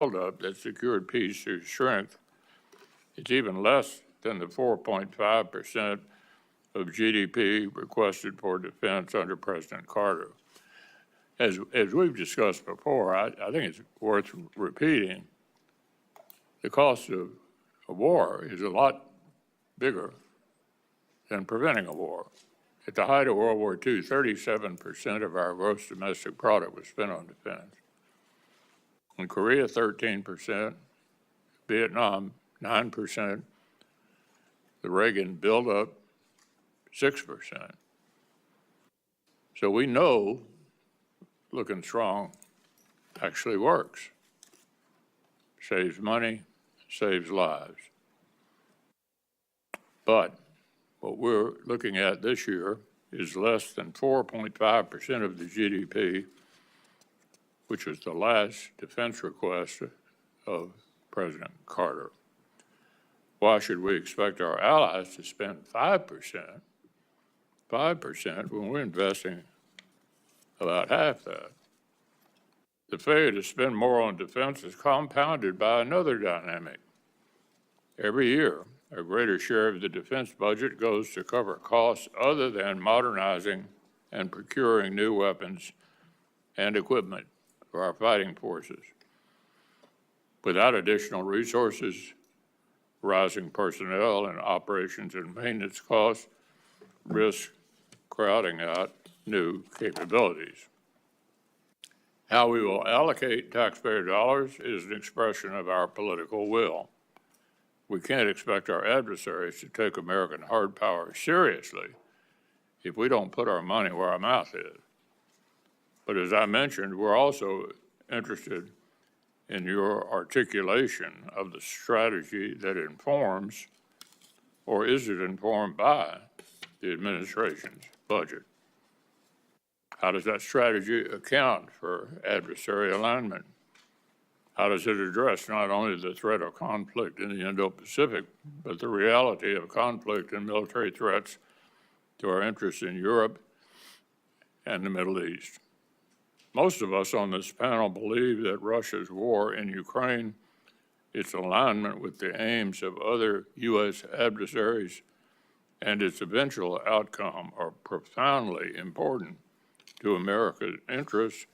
buildup that secured peace through strength. It's even less than the 4.5% of GDP requested for defense under President Carter. As we've discussed before, I think it's worth repeating, the cost of a war is a lot bigger than preventing a war. At the height of World War II, 37% of our gross domestic product was spent on defense. In Korea, 13%, Vietnam, 9%, the Reagan buildup, 6%. So we know looking strong actually works. Saves money, saves lives. But what we're looking at this year is less than 4.5% of the GDP, which was the last defense request of President Carter. Why should we expect our allies to spend 5% when we're investing about half that? The failure to spend more on defense is compounded by another dynamic. Every year, a greater share of the defense budget goes to cover costs other than modernizing and procuring new weapons and equipment for our fighting forces. Without additional resources, rising personnel and operations and maintenance costs risk crowding out new capabilities. How we will allocate taxpayer dollars is an expression of our political will. We can't expect our adversaries to take American hard power seriously if we don't put our money where our mouth is. But as I mentioned, we're also interested in your articulation of the strategy that informs, or is it informed by, the administration's budget. How does that strategy account for adversary alignment? How does it address not only the threat of conflict in the Indo-Pacific, but the reality of conflict and military threats to our interests in Europe and the Middle East? Most of us on this panel believe that Russia's war in Ukraine, its alignment with the aims of other U.S. adversaries, and its eventual outcome are profoundly important to America's interests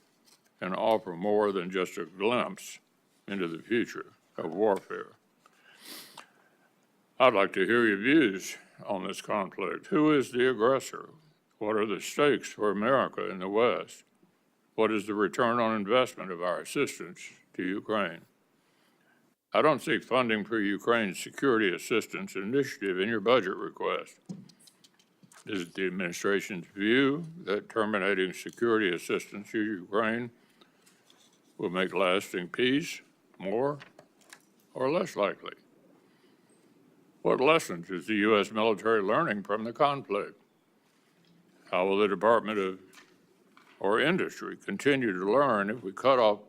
and offer more than just a glimpse into the future of warfare. I'd like to hear your views on this conflict. Who is the aggressor? What are the stakes for America in the West? What is the return on investment of our assistance to Ukraine? I don't see funding for Ukraine's security assistance initiative in your budget request. Is it the administration's view that terminating security assistance to Ukraine will make lasting peace more or less likely? What lessons is the U.S. military learning from the conflict? How will the Department of or industry continue to learn if we cut off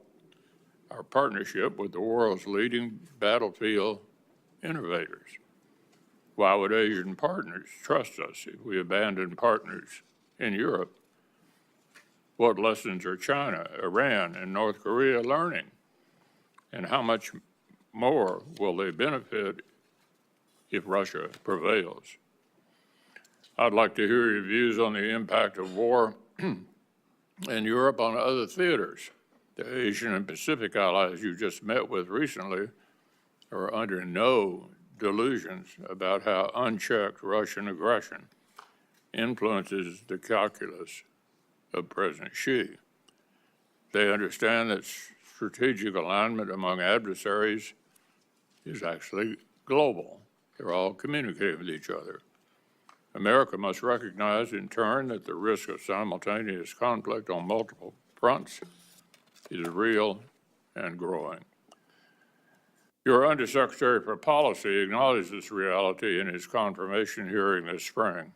our partnership with the world's leading battlefield innovators? Why would Asian partners trust us if we abandon partners in Europe? What lessons are China, Iran, and North Korea learning? And how much more will they benefit if Russia prevails? I'd like to hear your views on the impact of war in Europe on other theaters. The Asian and Pacific allies you just met with recently are under no delusions about how unchecked Russian aggression influences the calculus of President Xi. They understand that strategic alignment among adversaries is actually global. They're all communicating with each other. America must recognize in turn that the risk of simultaneous conflict on multiple fronts is real and growing. Your Undersecretary for Policy acknowledged this reality in his confirmation hearing this spring.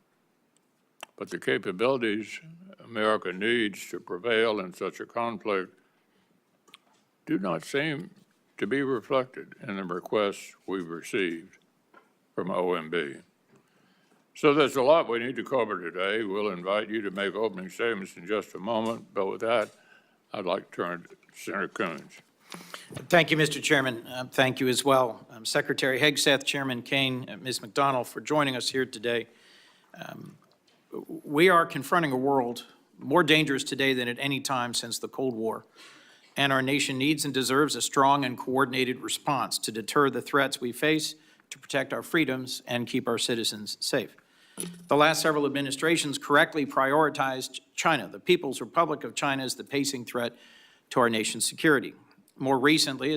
But the capabilities America needs to prevail in such a conflict do not seem to be reflected in the requests we've received from OMB. So there's a lot we need to cover today. We'll invite you to make opening statements in just a moment, but with that, I'd like to turn to Senator Coons. Thank you, Mr. Chairman. Thank you as well, Secretary Hegseth, Chairman Kane, Ms. McDonald, for joining us here today. We are confronting a world more dangerous today than at any time since the Cold War, and our nation needs and deserves a strong and coordinated response to deter the threats we face, to protect our freedoms, and keep our citizens safe. The last several administrations correctly prioritized China. The People's Republic of China is the pacing threat to our nation's security. More recently,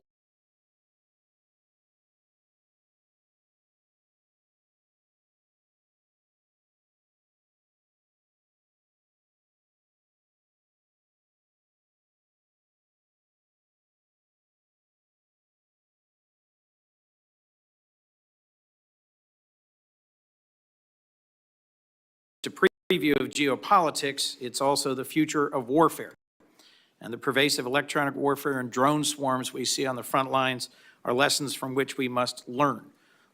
to preview of geopolitics, it's also the future of warfare. And the pervasive electronic warfare and drone swarms we see on the front lines are lessons from which we must learn.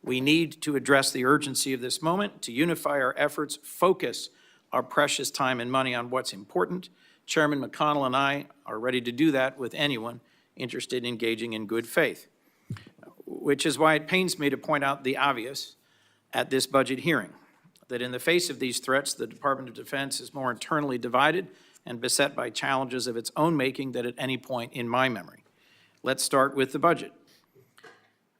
We need to address the urgency of this moment, to unify our efforts, focus our precious time and money on what's important. Chairman McConnell and I are ready to do that with anyone interested in engaging in good faith, which is why it pains me to point out the obvious at this budget hearing, that in the face of these threats, the Department of Defense is more internally divided and beset by challenges of its own making than at any point in my memory. Let's start with the budget.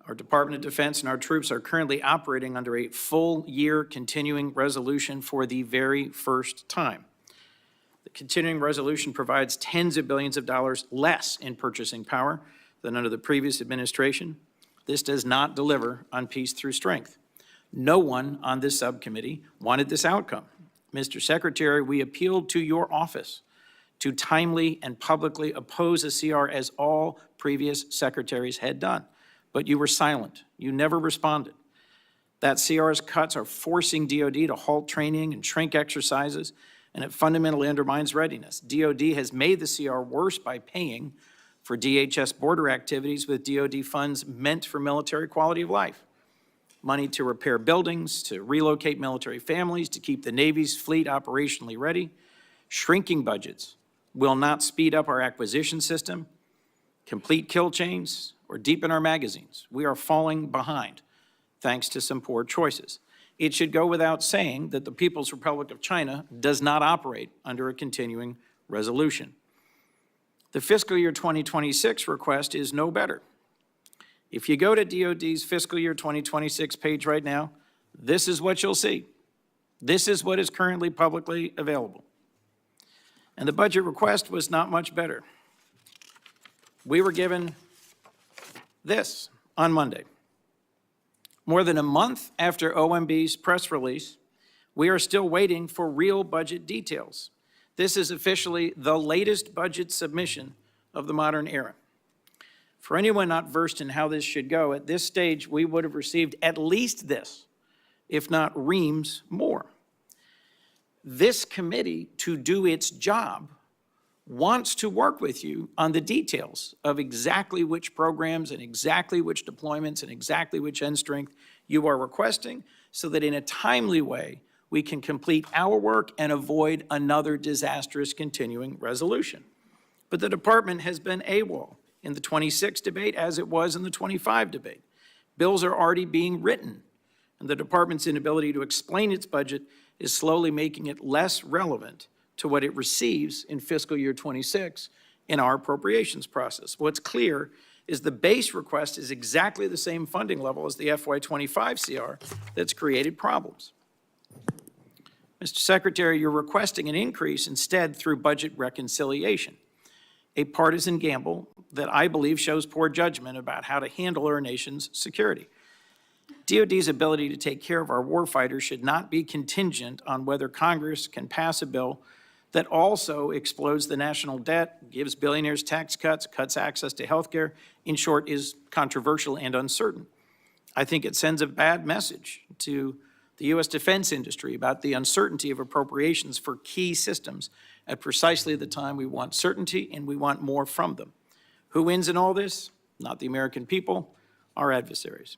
Our Department of Defense and our troops are currently operating under a full-year continuing resolution for the very first time. The continuing resolution provides tens of billions of dollars less in purchasing power than under the previous administration. This does not deliver on peace through strength. No one on this subcommittee wanted this outcome. Mr. Secretary, we appealed to your office to timely and publicly oppose a CR as all previous secretaries had done, but you were silent. You never responded. That CR's cuts are forcing DOD to halt training and shrink exercises, and it fundamentally undermines readiness. DOD has made the CR worse by paying for DHS border activities with DOD funds meant for military quality of life. Money to repair buildings, to relocate military families, to keep the Navy's fleet operationally ready. Shrinking budgets will not speed up our acquisition system, complete kill chains, or deepen our magazines. We are falling behind, thanks to some poor choices. It should go without saying that the People's Republic of China does not operate under a continuing resolution. The fiscal year 2026 request is no better. If you go to DOD's fiscal year 2026 page right now, this is what you'll see. This is what is currently publicly available. And the budget request was not much better. We were given this on Monday. More than a month after OMB's press release, we are still waiting for real budget details. This is officially the latest budget submission of the modern era. For anyone not versed in how this should go, at this stage, we would have received at least this, if not reams more. This committee, to do its job, wants to work with you on the details of exactly which programs and exactly which deployments and exactly which end strength you are requesting, so that in a timely way, we can complete our work and avoid another disastrous continuing resolution. But the department has been AWOL in the 26 debate as it was in the 25 debate. Bills are already being written, and the department's inability to explain its budget is slowly making it less relevant to what it receives in fiscal year 26 in our appropriations process. What's clear is the base request is exactly the same funding level as the FY25 CR that's created problems. Mr. Secretary, you're requesting an increase instead through budget reconciliation, a partisan gamble that I believe shows poor judgment about how to handle our nation's security. DOD's ability to take care of our warfighters should not be contingent on whether Congress can pass a bill that also explodes the national debt, gives billionaires tax cuts, cuts access to health care, in short, is controversial and uncertain. I think it sends a bad message to the U.S. defense industry about the uncertainty of appropriations for key systems at precisely the time we want certainty and we want more from them. Who wins in all this? Not the American people, our adversaries.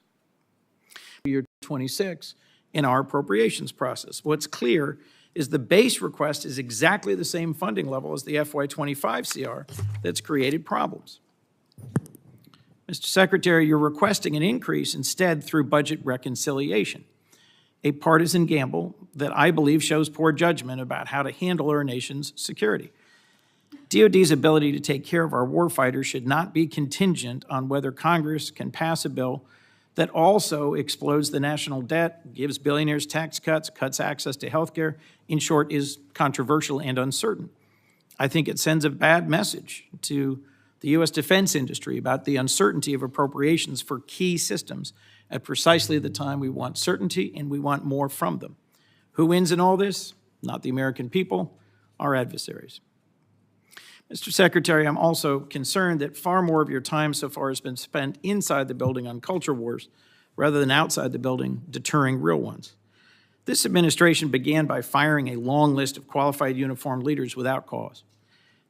Year 26 in our appropriations process. What's clear is the base request is exactly the same funding level as the FY25 CR that's created problems. Mr. Secretary, you're requesting an increase instead through budget reconciliation, a partisan gamble that I believe shows poor judgment about how to handle our nation's security. DOD's ability to take care of our warfighters should not be contingent on whether Congress can pass a bill that also explodes the national debt, gives billionaires tax cuts, cuts access to health care, in short, is controversial and uncertain. I think it sends a bad message to the U.S. defense industry about the uncertainty of appropriations for key systems at precisely the time we want certainty and we want more from them. Who wins in all this? Not the American people, our adversaries. Mr. Secretary, I'm also concerned that far more of your time so far has been spent inside the building on culture wars rather than outside the building deterring real ones. This administration began by firing a long list of qualified uniformed leaders without cause.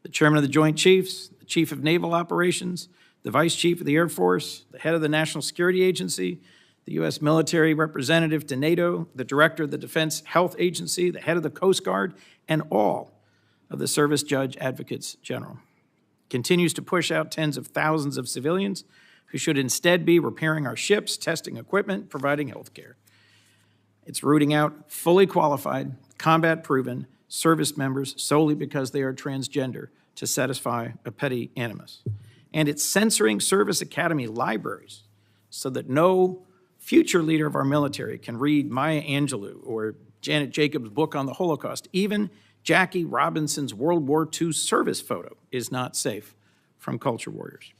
The chairman of the Joint Chiefs, the chief of naval operations, the vice chief of the Air Force, the head of the National Security Agency, the U.S. military representative to NATO, the director of the Defense Health Agency, the head of the Coast Guard, and all of the Service Judge Advocates General. Continues to push out tens of thousands of civilians who should instead be repairing our ships, testing equipment, providing health care. It's rooting out fully qualified, combat-proven service members solely because they are transgender to satisfy a petty animus. And it's censoring service academy libraries so that no future leader of our military can read Maya Angelou or Janet Jacobs' book on the Holocaust. Even Jackie Robinson's World War II service photo is not safe from culture warriors.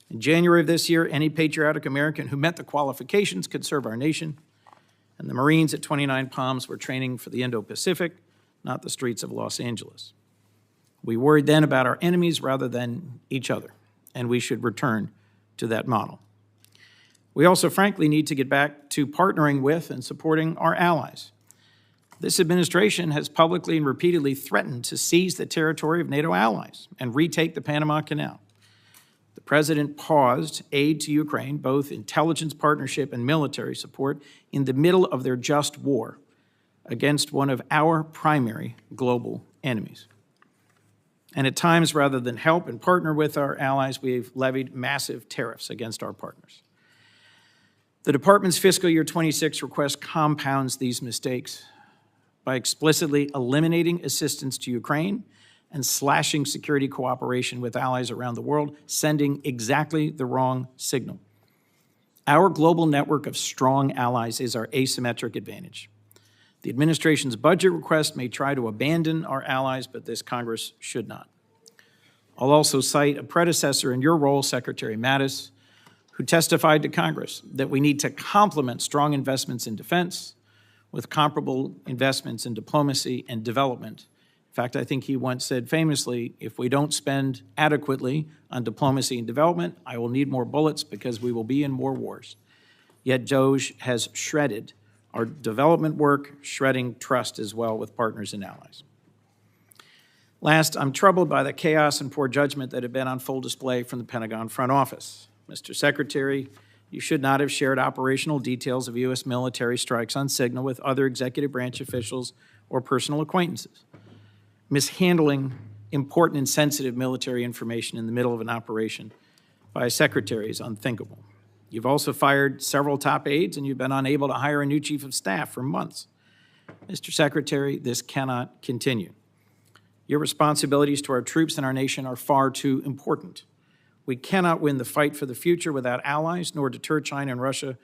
In January of this year, any patriotic American who met the qualifications could serve our nation, and the Marines at 29 Palms were training for the Indo-Pacific, not the streets of Los Angeles. We worried then about our enemies rather than each other, and we should return to that model. We also, frankly, need to get back to partnering with and supporting our allies. This administration has publicly and repeatedly threatened to seize the territory of NATO allies and retake the Panama Canal. The president paused aid to Ukraine, both intelligence partnership and military support, in the middle of their just war against one of our primary global enemies. And at times, rather than help and partner with our allies, we've levied massive tariffs against our partners. The department's fiscal year 26 request compounds these mistakes by explicitly eliminating assistance to Ukraine and slashing security cooperation with allies around the world, sending exactly the wrong signal. Our global network of strong allies is our asymmetric advantage. The administration's budget request may try to abandon our allies, but this Congress should not. I'll also cite a predecessor in your role, Secretary Mattis, who testified to Congress that we need to complement strong investments in defense with comparable investments in diplomacy and development. In fact, I think he once said famously, if we don't spend adequately on diplomacy and development, I will need more bullets because we will be in more wars. Yet DOJ has shredded our development work, shredding trust as well with partners and allies. Last, I'm troubled by the chaos and poor judgment that have been on full display from the Pentagon front office. Mr. Secretary, you should not have shared operational details of U.S. military strikes on signal with other executive branch officials or personal acquaintances. Mishandling important and sensitive military information in the middle of an operation by a secretary is unthinkable. You've also fired several top aides, and you've been unable to hire a new chief of staff for months. Mr. Secretary, this cannot continue. Your responsibilities to our troops and our nation are far too important. We cannot win the fight for the future without allies, nor deter China and Russia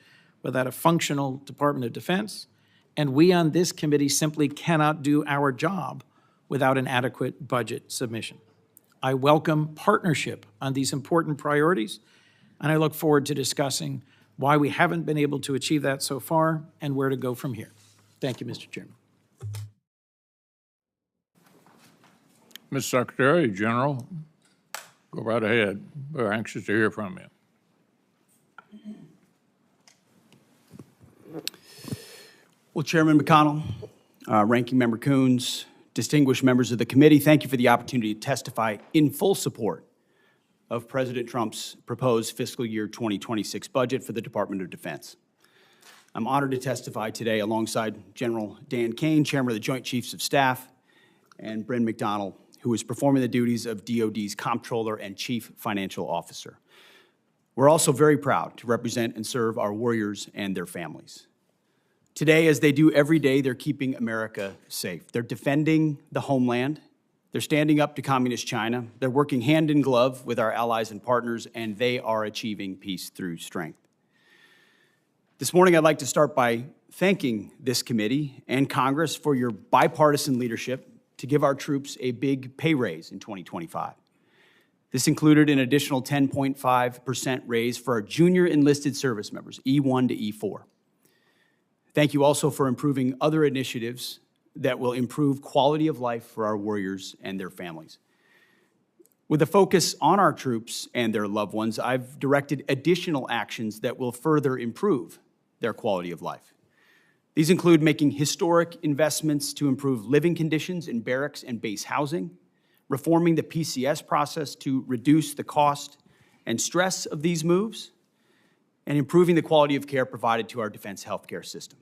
without a functional Department of Defense. And we on this committee simply cannot do our job without an adequate budget submission. I welcome partnership on these important priorities, and I look forward to discussing why we haven't been able to achieve that so far and where to go from here. Thank you, Mr. Chairman. Mr. Secretary General, go right ahead. We're anxious to hear from you. Well, Chairman McConnell, Ranking Member Coons, distinguished members of the committee, thank you for the opportunity to testify in full support of President Trump's proposed fiscal year 2026 budget for the Department of Defense. I'm honored to testify today alongside General Dan Kane, Chairman of the Joint Chiefs of Staff, and Bryn McDonald, who is performing the duties of DOD's Comptroller and Chief Financial Officer. We're also very proud to represent and serve our warriors and their families. Today, as they do every day, they're keeping America safe. They're defending the homeland. They're standing up to communist China. They're working hand in glove with our allies and partners, and they are achieving peace through strength. This morning, I'd like to start by thanking this committee and Congress for your bipartisan leadership to give our troops a big pay raise in 2025. This included an additional 10.5% raise for our junior enlisted service members, E1 to E4. Thank you also for improving other initiatives that will improve quality of life for our warriors and their families. With a focus on our troops and their loved ones, I've directed additional actions that will further improve their quality of life. These include making historic investments to improve living conditions in barracks and base housing, reforming the PCS process to reduce the cost and stress of these moves, and improving the quality of care provided to our defense healthcare system.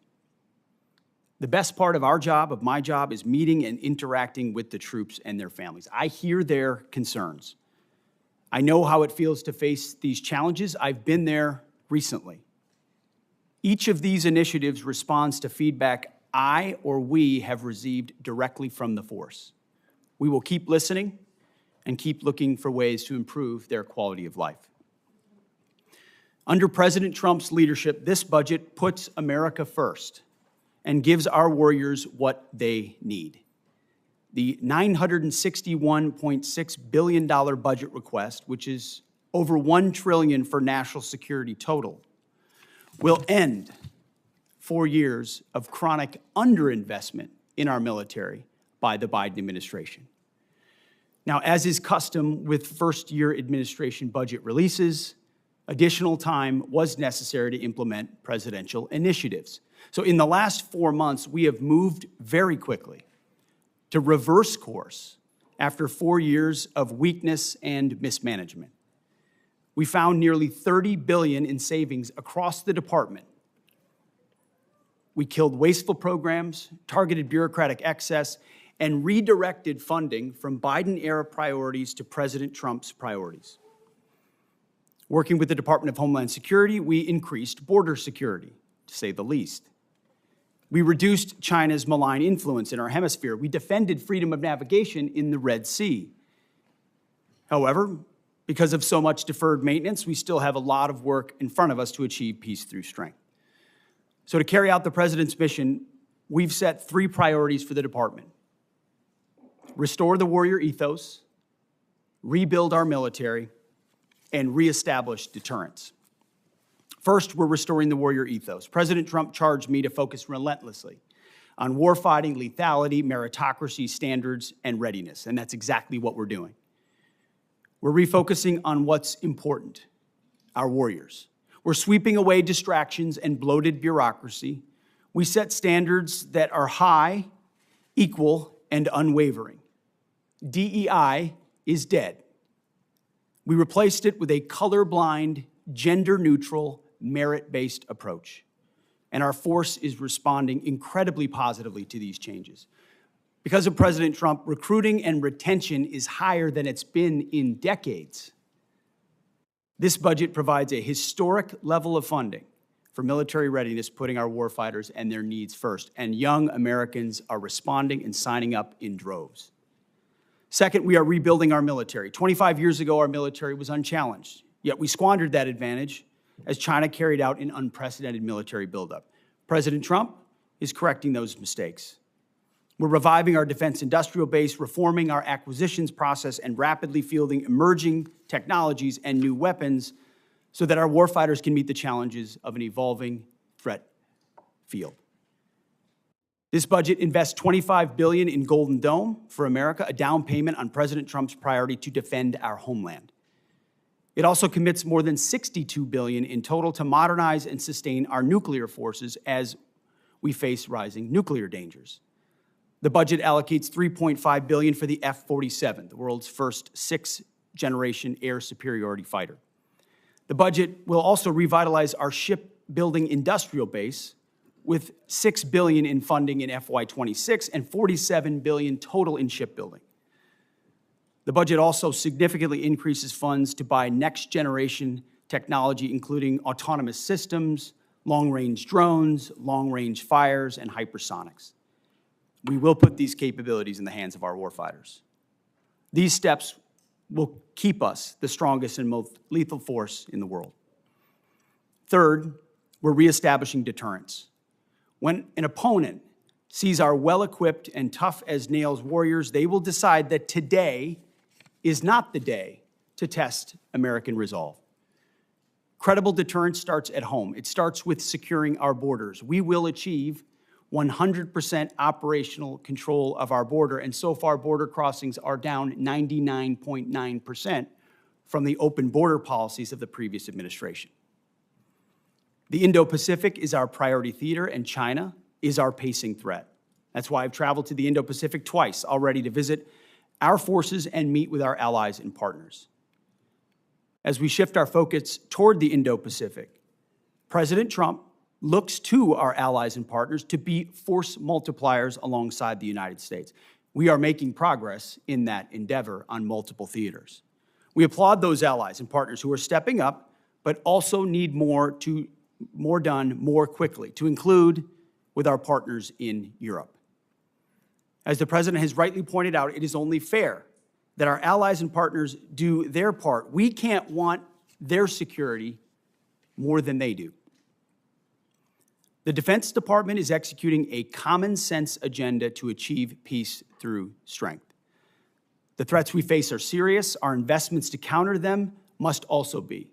The best part of our job, of my job, is meeting and interacting with the troops and their families. I hear their concerns. I know how it feels to face these challenges. I've been there recently. Each of these initiatives responds to feedback I or we have received directly from the force. We will keep listening and keep looking for ways to improve their quality of life. Under President Trump's leadership, this budget puts America first and gives our warriors what they need. The $961.6 billion budget request, which is over $1 trillion for national security total, will end 4 years of chronic underinvestment in our military by the Biden administration. Now, as is custom with first-year administration budget releases, additional time was necessary to implement presidential initiatives. So in the last 4 months, we have moved very quickly to reverse course after 4 years of weakness and mismanagement. We found nearly $30 billion in savings across the department. We killed wasteful programs, targeted bureaucratic excess, and redirected funding from Biden-era priorities to President Trump's priorities. Working with the Department of Homeland Security, we increased border security, to say the least. We reduced China's malign influence in our hemisphere. We defended freedom of navigation in the Red Sea. However, because of so much deferred maintenance, we still have a lot of work in front of us to achieve peace through strength. So to carry out the President's mission, we've set 3 priorities for the department: restore the warrior ethos, rebuild our military, and reestablish deterrence. First, we're restoring the warrior ethos. President Trump charged me to focus relentlessly on warfighting, lethality, meritocracy, standards, and readiness, and that's exactly what we're doing. We're refocusing on what's important, our warriors. We're sweeping away distractions and bloated bureaucracy. We set standards that are high, equal, and unwavering. DEI is dead. We replaced it with a colorblind, gender-neutral, merit-based approach. And our force is responding incredibly positively to these changes. Because of President Trump, recruiting and retention is higher than it's been in decades. This budget provides a historic level of funding for military readiness, putting our warfighters and their needs first. And young Americans are responding and signing up in droves. Second, we are rebuilding our military. 25 years ago, our military was unchallenged, yet we squandered that advantage as China carried out an unprecedented military buildup. President Trump is correcting those mistakes. We're reviving our defense industrial base, reforming our acquisitions process, and rapidly fielding emerging technologies and new weapons so that our warfighters can meet the challenges of an evolving threat field. This budget invests $25 billion in Golden Dome for America, a down payment on President Trump's priority to defend our homeland. It also commits more than $62 billion in total to modernize and sustain our nuclear forces as we face rising nuclear dangers. The budget allocates $3.5 billion for the F-47, the world's first 6th-generation air superiority fighter. The budget will also revitalize our shipbuilding industrial base with $6 billion in funding in FY26 and $47 billion total in shipbuilding. The budget also significantly increases funds to buy next-generation technology, including autonomous systems, long-range drones, long-range fires, and hypersonics. We will put these capabilities in the hands of our warfighters. These steps will keep us the strongest and most lethal force in the world. Third, we're reestablishing deterrence. When an opponent sees our well-equipped and tough-as-nails warriors, they will decide that today is not the day to test American resolve. Credible deterrence starts at home. It starts with securing our borders. We will achieve 100% operational control of our border, and so far border crossings are down 99.9% from the open border policies of the previous administration. The Indo-Pacific is our priority theater, and China is our pacing threat. That's why I've traveled to the Indo-Pacific twice already to visit our forces and meet with our allies and partners. As we shift our focus toward the Indo-Pacific, President Trump looks to our allies and partners to be force multipliers alongside the United States. We are making progress in that endeavor on multiple theaters. We applaud those allies and partners who are stepping up, but also need more done more quickly, to include with our partners in Europe. As the President has rightly pointed out, it is only fair that our allies and partners do their part. We can't want their security more than they do. The Defense Department is executing a common-sense agenda to achieve peace through strength. The threats we face are serious. Our investments to counter them must also be.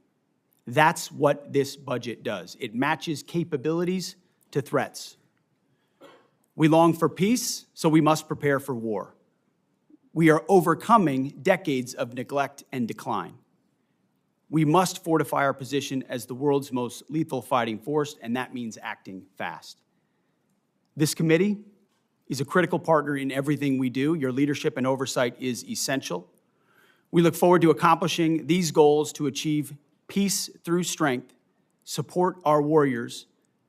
That's what this budget does. It matches capabilities to threats. We long for peace, so we must prepare for war. We are overcoming decades of neglect and decline. We must fortify our position as the world's most lethal fighting force, and that means acting fast. This committee is a critical partner in everything we do. Your leadership and oversight is essential. We look forward to accomplishing these goals to achieve peace through strength, support our warriors,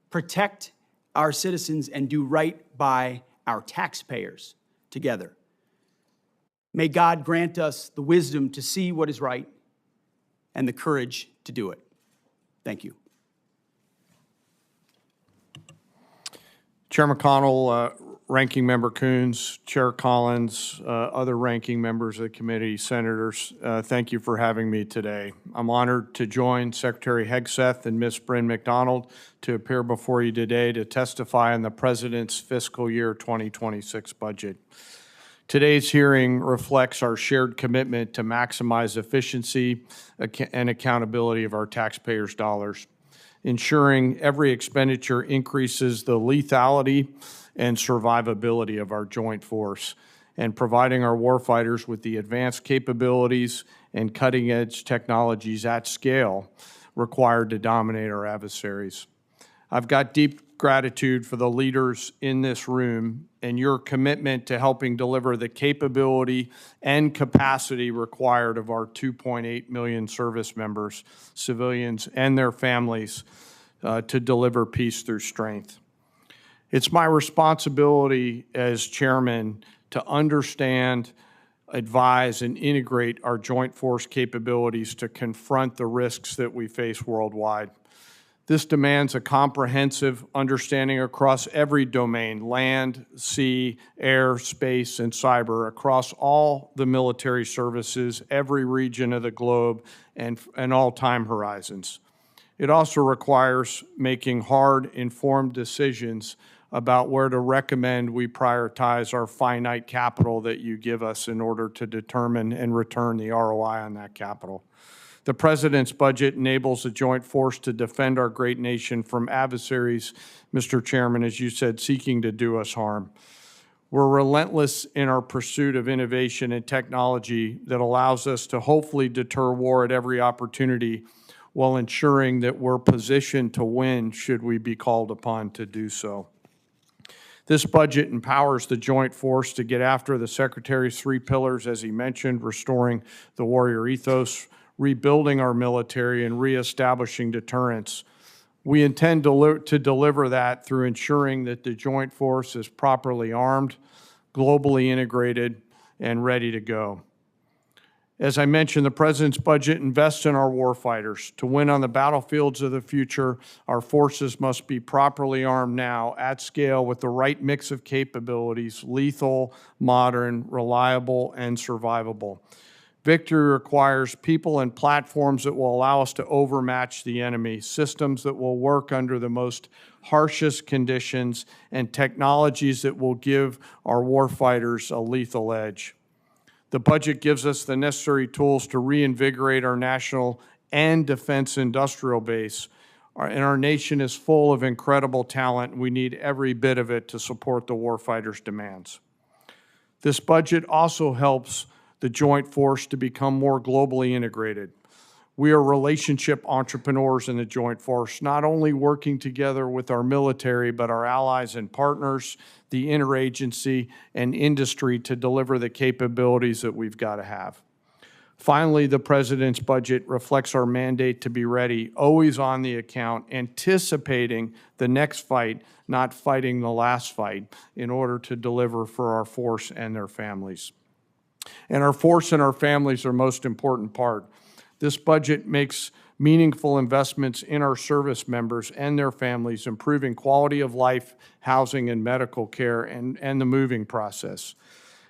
protect our citizens, and do right by our taxpayers together. May God grant us the wisdom to see what is right and the courage to do it. Thank you. Chair McConnell, Ranking Member Coons, Chair Collins, other ranking members of the committee, senators, thank you for having me today. I'm honored to join Secretary Hegseth and Ms. Bryn McDonald to appear before you today to testify on the President's fiscal year 2026 budget. Today's hearing reflects our shared commitment to maximize efficiency and accountability of our taxpayers' dollars, ensuring every expenditure increases the lethality and survivability of our joint force, and providing our warfighters with the advanced capabilities and cutting-edge technologies at scale required to dominate our adversaries. I've got deep gratitude for the leaders in this room and your commitment to helping deliver the capability and capacity required of our 2.8 million service members, civilians, and their families to deliver peace through strength. It's my responsibility as chairman to understand, advise, and integrate our joint force capabilities to confront the risks that we face worldwide. This demands a comprehensive understanding across every domain, land, sea, air, space, and cyber, across all the military services, every region of the globe, and all time horizons. It also requires making hard, informed decisions about where to recommend we prioritize our finite capital that you give us in order to determine and return the ROI on that capital. The President's budget enables the joint force to defend our great nation from adversaries, Mr. Chairman, as you said, seeking to do us harm. We're relentless in our pursuit of innovation and technology that allows us to hopefully deter war at every opportunity while ensuring that we're positioned to win should we be called upon to do so. This budget empowers the joint force to get after the Secretary's 3 pillars, as he mentioned, restoring the warrior ethos, rebuilding our military, and reestablishing deterrence. We intend to deliver that through ensuring that the joint force is properly armed, globally integrated, and ready to go. As I mentioned, the President's budget invests in our warfighters. To win on the battlefields of the future, our forces must be properly armed now, at scale, with the right mix of capabilities: lethal, modern, reliable, and survivable. Victory requires people and platforms that will allow us to overmatch the enemy, systems that will work under the most harshest conditions, and technologies that will give our warfighters a lethal edge. The budget gives us the necessary tools to reinvigorate our national and defense industrial base. And our nation is full of incredible talent, and we need every bit of it to support the warfighters' demands. This budget also helps the joint force to become more globally integrated. We are relationship entrepreneurs in the joint force, not only working together with our military, but our allies and partners, the interagency, and industry to deliver the capabilities that we've got to have. Finally, the President's budget reflects our mandate to be ready, always on the account, anticipating the next fight, not fighting the last fight, in order to deliver for our force and their families. And our force and our families are most important part. This budget makes meaningful investments in our service members and their families, improving quality of life, housing, and medical care, and the moving process.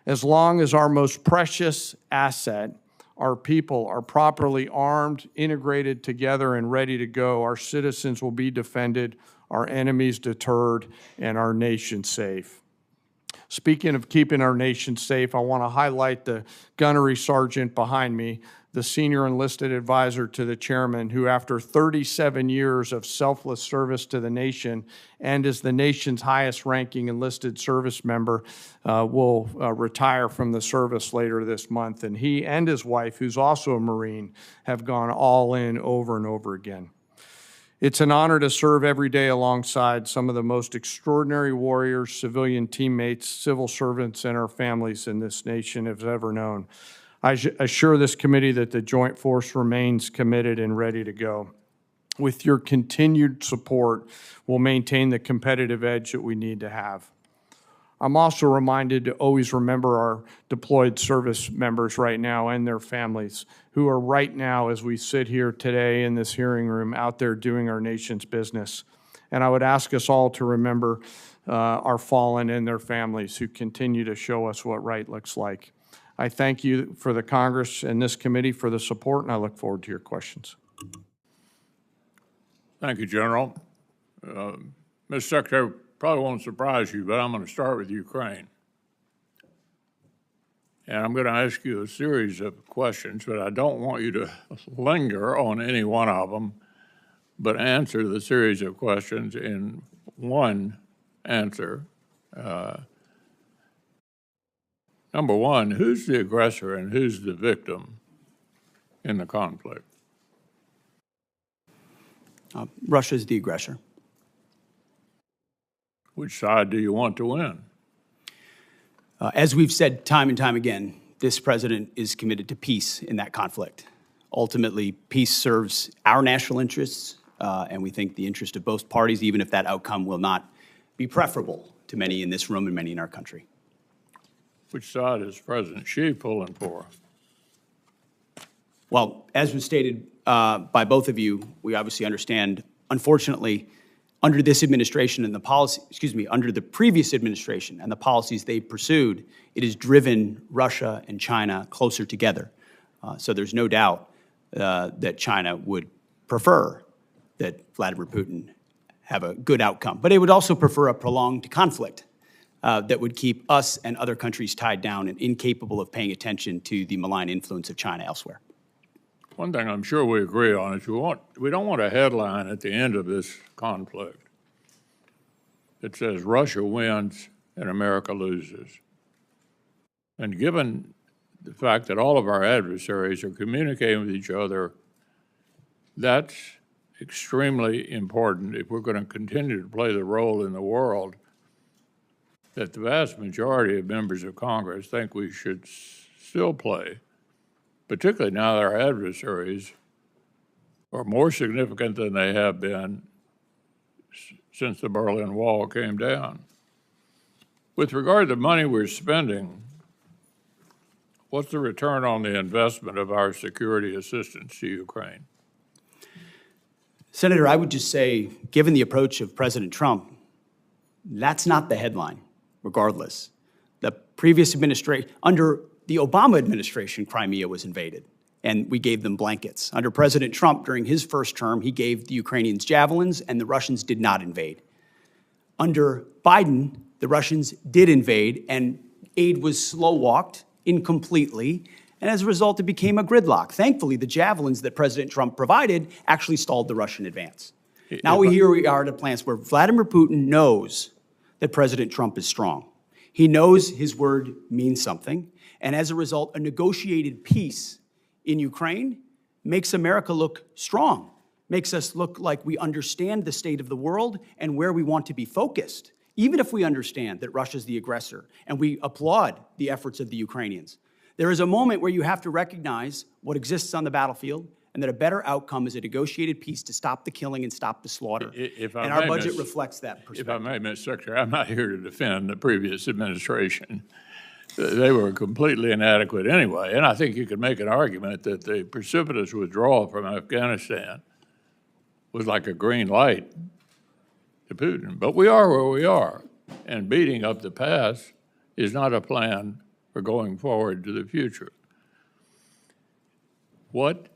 As long as our most precious asset, our people, are properly armed, integrated together, and ready to go, our citizens will be defended, our enemies deterred, and our nation safe. Speaking of keeping our nation safe, I want to highlight the gunnery sergeant behind me, the senior enlisted advisor to the chairman, who after 37 years of selfless service to the nation and as the nation's highest ranking enlisted service member, will retire from the service later this month. And he and his wife, who's also a Marine, have gone all in over and over again. It's an honor to serve every day alongside some of the most extraordinary warriors, civilian teammates, civil servants, and our families in this nation have ever known. I assure this committee that the Joint Force remains committed and ready to go. With your continued support, we'll maintain the competitive edge that we need to have. I'm also reminded to always remember our deployed service members right now and their families, who are right now, as we sit here today in this hearing room, out there doing our nation's business. And I would ask us all to remember our fallen and their families, who continue to show us what right looks like. I thank you for the Congress and this committee for the support, and I look forward to your questions. Thank you, General. Mr. Secretary, probably won't surprise you, but I'm going to start with Ukraine. And I'm going to ask you a series of questions, but I don't want you to linger on any one of them, but answer the series of questions in one answer. Number one, who's the aggressor and who's the victim in the conflict? Russia's the aggressor. Which side do you want to win? As we've said time and time again, this president is committed to peace in that conflict. Ultimately, peace serves our national interests, and we think the interest of both parties, even if that outcome will not be preferable to many in this room and many in our country. Which side is President Xi pulling for? Well, as was stated by both of you, we obviously understand, unfortunately, under this administration and the policy, under the previous administration and the policies they pursued, it has driven Russia and China closer together. So there's no doubt that China would prefer that Vladimir Putin have a good outcome. But it would also prefer a prolonged conflict that would keep us and other countries tied down and incapable of paying attention to the malign influence of China elsewhere. One thing I'm sure we agree on is we don't want a headline at the end of this conflict that says Russia wins and America loses. And given the fact that all of our adversaries are communicating with each other, that's extremely important if we're going to continue to play the role in the world that the vast majority of members of Congress think we should still play, particularly now that our adversaries are more significant than they have been since the Berlin Wall came down. With regard to the money we're spending, What's the return on the investment of our security assistance to Ukraine? Senator, I would just say, given the approach of President Trump, that's not the headline, regardless. The previous administration, under the Obama administration, Crimea was invaded, and we gave them blankets. Under President Trump, during his first term, he gave the Ukrainians javelins, and the Russians did not invade. Under Biden, the Russians did invade, and aid was slow-walked, incompletely, and as a result, it became a gridlock. Thankfully, the javelins that President Trump provided actually stalled the Russian advance. Now we are at a place where Vladimir Putin knows that President Trump is strong. He knows his word means something, and as a result, a negotiated peace in Ukraine makes America look strong, makes us look like we understand the state of the world and where we want to be focused, even if we understand that Russia's the aggressor, and we applaud the efforts of the Ukrainians. There is a moment where you have to recognize what exists on the battlefield and that a better outcome is a negotiated peace to stop the killing and stop the slaughter. If I And our may, budget Ms. reflects that perspective. If I may, Mr. Secretary, I'm not here to defend the previous administration. They were completely inadequate anyway, and I think you could make an argument that the precipitous withdrawal from Afghanistan was like a green light to Putin. But we are where we are, and beating up the past is not a plan for going forward to the future. What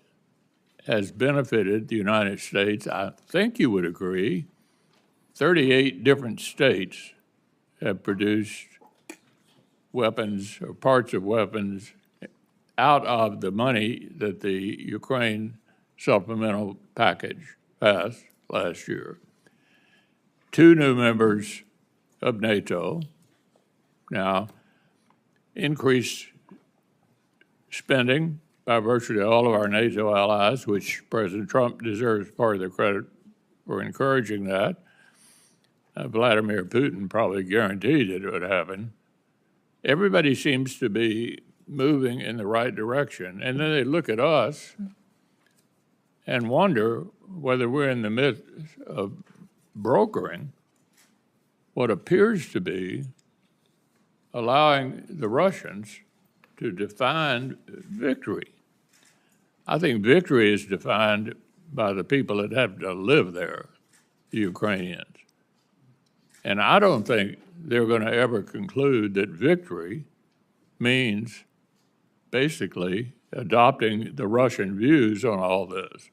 has benefited the United States, I think you would agree, 38 different states have produced weapons or parts of weapons out of the money that the Ukraine supplemental package passed last year. 2 new members of NATO now increased spending by virtually all of our NATO allies, which President Trump deserves part of the credit for encouraging that. Vladimir Putin probably guaranteed it would happen. Everybody seems to be moving in the right direction, and then they look at us and wonder whether we're in the midst of brokering what appears to be allowing the Russians to define victory. I think victory is defined by the people that have to live there, the Ukrainians. And I don't think they're going to ever conclude that victory means basically adopting the Russian views on all this.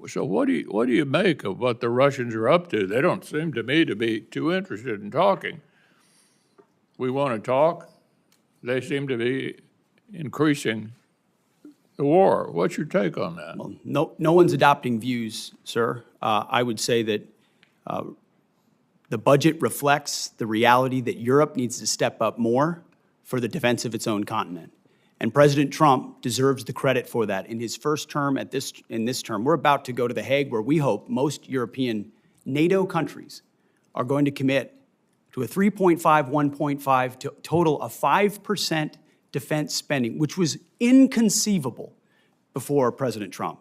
So what do you make of what the Russians are up to? They don't seem to me to be too interested in talking. We want to talk. They seem to be increasing the war. What's your take on that? Well, no one's adopting views, sir. I would say that the budget reflects the reality that Europe needs to step up more for the defense of its own continent. And President Trump deserves the credit for that. In his first term, in this term, we're about to go to The Hague, where we hope most European NATO countries are going to commit to a 3.5, 1.5 to total of 5% defense spending, which was inconceivable before President Trump.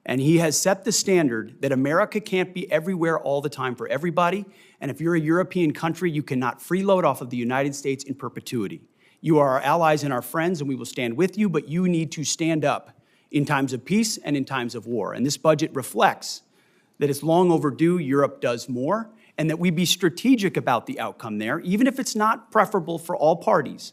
And he has set the standard that America can't be everywhere all the time for everybody. And if you're a European country, you cannot freeload off of the United States in perpetuity. You are our allies and our friends, and we will stand with you, but you need to stand up in times of peace and in times of war. And this budget reflects that it's long overdue Europe does more, and that we be strategic about the outcome there, even if it's not preferable for all parties,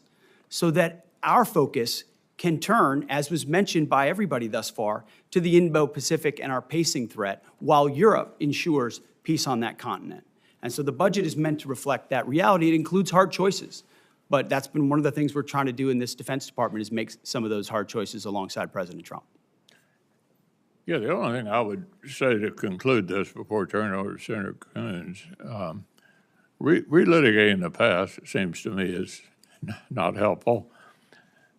so that our focus can turn, as was mentioned by everybody thus far, to the Indo-Pacific and our pacing threat, while Europe ensures peace on that continent. And so the budget is meant to reflect that reality. It includes hard choices. But that's been one of the things we're trying to do in this Defense Department is make some of those hard choices alongside President Trump. Yeah, the only thing I would say to conclude this before turning over to Senator Coons, relitigating the past, it seems to me, is not helpful.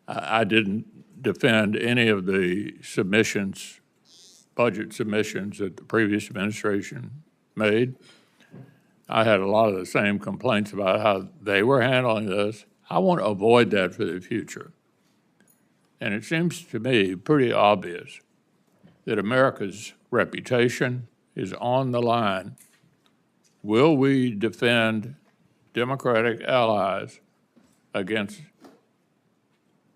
I didn't defend any of the submissions, budget submissions that the previous administration made. I had a lot of the same complaints about how they were handling this. I want to avoid that for the future. And it seems to me pretty obvious that America's reputation is on the line. Will we defend democratic allies against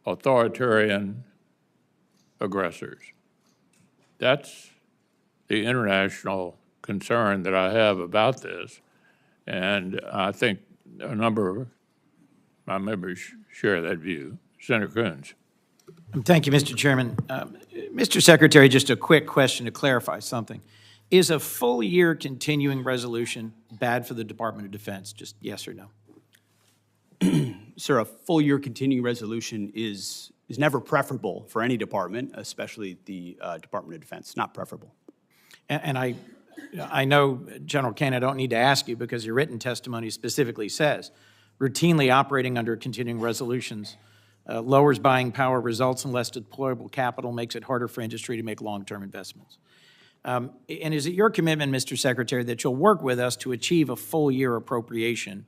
authoritarian aggressors. That's the international concern that I have about this, and I think a number of my members share that view. Senator Coons. Thank you, Mr. Chairman. Mr. Secretary, just a quick question to clarify something. Is a full year continuing resolution bad for the Department of Defense? Just yes or no? Sir, a full year continuing resolution is never preferable for any department, especially the Department of Defense. Not preferable. And I know, General Kane, I don't need to ask you because your written testimony specifically says routinely operating under continuing resolutions lowers buying power, results in less deployable capital, makes it harder for industry to make long-term investments. And is it your commitment, Mr. Secretary, that you'll work with us to achieve a full-year appropriation?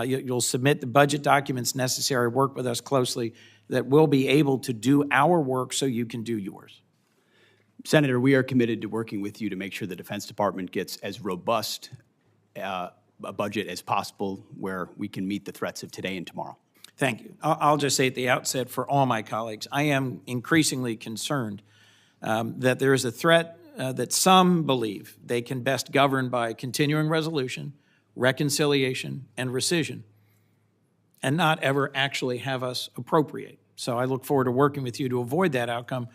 You'll submit the budget documents necessary, work with us closely, that we'll be able to do our work so you can do yours? Senator, we are committed to working with you to make sure the Defense Department gets as robust a budget as possible where we can meet the threats of today and tomorrow. Thank you. I'll just say at the outset for all my colleagues, I am increasingly concerned that there is a threat that some believe they can best govern by continuing resolution, reconciliation, and rescission, and not ever actually have us appropriate. So I look forward to working with you to avoid that outcome,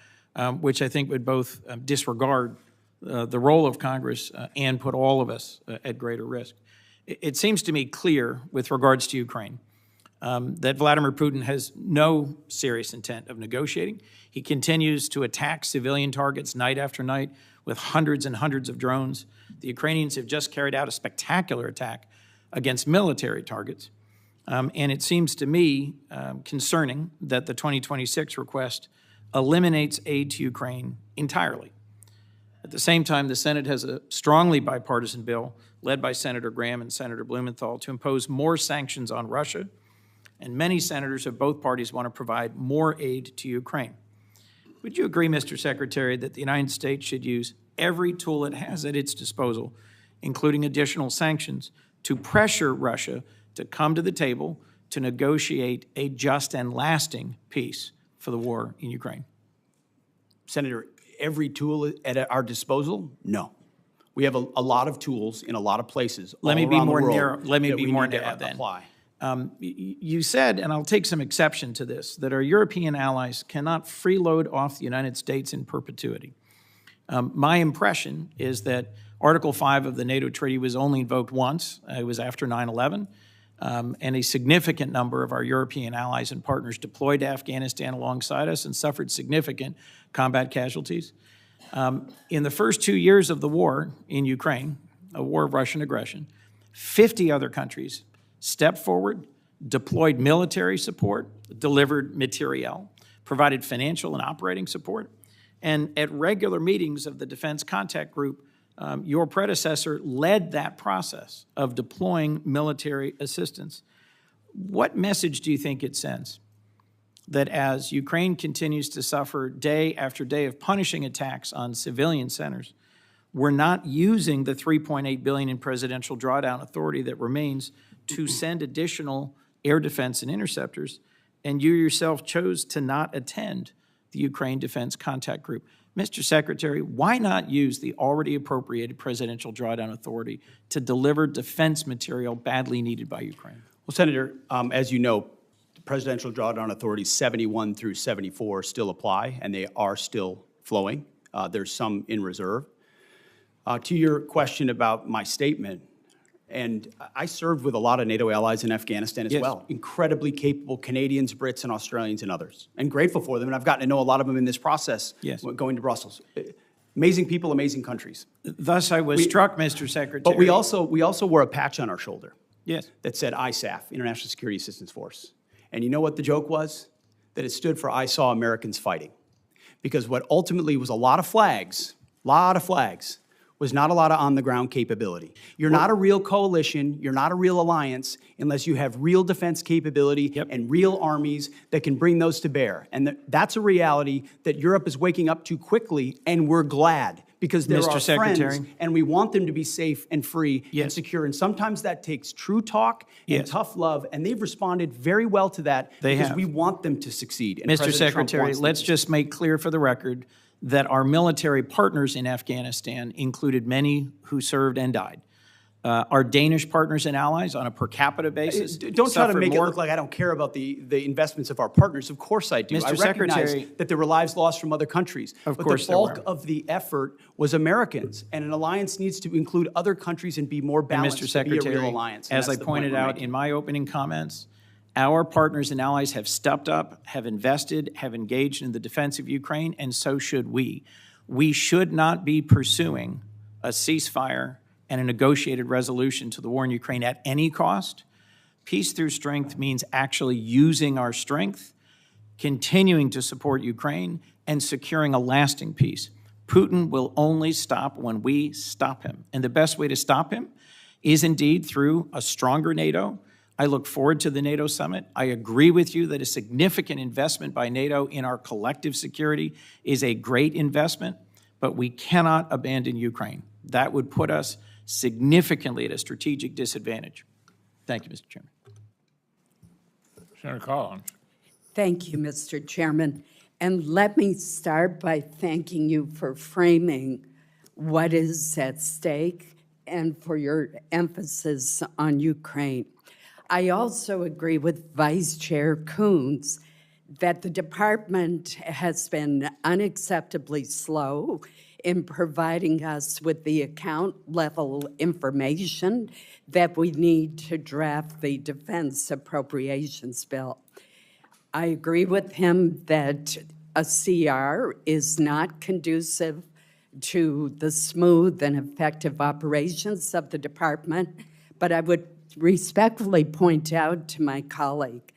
which I think would both disregard the role of Congress and put all of us at greater risk. It seems to me clear with regards to Ukraine that Vladimir Putin has no serious intent of negotiating. He continues to attack civilian targets night after night with hundreds and hundreds of drones. The Ukrainians have just carried out a spectacular attack against military targets. And it seems to me concerning that the 2026 request eliminates aid to Ukraine entirely. At the same time, the Senate has a strongly bipartisan bill led by Senator Graham and Senator Blumenthal to impose more sanctions on Russia, and many senators of both parties want to provide more aid to Ukraine. Would you agree, Mr. Secretary, that the United States should use every tool it has at its disposal, including additional sanctions, to pressure Russia to come to the table to negotiate a just and lasting peace for the war in Ukraine? Senator, every tool at our disposal? No. We have a lot of tools in a lot of places all around the world. Let me be more that we need narrow to then. apply. You said, and I'll take some exception to this, that our European allies cannot freeload off the United States in perpetuity. My impression is that Article 5 of the NATO treaty was only invoked once. It was after 9/11. And a significant number of our European allies and partners deployed to Afghanistan alongside us and suffered significant combat casualties. In the first 2 years of the war in Ukraine, a war of Russian aggression, 50 other countries stepped forward, deployed military support, delivered materiel, provided financial and operating support, and at regular meetings of the Defense Contact Group, your predecessor led that process of deploying military assistance. What message do you think it sends that as Ukraine continues to suffer day after day of punishing attacks on civilian centers, we're not using the $3.8 billion in presidential drawdown authority that remains to send additional air defense and interceptors, and you yourself chose to not attend the Ukraine Defense Contact Group? Mr. Secretary, why not use the already appropriated presidential drawdown authority to deliver defense material badly needed by Ukraine? Well, Senator, as you know, the presidential drawdown authorities 71 through 74 still apply, and they are still flowing. There's some in reserve. To your question about my statement, and I served with a lot of NATO allies in Afghanistan as well. Incredibly capable Canadians, Brits, and Australians, and others. And grateful for them, and I've gotten to know a lot of them in this process going to Brussels. Amazing people, amazing countries. Thus, I was struck, Mr. Secretary. But we also wore a patch on our shoulder that said ISAF, International Security Assistance Force. And you know what the joke was? That it stood for I Saw Americans Fighting. Because what ultimately was a lot of flags, was not a lot of on-the-ground capability. You're not a real coalition, you're not a real alliance, unless you have real defense capability and real armies that can bring those to bear. And that's a reality that Europe is waking up to quickly, and we're glad, because they're Mr. our Secretary. friends, and we want them to be safe and free and Yes. secure. And sometimes that takes true talk and Yes. tough love, and they've responded very well to that They because have. we want them to succeed. And Mr. President Trump Secretary, wants them let's to just make clear for the record that our military partners in Afghanistan included many who served and died. Our Danish partners and allies on a per capita basis Don't try to suffered make it more. look like I don't care about the investments of our partners. Of course I do. Mr. I recognize Secretary- that there were lives lost from other countries. Of but course the there bulk were. of the effort was Americans, and an alliance needs to include other countries and be more And balanced Mr. to be a real Secretary, alliance. And as I that's the point pointed we're out making. in my opening comments, our partners and allies have stepped up, have invested, have engaged in the defense of Ukraine, and so should we. We should not be pursuing a ceasefire and a negotiated resolution to the war in Ukraine at any cost. Peace through strength means actually using our strength, continuing to support Ukraine, and securing a lasting peace. Putin will only stop when we stop him. And the best way to stop him is indeed through a stronger NATO. I look forward to the NATO summit. I agree with you that a significant investment by NATO in our collective security is a great investment, but we cannot abandon Ukraine. That would put us significantly at a strategic disadvantage. Thank you, Mr. Chairman. Senator Collins. Thank you, Mr. Chairman. And let me start by thanking you for framing what is at stake and for your emphasis on Ukraine. I also agree with Vice Chair Coons that the department has been unacceptably slow in providing us with the account level information that we need to draft the Defense Appropriations bill. I agree with him that a CR is not conducive to the smooth and effective operations of the department, but I would respectfully point out to my colleague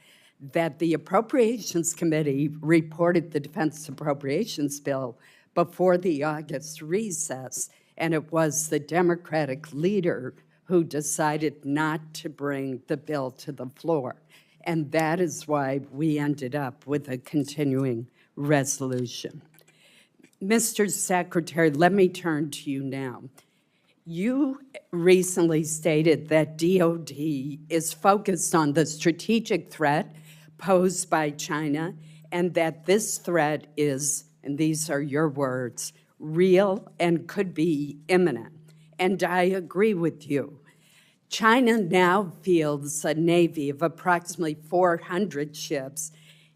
that the Appropriations Committee reported the Defense Appropriations bill before the August recess, and it was the Democratic leader who decided not to bring the bill to the floor. And that is why we ended up with a continuing resolution. Mr. Secretary, let me turn to you now. You recently stated that DOD is focused on the strategic threat posed by China, and that this threat is, and these are your words, real and could be imminent. And I agree with you. China now fields a navy of approximately 400 ships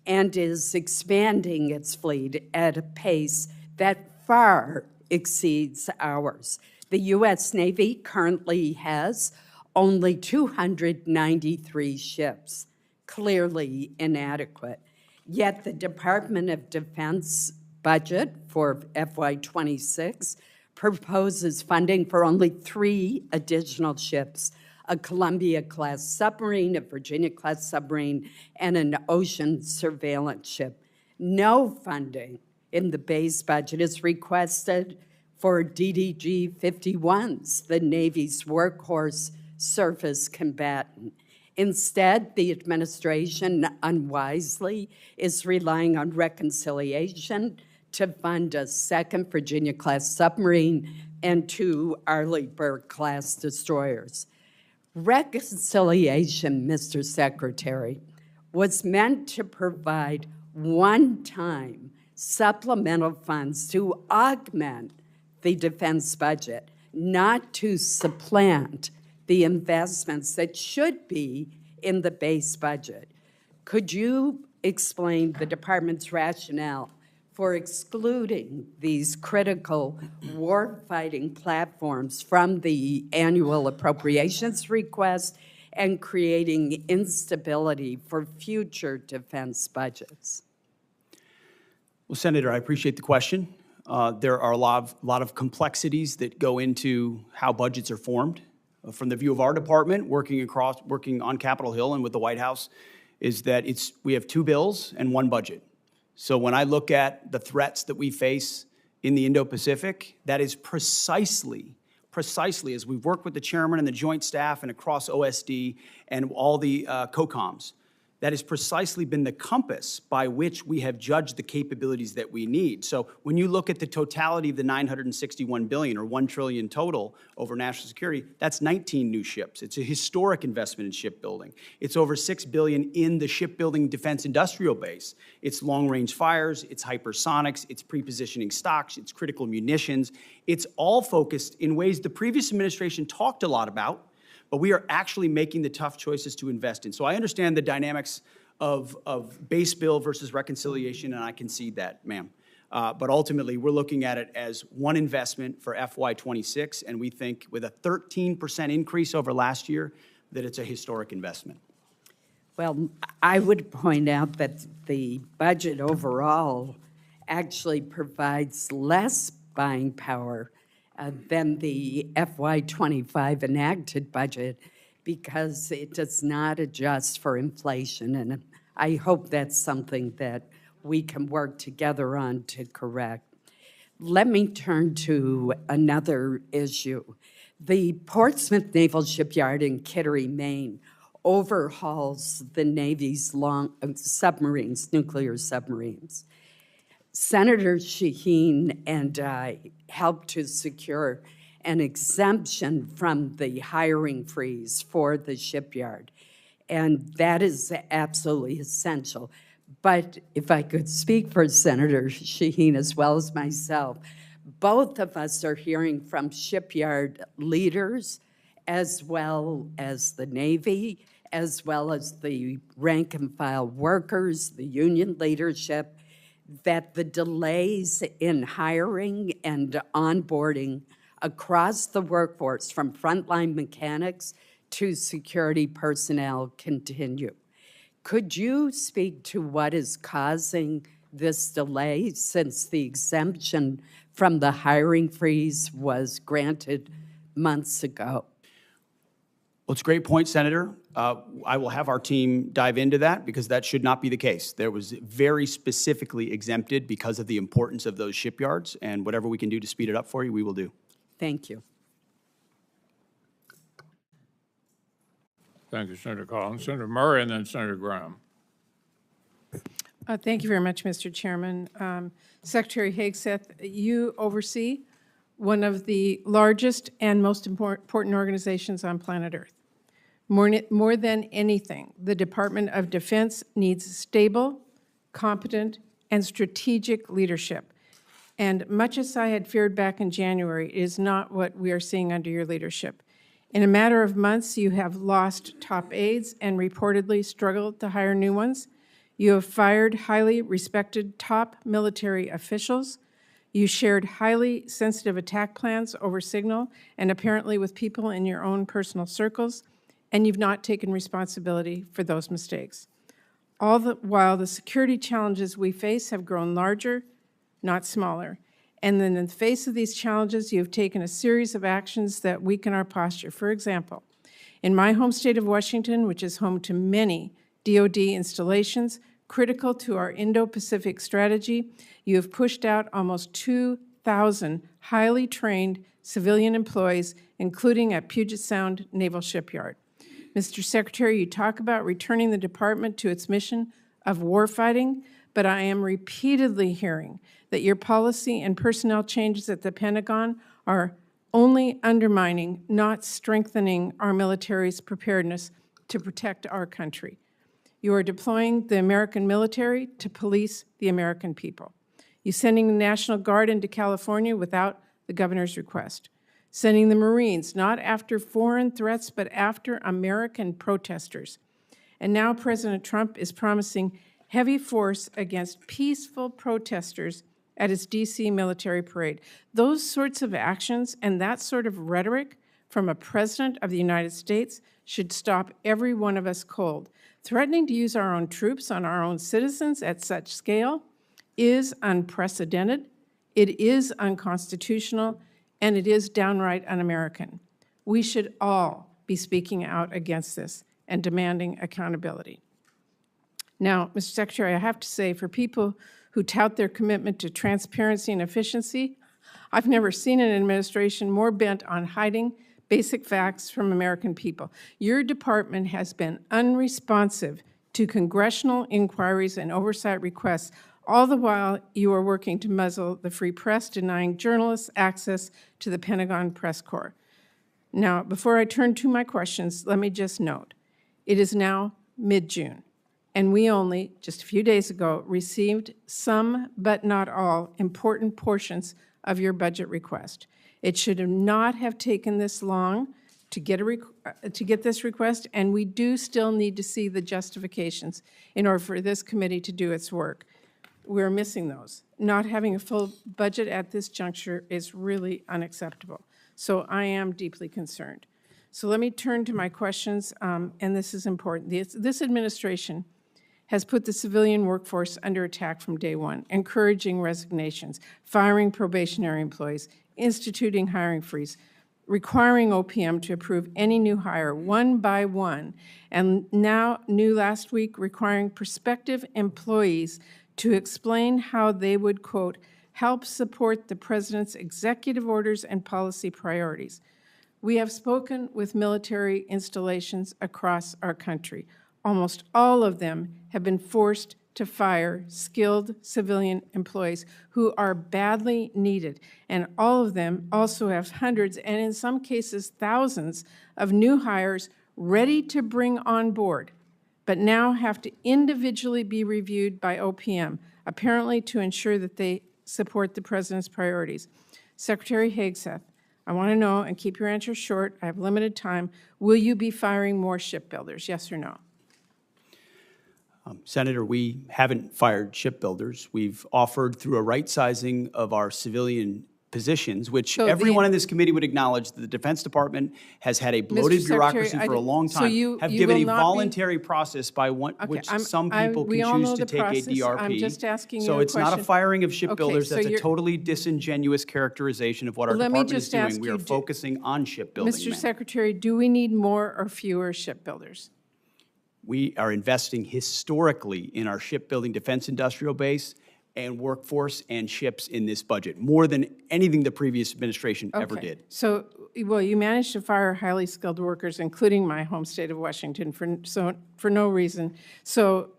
and is expanding its fleet at a pace that far exceeds ours. The U.S. Navy currently has only 293 ships, clearly inadequate. Yet the Department of Defense budget for FY26 proposes funding for only 3 additional ships, a Columbia-class submarine, a Virginia-class submarine, and an ocean surveillance ship. No funding in the base budget is requested for DDG-51s, the Navy's workhorse surface combatant. Instead, the administration unwisely is relying on reconciliation to fund a second Virginia-class submarine and 2 Arleigh-Burke-class destroyers. Reconciliation, Mr. Secretary, was meant to provide one-time supplemental funds to augment the defense budget, not to supplant the investments that should be in the base budget. Could you explain the department's rationale for excluding these critical war-fighting platforms from the annual appropriations request and creating instability for future defense budgets? Well, Senator, I appreciate the question. There are a lot of complexities that go into how budgets are formed. From the view of our department, working on Capitol Hill and with the White House, is that we have 2 bills and 1 budget. So when I look at the threats that we face in the Indo-Pacific, that is precisely as we've worked with the chairman and the joint staff and across OSD and all the COCOMs, that has precisely been the compass by which we have judged the capabilities that we need. So when you look at the totality of the $961 billion, or $1 trillion total over national security, that's 19 new ships. It's a historic investment in shipbuilding. It's over $6 billion in the shipbuilding defense industrial base. It's long-range fires, it's hypersonics, it's pre-positioning stocks, it's critical munitions. It's all focused in ways the previous administration talked a lot about, but we are actually making the tough choices to invest in. So I understand the dynamics of base bill versus reconciliation, and I concede that, ma'am. But ultimately, we're looking at it as one investment for FY26, and we think with a 13% increase over last year, that it's a historic investment. Well, I would point out that the budget overall actually provides less buying power than the FY25 enacted budget because it does not adjust for inflation. And I hope that's something that we can work together on to correct. Let me turn to another issue. The Portsmouth Naval Shipyard in Kittery, Maine, overhauls the Navy's submarines, nuclear submarines. Senator Shaheen and I helped to secure an exemption from the hiring freeze for the shipyard, and that is absolutely essential. But if I could speak for Senator Shaheen as well as myself, both of us are hearing from shipyard leaders as well as the Navy, as well as the rank and file workers, the union leadership, that the delays in hiring and onboarding across the workforce, from frontline mechanics to security personnel, continue. Could you speak to what is causing this delay since the exemption from the hiring freeze was granted months ago? Well, it's a great point, Senator. I will have our team dive into that because that should not be the case. There was very specifically exempted because of the importance of those shipyards, and whatever we can do to speed it up for you, we will do. Thank you. Thank you, Senator Collins. Senator Murray and then Senator Graham. Thank you very much, Mr. Chairman. Secretary Hegseth, you oversee one of the largest and most important organizations on planet Earth. More than anything, the Department of Defense needs stable, competent, and strategic leadership. And much as I had feared back in January, it is not what we are seeing under your leadership. In a matter of months, you have lost top aides and reportedly struggled to hire new ones. You have fired highly respected top military officials. You shared highly sensitive attack plans over Signal and apparently with people in your own personal circles, and you've not taken responsibility for those mistakes. All the while, the security challenges we face have grown larger, not smaller. And then in the face of these challenges, you've taken a series of actions that weaken our posture. For example, in my home state of Washington, which is home to many DoD installations critical to our Indo-Pacific strategy, you have pushed out almost 2,000 highly trained civilian employees, including at Puget Sound Naval Shipyard. Mr. Secretary, you talk about returning the department to its mission of warfighting, but I am repeatedly hearing that your policy and personnel changes at the Pentagon are only undermining, not strengthening our military's preparedness to protect our country. You are deploying the American military to police the American people. You're sending the National Guard into California without the governor's request. Sending the Marines not after foreign threats, but after American protesters. And now President Trump is promising heavy force against peaceful protesters at his D.C. military parade. Those sorts of actions and that sort of rhetoric from a president of the United States should stop every one of us cold. Threatening to use our own troops on our own citizens at such scale is unprecedented, it is unconstitutional, and it is downright un-American. We should all be speaking out against this and demanding accountability. Now, Mr. Secretary, I have to say, for people who tout their commitment to transparency and efficiency, I've never seen an administration more bent on hiding basic facts from American people. Your department has been unresponsive to congressional inquiries and oversight requests, all the while you are working to muzzle the free press, denying journalists access to the Pentagon press corps. Now, before I turn to my questions, let me just note, it is now mid-June, and we only, just a few days ago, received some, but not all, important portions of your budget request. It should not have taken this long to get this request, and we do still need to see the justifications in order for this committee to do its work. We're missing those. Not having a full budget at this juncture is really unacceptable. So I am deeply concerned. So let me turn to my questions, and this is important. This administration has put the civilian workforce under attack from day one, encouraging resignations, firing probationary employees, instituting hiring freeze, requiring OPM to approve any new hire one by one, and now, new last week, requiring prospective employees to explain how they would, quote, help support the president's executive orders and policy priorities. We have spoken with military installations across our country. Almost all of them have been forced to fire skilled civilian employees who are badly needed. And all of them also have hundreds, and in some cases thousands, of new hires ready to bring on board, but now have to individually be reviewed by OPM, apparently to ensure that they support the president's priorities. Secretary Hegseth, I want to know, and keep your answers short, I have limited time, will you be firing more shipbuilders, yes or no? Senator, we haven't fired shipbuilders. We've offered through a right-sizing of our civilian positions, which So everyone in this committee would acknowledge that the Defense Department has had a bloated Secretary, bureaucracy for a long so time, you have will given a not be- voluntary process by which some people we can all choose know to the take a process. DRP. I'm just asking you So a it's not a question. firing of shipbuilders. so That's a you're- totally disingenuous characterization of what our Let me department is just doing. ask We you, are focusing on shipbuilding, Mr. ma'am. Secretary, do we need more or fewer shipbuilders? We are investing historically in our shipbuilding defense industrial base and workforce and ships in this budget, more than anything the previous administration ever Okay. did. So, well, you managed to fire highly skilled workers, including my home state of Washington, for no reason. So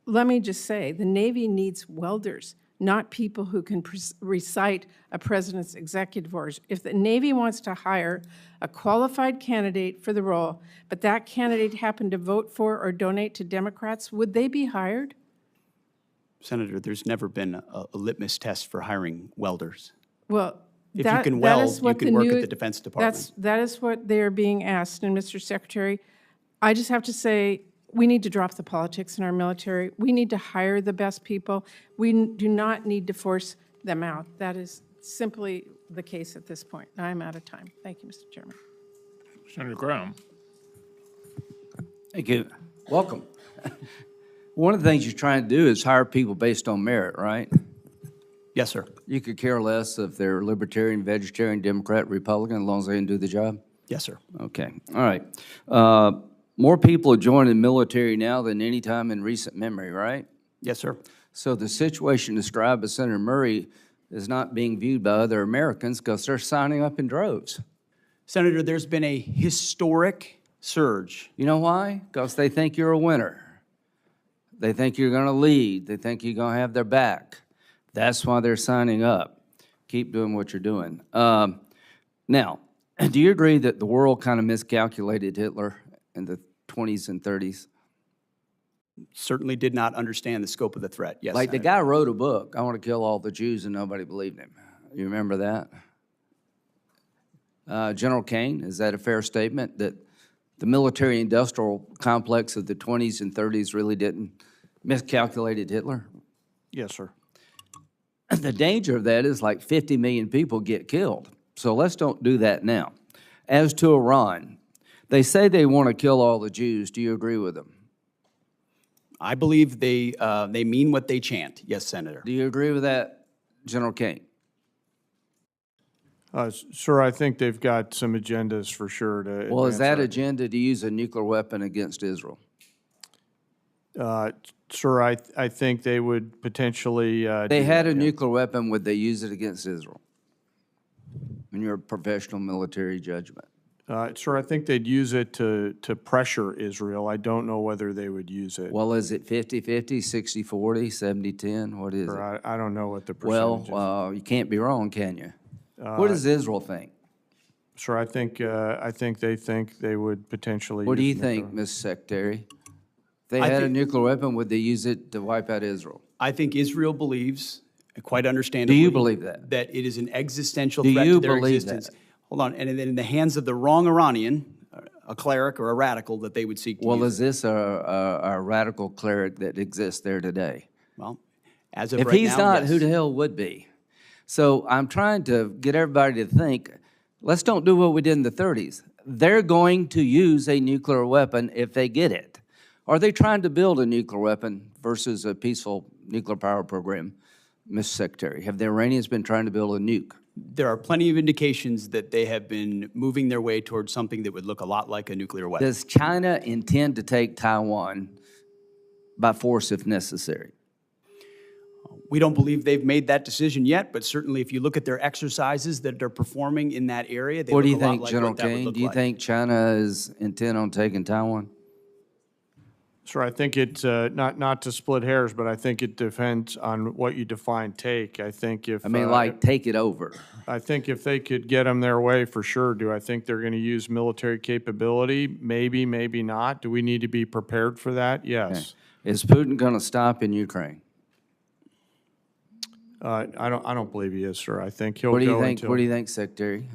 let me just say, the Navy needs welders, not people who can recite a president's executive orders. If the Navy wants to hire a qualified candidate for the role, but that candidate happened to vote for or donate to Democrats, would they be hired? Senator, there's never been a litmus test for hiring welders. Well, If you that- can that weld, is you what can the work new- at the Defense Department. That is what they're being asked. And Mr. Secretary, I just have to say, we need to drop the politics in our military. We need to hire the best people. We do not need to force them out. That is simply the case at this point. I'm out of time. Thank you, Mr. Chairman. Senator Graham. Thank you. Welcome. One of the things you're trying to do is hire people based on merit, right? Yes, sir. You could care less if they're libertarian, vegetarian, Democrat, Republican, as long as they can do the job? Yes, sir. Okay, all right. More people are joining the military now than any time in recent memory, right? Yes, sir. So the situation described by Senator Murray is not being viewed by other Americans because they're signing up in droves. Senator, there's been a historic surge. You know why? Because they think you're a winner. They think you're going to lead. They think you're going to have their back. That's why they're signing up. Keep doing what you're doing. Now, do you agree that the world kind of miscalculated Hitler in the 20s and 30s? Certainly did not understand the scope of the threat. Yes, Like the Senator. guy wrote a book, I want to kill all the Jews, and nobody believed him. You remember that? General Kane, is that a fair statement that the military-industrial complex of the 20s and 30s really didn't miscalculated Hitler? Yes, sir. The danger of that is like 50 million people get killed. So let's don't do that now. As to Iran, they say they want to kill all the Jews. Do you agree with them? I believe they mean what they chant. Yes, Senator. Do you agree with that, General Kane? Sir, I think they've got some agendas for sure to. Well, is advance that our- agenda to use a nuclear weapon against Israel? Sir, I think they would potentially. They do had that, a yeah. nuclear weapon, would they use it against Israel? In your professional military judgment. Sir, I think they'd use it to pressure Israel. I don't know whether they would use it. Well, is it 50-50, 60-40, 70-10? What is it? Sir, I don't know what the Well, percentage is. you can't be wrong, can you? What does Israel think? Sir, I think they think they would potentially. What do you use nuclear. think, Mr. Secretary? If they I had a think- nuclear weapon, would they use it to wipe out Israel? I think Israel believes, quite understandably. Do you believe that? That it is an existential Do threat you to their believe existence. that? Hold on, and then in the hands of the wrong Iranian, a cleric or a radical, that they would seek to Well, use is this a radical cleric that exists there today? Well, as of If right he's now, not, yes. who the hell would be? So I'm trying to get everybody to think, let's don't do what we did in the 30s. They're going to use a nuclear weapon if they get it. Are they trying to build a nuclear weapon versus a peaceful nuclear power program, Mr. Secretary? Have the Iranians been trying to build a nuke? There are plenty of indications that they have been moving their way towards something that would look a lot like a nuclear weapon. Does China intend to take Taiwan by force if necessary? We don't believe they've made that decision yet, but certainly if you look at their exercises that they're performing in that area, they What look do a you lot think, like General what that would Kane? look Do you like. think China is intent on taking Taiwan? Sir, I think it's not to split hairs, but I think it depends on what you define take. I think if I mean, like, take it over. I think if they could get them their way, for sure. Do I think they're going to use military capability? Maybe, maybe not. Do we need to be prepared for that? Yes. Is Putin going to stop in Ukraine? I don't believe he is, sir. I think he'll What do you go think? until. What do you think, Secretary?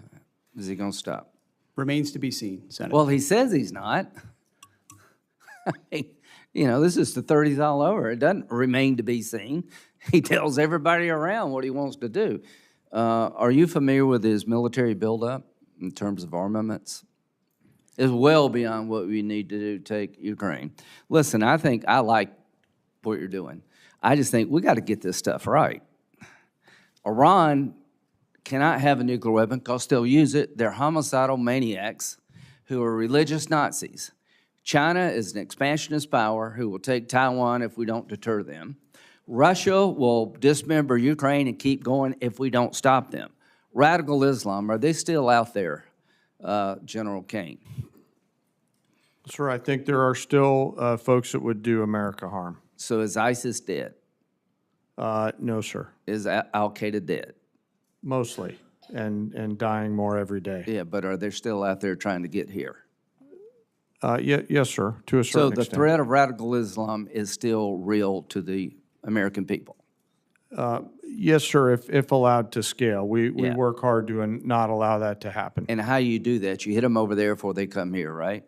Is he going to stop? Remains to be seen, Senator. Well, he says he's not. I mean, you know, this is the 30s all over. It doesn't remain to be seen. He tells everybody around what he wants to do. Are you familiar with his military buildup in terms of armaments? It's well beyond what we need to do to take Ukraine. Listen, I think I like what you're doing. I just think we got to get this stuff right. Iran cannot have a nuclear weapon because they'll use it. They're homicidal maniacs who are religious Nazis. China is an expansionist power who will take Taiwan if we don't deter them. Russia will dismember Ukraine and keep going if we don't stop them. Radical Islam, are they still out there, General Kane? Sir, I think there are still folks that would do America harm. So is ISIS dead? No, sir. Is Al-Qaeda dead? Mostly, and dying more every day. Yeah, but are they still out there trying to get here? Yes, sir, to a So certain the extent. threat of radical Islam is still real to the American people? Yes, sir, if allowed to scale. We Yeah. work hard to not allow that to happen. And how you do that? You hit them over there before they come here, right?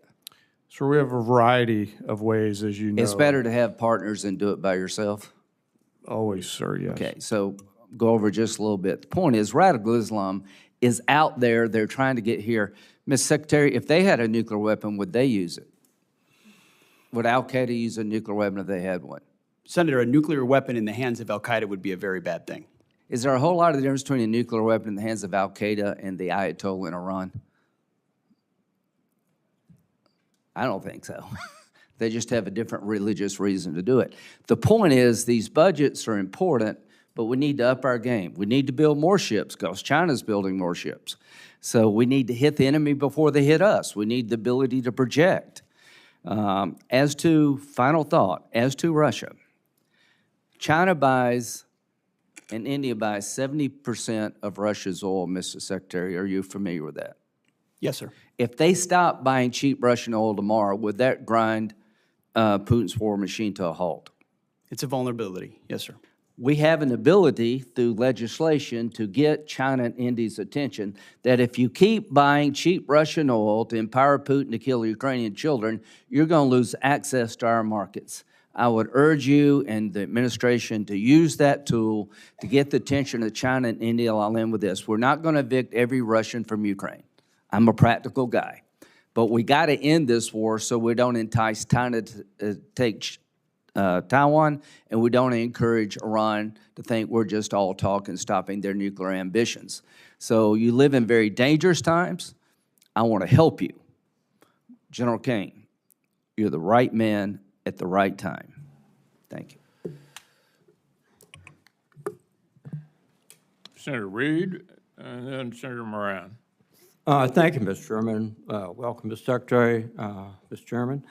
So we have a variety of ways, as you know. It's better to have partners than do it by yourself? Always, sir, yes. Okay, so go over just a little bit. The point is, radical Islam is out there. They're trying to get here. Ms. Secretary, if they had a nuclear weapon, would they use it? Would Al-Qaeda use a nuclear weapon if they had one? Senator, a nuclear weapon in the hands of al-Qaeda would be a very bad thing. Is there a whole lot of difference between a nuclear weapon in the hands of Al-Qaeda and the Ayatollah in Iran? I don't think so. They just have a different religious reason to do it. The point is, these budgets are important, but we need to up our game. We need to build more ships because China's building more ships. So we need to hit the enemy before they hit us. We need the ability to project. As to, final thought, as to Russia, China buys and India buys 70% of Russia's oil, Mr. Secretary. Are you familiar with that? Yes, sir. If they stop buying cheap Russian oil tomorrow, would that grind Putin's war machine to a halt? It's a vulnerability. Yes, sir. We have an ability through legislation to get China and India's attention that if you keep buying cheap Russian oil to empower Putin to kill Ukrainian children, you're going to lose access to our markets. I would urge you and the administration to use that tool to get the attention of China and India. I'll end with this. We're not going to evict every Russian from Ukraine. I'm a practical guy. But we got to end this war so we don't entice China to take Taiwan, and we don't encourage Iran to think we're just all talk and stopping their nuclear ambitions. So you live in very dangerous times. I want to help you. General Kane, you're the right man at the right time. Thank you. Senator Reed, and then Senator Moran. Thank you, Mr. Chairman. Welcome, Mr. Secretary, Mr. Chairman.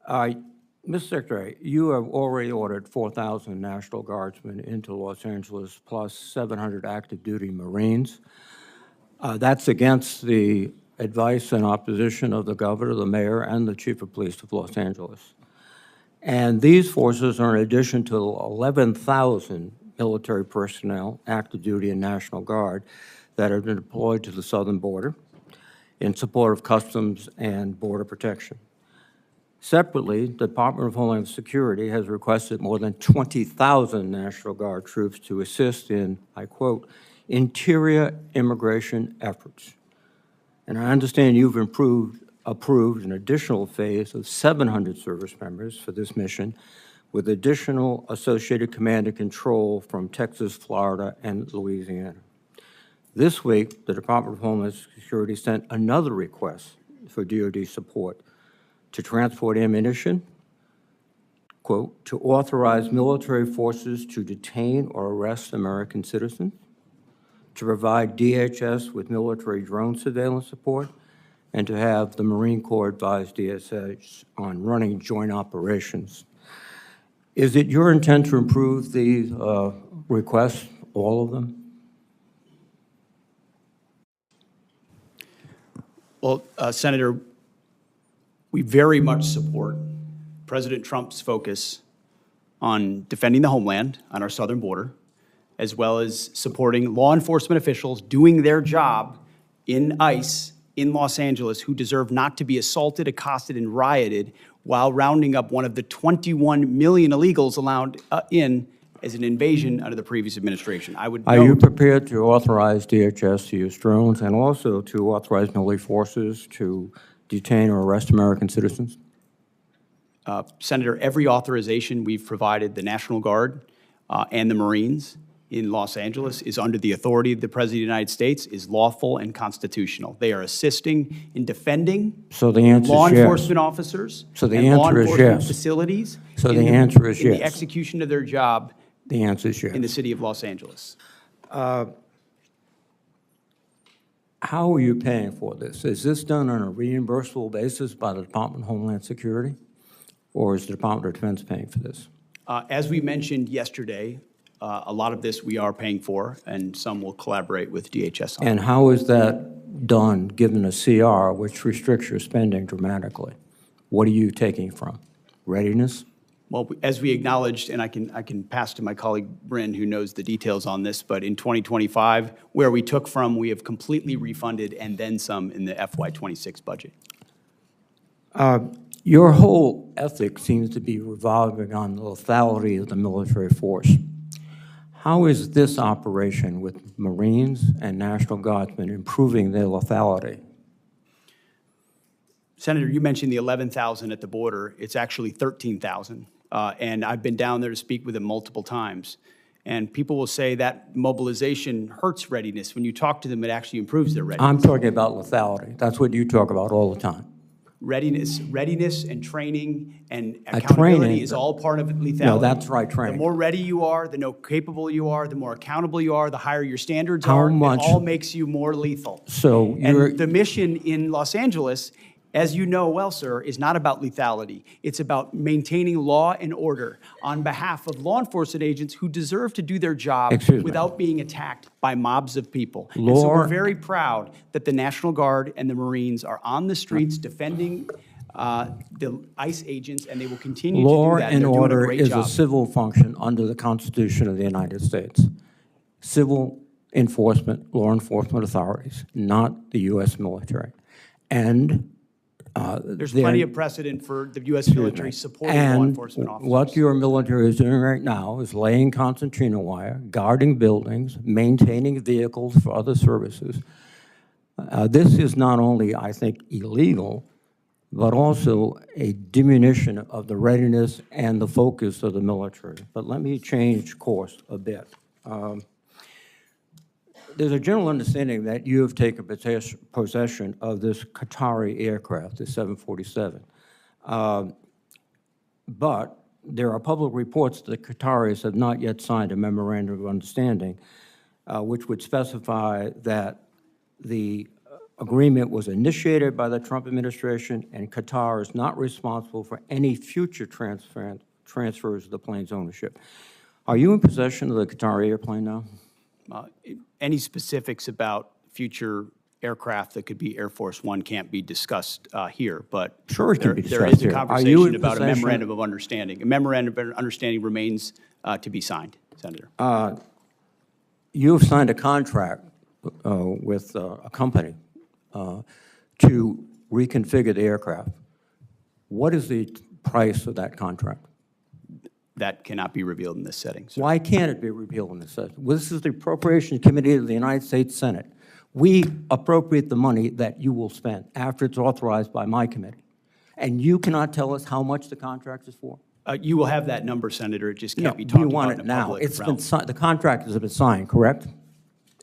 Mr. Secretary, you have already ordered 4,000 National Guardsmen into Los Angeles, plus 700 active duty Marines. That's against the advice and opposition of the governor, the mayor, and the chief of police of Los Angeles. And these forces are in addition to 11,000 military personnel, active duty and National Guard, that have been deployed to the southern border in support of Customs and Border Protection. Separately, the Department of Homeland Security has requested more than 20,000 National Guard troops to assist in, I quote, interior immigration efforts. And I understand you've approved an additional phase of 700 service members for this mission, with additional associated command and control from Texas, Florida, and Louisiana. This week, the Department of Homeland Security sent another request for DoD support to transport ammunition, quote, to authorize military forces to detain or arrest American citizens, to provide DHS with military drone surveillance support, and to have the Marine Corps advise DHS on running joint operations. Is it your intent to improve these requests, all of them? Well, Senator, we very much support President Trump's focus on defending the homeland on our southern border, as well as supporting law enforcement officials doing their job in ICE in Los Angeles who deserve not to be assaulted, accosted, and rioted while rounding up one of the 21 million illegals allowed in as an invasion under the previous administration. I would Are you note, prepared to authorize DHS to use drones and also to authorize military forces to detain or arrest American citizens? Senator, every authorization we've provided the National Guard and the Marines in Los Angeles is under the authority of the President of the United States, is lawful and constitutional. They are assisting in defending So the answer law is yes. enforcement officers So the and law answer is enforcement yes. facilities. So in the answer is in the yes. execution of their job The answer is yes. in the city of Los Angeles. How are you paying for this? Is this done on a reimbursable basis by the Department of Homeland Security? Or is the Department of Defense paying for this? As we mentioned yesterday, a lot of this we are paying for, and some will collaborate with DHS on. And how is that done, given a CR which restricts your spending dramatically? What are you taking from? Readiness? Well, as we acknowledged, and I can pass to my colleague Bryn, who knows the details on this, but in 2025, where we took from, we have completely refunded and then some in the FY26 budget. Your whole ethic seems to be revolving on the lethality of the military force. How is this operation with Marines and National Guardsmen improving their lethality? Senator, you mentioned the 11,000 at the border. It's actually 13,000. And I've been down there to speak with them multiple times. And people will say that mobilization hurts readiness. When you talk to them, it actually improves their readiness. I'm talking about lethality. That's what you talk about all the time. Readiness and training and Training, accountability is all part of lethality. No, that's right, The training. more ready you are, the more capable you are, the more accountable you are, the higher your standards How are. much- It all makes you more lethal. So you're, And the mission in Los Angeles, as you know well, sir, is not about lethality. It's about maintaining law and order on behalf of law enforcement agents who deserve to do their job Excuse me. without being attacked by mobs of people. And so Law- we're very proud that the National Guard and the Marines are on the streets defending the ICE agents, and they will continue to law do that. and They're doing a order great is a job. civil function under the Constitution of the United States. Civil enforcement, law enforcement authorities, not the U.S. military. And There's there- plenty of precedent for the U.S. military supporting law enforcement officers. What your military is doing right now is laying concertina wire, guarding buildings, maintaining vehicles for other services. This is not only, I think, illegal, but also a diminution of the readiness and the focus of the military. But let me change course a bit. There's a general understanding that you have taken possession of this Qatari aircraft, the 747. But there are public reports that the Qataris have not yet signed a memorandum of understanding, which would specify that the agreement was initiated by the Trump administration, and Qatar is not responsible for any future transfers of the plane's ownership. Are you in possession of the Qatar airplane now? Any specifics about future aircraft that could be Air Force One can't be discussed here, but Sure it can be there discussed is a here. Are you in conversation about a possession- memorandum of understanding. A memorandum of understanding remains to be signed, Senator. You have signed a contract with a company to reconfigure the aircraft. What is the price of that contract? That cannot be revealed in this setting, sir. Why can't it be repealed in this session? Well, this is the Appropriations Committee of the United States Senate. We appropriate the money that you will spend after it's authorized by my committee. And you cannot tell us how much the contract is for? You will have that number, Senator. It just No, can't be we talked about want in it a now. public It's realm. been signed, the contract has been signed, correct?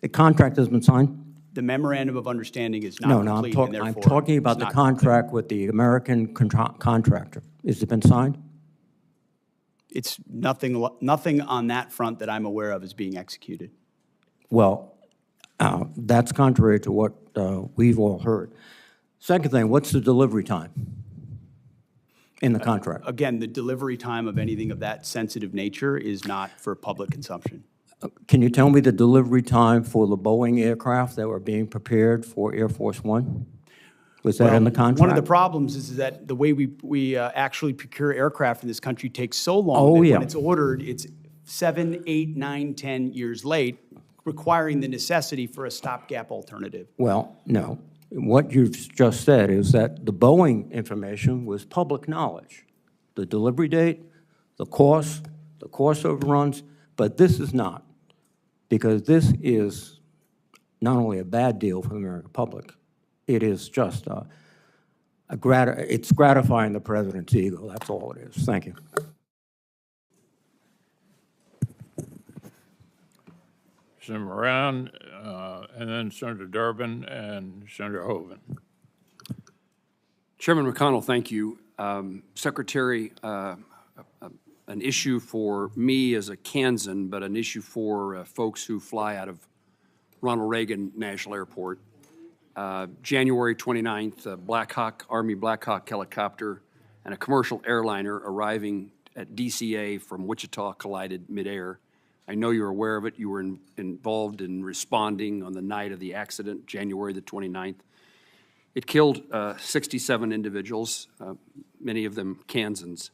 The contract has been signed? The memorandum of understanding is not No, complete, and I'm therefore talking about it's the not complete. contract with the American contractor. Has it been signed? It's nothing on that front that I'm aware of is being executed. Well, that's contrary to what we've all heard. Second thing, what's the delivery time in the contract? Again, the delivery time of anything of that sensitive nature is not for public consumption. Can you tell me the delivery time for the Boeing aircraft that were being prepared for Air Force One? Was that in the contract? One of the problems is that the way we actually procure aircraft in this country takes so long Oh, that yeah. when it's ordered, it's 7, 8, 9, 10 years late, requiring the necessity for a stopgap alternative. Well, no. What you've just said is that the Boeing information was public knowledge. The delivery date, the cost overruns, but this is not. Because this is not only a bad deal for the American public, it is just it's gratifying the president's ego. That's all it is. Thank you. Senator Moran, and then Senator Durbin and Senator Hoven. Chairman McConnell, thank you. Secretary, an issue for me as a Kansan, but an issue for folks who fly out of Ronald Reagan National Airport. January 29th, Army Black Hawk helicopter and a commercial airliner arriving at DCA from Wichita collided midair. I know you're aware of it. You were involved in responding on the night of the accident, January the 29th. It killed 67 individuals, many of them Kansans.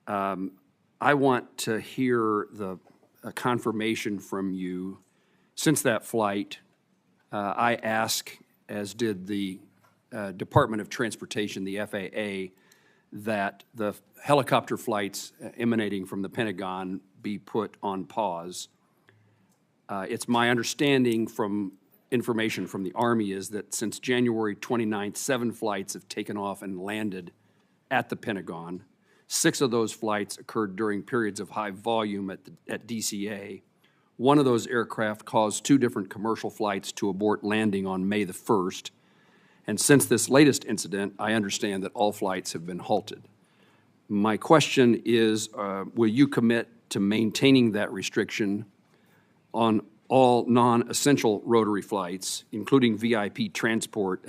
I want to hear a confirmation from you. Since that flight, I ask, as did the Department of Transportation, the FAA, that the helicopter flights emanating from the Pentagon be put on pause. It's my understanding from information from the Army is that since January 29th, 7 flights have taken off and landed at the Pentagon. 6 of those flights occurred during periods of high volume at DCA. One of those aircraft caused 2 different commercial flights to abort landing on May the 1st. And since this latest incident, I understand that all flights have been halted. My question is, will you commit to maintaining that restriction on all non-essential rotary flights, including VIP transport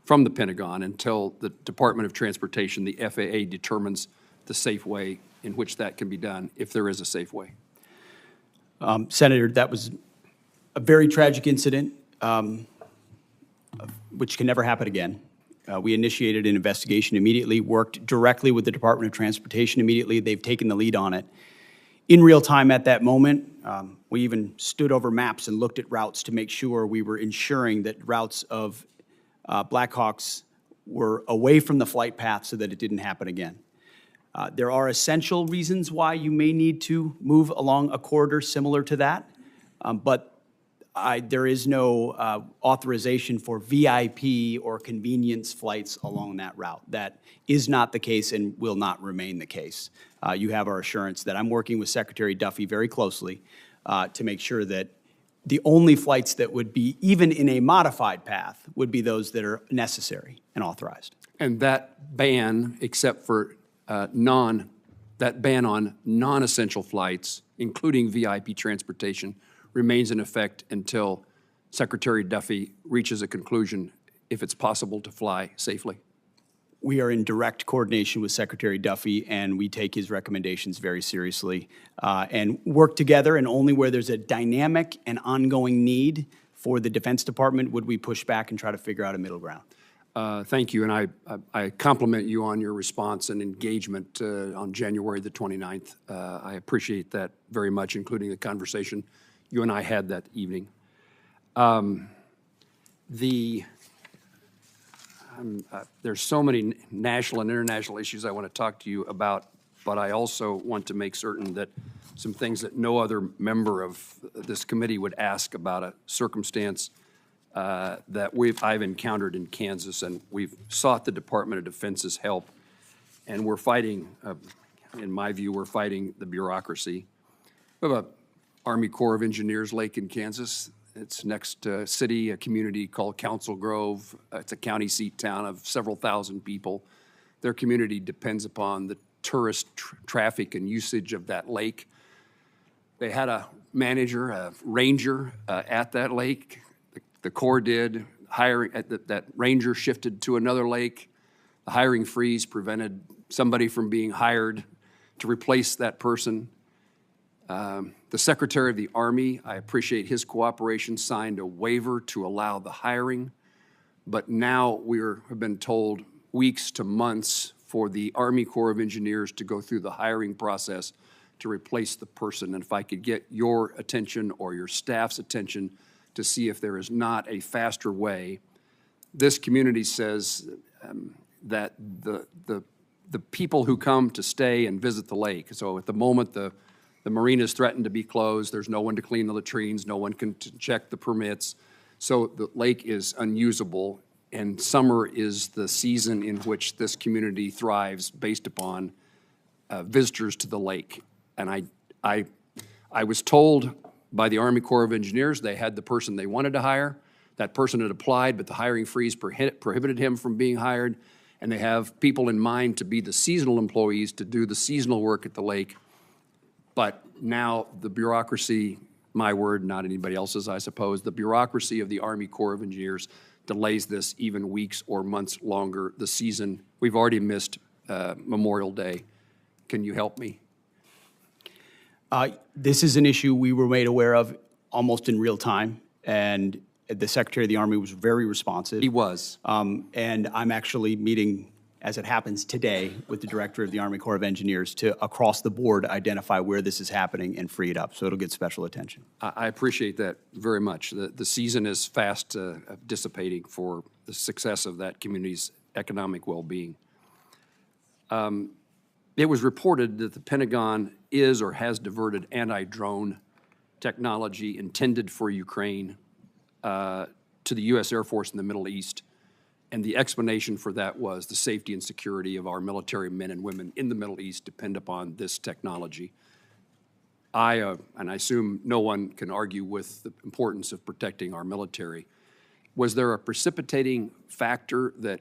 from the Pentagon until the Department of Transportation, the FAA, determines the safe way in which that can be done, if there is a safe way? Senator, that was a very tragic incident, which can never happen again. We initiated an investigation immediately, worked directly with the Department of Transportation immediately. They've taken the lead on it. In real time at that moment, we even stood over maps and looked at routes to make sure we were ensuring that routes of Blackhawks were away from the flight path so that it didn't happen again. There are essential reasons why you may need to move along a corridor similar to that, but there is no authorization for VIP or convenience flights along that route. That is not the case and will not remain the case. You have our assurance that I'm working with Secretary Duffy very closely to make sure that the only flights that would be even in a modified path would be those that are necessary and authorized. And that ban, except for that ban on non-essential flights, including VIP transportation, remains in effect until Secretary Duffy reaches a conclusion if it's possible to fly safely? We are in direct coordination with Secretary Duffy, and we take his recommendations very seriously and work together. And only where there's a dynamic and ongoing need for the Defense Department would we push back and try to figure out a middle ground. Thank you, and I compliment you on your response and engagement on January the 29th. I appreciate that very much, including the conversation you and I had that evening. There's so many national and international issues I want to talk to you about, but I also want to make certain that some things that no other member of this committee would ask about a circumstance that I've encountered in Kansas, and we've sought the Department of Defense's help, and we're fighting, in my view, we're fighting the bureaucracy. We have a Army Corps of Engineers lake in Kansas. It's next to a city, a community called Council Grove. It's a county seat town of several thousand people. Their community depends upon the tourist traffic and usage of that lake. They had a manager, a ranger at that lake. The Corps did. That ranger shifted to another lake. The hiring freeze prevented somebody from being hired to replace that person. The Secretary of the Army, I appreciate his cooperation, signed a waiver to allow the hiring, but now we have been told weeks to months for the Army Corps of Engineers to go through the hiring process to replace the person. And if I could get your attention or your staff's attention to see if there is not a faster way. This community says that the people who come to stay and visit the lake, so at the moment the marina is threatened to be closed, there's no one to clean the latrines, no one can check the permits, so the lake is unusable, and summer is the season in which this community thrives based upon visitors to the lake. And I was told by the Army Corps of Engineers they had the person they wanted to hire. That person had applied, but the hiring freeze prohibited him from being hired, and they have people in mind to be the seasonal employees to do the seasonal work at the lake. But now the bureaucracy, my word, not anybody else's, I suppose, the bureaucracy of the Army Corps of Engineers delays this even weeks or months longer. The season, we've already missed Memorial Day. Can you help me? This is an issue we were made aware of almost in real time, and the Secretary of the Army was very responsive. He was. And I'm actually meeting, as it happens today, with the Director of the Army Corps of Engineers to, across the board, identify where this is happening and free it up, so it'll get special attention. I appreciate that very much. The season is fast dissipating for the success of that community's economic well-being. It was reported that the Pentagon is or has diverted anti-drone technology intended for Ukraine to the U.S. Air Force in the Middle East. And the explanation for that was the safety and security of our military men and women in the Middle East depend upon this technology. And I assume no one can argue with the importance of protecting our military. Was there a precipitating factor that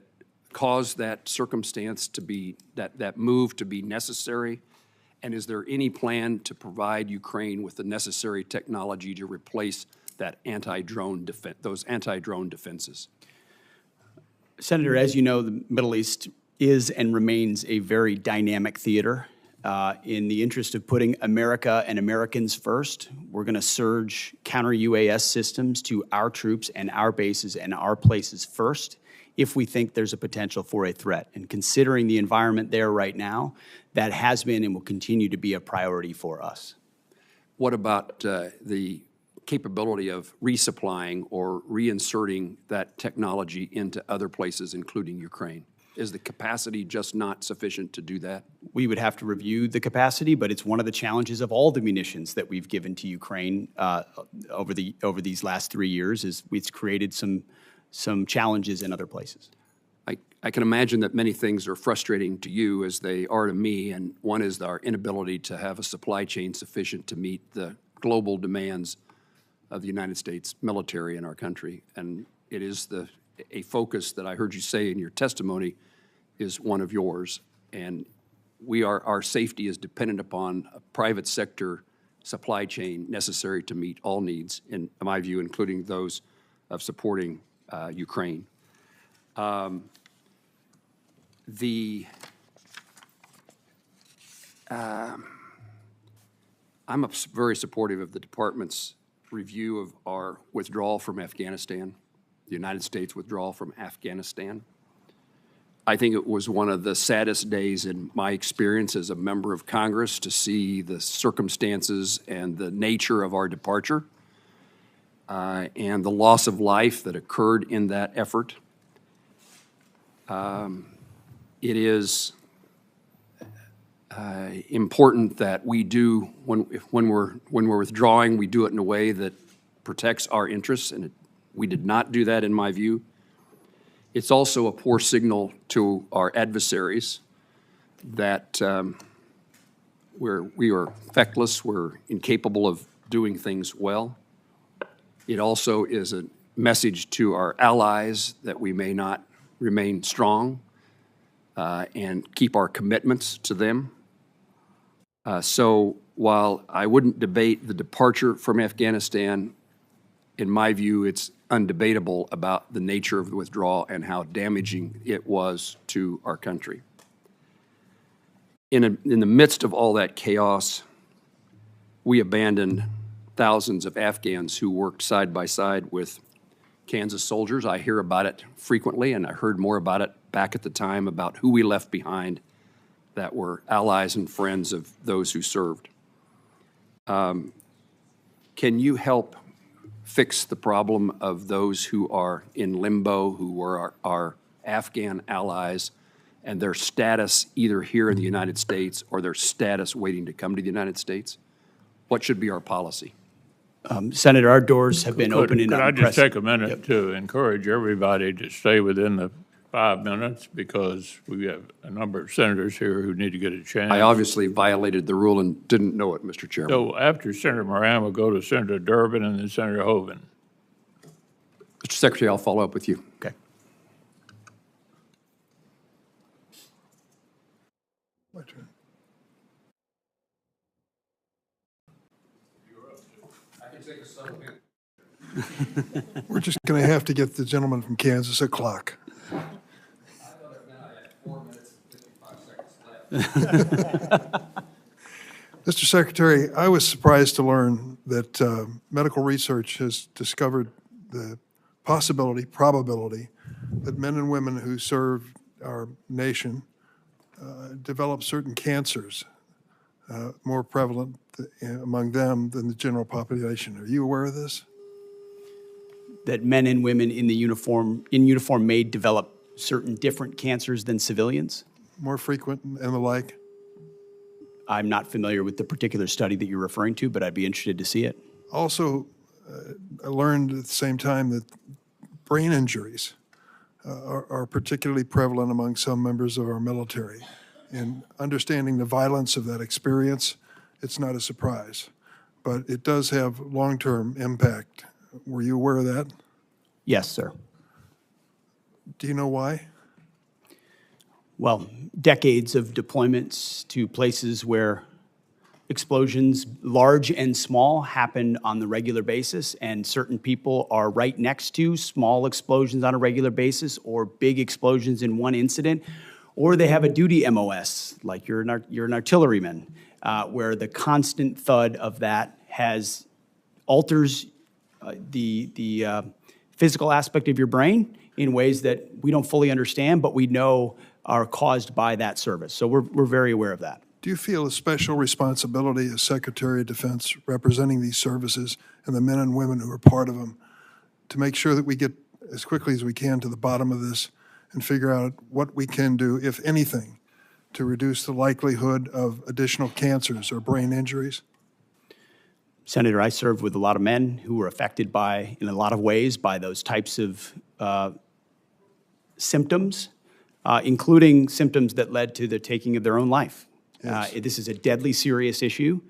caused that circumstance to be, that move to be necessary? And is there any plan to provide Ukraine with the necessary technology to replace that those anti-drone defenses? Senator, as you know, the Middle East is and remains a very dynamic theater. In the interest of putting America and Americans first, we're going to surge counter-UAS systems to our troops and our bases and our places first if we think there's a potential for a threat. And considering the environment there right now, that has been and will continue to be a priority for us. What about the capability of resupplying or reinserting that technology into other places, including Ukraine? Is the capacity just not sufficient to do that? We would have to review the capacity, but it's one of the challenges of all the munitions that we've given to Ukraine over these last 3 years. Is it's created some challenges in other places. I can imagine that many things are frustrating to you as they are to me, and one is our inability to have a supply chain sufficient to meet the global demands of the United States military in our country. And it is a focus that I heard you say in your testimony is one of yours. And our safety is dependent upon a private sector supply chain necessary to meet all needs, in my view, including those of supporting Ukraine. I'm very supportive of the Department's review of our withdrawal from Afghanistan, the United States withdrawal from Afghanistan. I think it was one of the saddest days in my experience as a member of Congress to see the circumstances and the nature of our departure and the loss of life that occurred in that effort. It is important that we do, when we're withdrawing, we do it in a way that protects our interests, and we did not do that in my view. It's also a poor signal to our adversaries that we are feckless, we're incapable of doing things well. It also is a message to our allies that we may not remain strong and keep our commitments to them. So while I wouldn't debate the departure from Afghanistan, in my view, it's undebatable about the nature of the withdrawal and how damaging it was to our country. In the midst of all that chaos, we abandoned thousands of Afghans who worked side by side with Kansas soldiers. I hear about it frequently, and I heard more about it back at the time about who we left behind that were allies and friends of those who served. Can you help fix the problem of those who are in limbo, who were our Afghan allies, and their status either here in the United States or their status waiting to come to the United States? What should be our policy? Senator, our doors have been open and Could I just unprecedented. take a minute to encourage everybody to stay within the 5 minutes, because we have a number of senators here who need to get a chance. I obviously violated the rule and didn't know it, Mr. Chairman. So after Senator Moran, we'll go to Senator Durbin and then Senator Hoeven. Mr. Secretary, I'll follow up with you. Okay. My turn. We're just going to have to get the gentleman from Kansas a clock. Mr. Secretary, I was surprised to learn that medical research has discovered the probability that men and women who serve our nation develop certain cancers more prevalent among them than the general population. Are you aware of this? That men and women in uniform may develop certain different cancers than civilians? More frequent and the like? I'm not familiar with the particular study that you're referring to, but I'd be interested to see it. Also, I learned at the same time that brain injuries are particularly prevalent among some members of our military. And understanding the violence of that experience, it's not a surprise. But it does have long-term impact. Were you aware of that? Yes, sir. Do you know why? Well, decades of deployments to places where explosions, large and small, happen on the regular basis, and certain people are right next to small explosions on a regular basis or big explosions in one incident, or they have a duty MOS, like you're an artilleryman, where the constant thud of that alters the physical aspect of your brain in ways that we don't fully understand, but we know are caused by that service. So we're very aware of that. Do you feel a special responsibility as Secretary of Defense representing these services and the men and women who are part of them to make sure that we get as quickly as we can to the bottom of this and figure out what we can do, if anything, to reduce the likelihood of additional cancers or brain injuries? Senator, I served with a lot of men who were affected in a lot of ways by those types of symptoms, including symptoms that led to the taking of their own life. Yes. This is a deadly serious issue.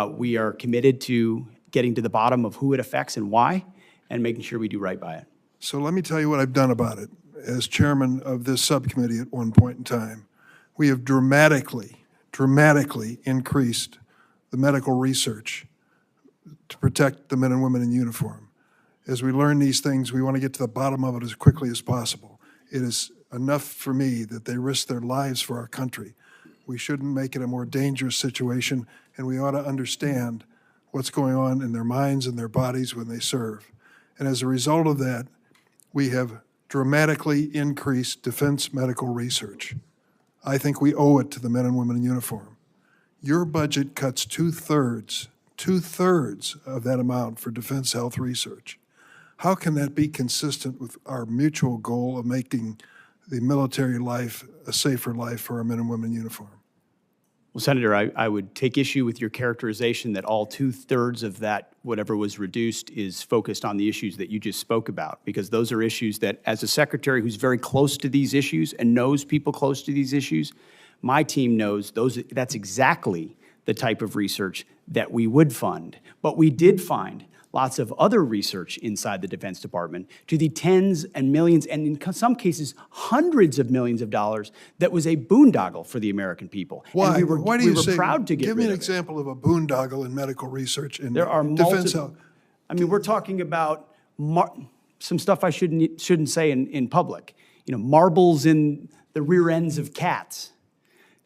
We are committed to getting to the bottom of who it affects and why, and making sure we do right by it. So let me tell you what I've done about it. As chairman of this subcommittee at one point in time, we have dramatically increased the medical research to protect the men and women in uniform. as we learn these things, we want to get to the bottom of it as quickly as possible. It is enough for me that they risk their lives for our country. We shouldn't make it a more dangerous situation, and we ought to understand what's going on in their minds and their bodies when they serve. And as a result of that, we have dramatically increased defense medical research. I think we owe it to the men and women in uniform. Your budget cuts two-thirds of that amount for defense health research. How can that be consistent with our mutual goal of making the military life a safer life for our men and women in uniform? Well, Senator, I would take issue with your characterization that all two-thirds of that, whatever was reduced, is focused on the issues that you just spoke about, because those are issues that, as a secretary who's very close to these issues and knows people close to these issues, my team knows that's exactly the type of research that we would fund. But we did find lots of other research inside the Defense Department to the tens and millions, and in some cases, hundreds of millions of dollars that was a boondoggle for the American people. Why? And Why do you we say, were proud to get give me rid an of it. example of a boondoggle in medical research in There are defense health. I mean, we're talking about some stuff I shouldn't say in public. You know, marbles in the rear ends of cats.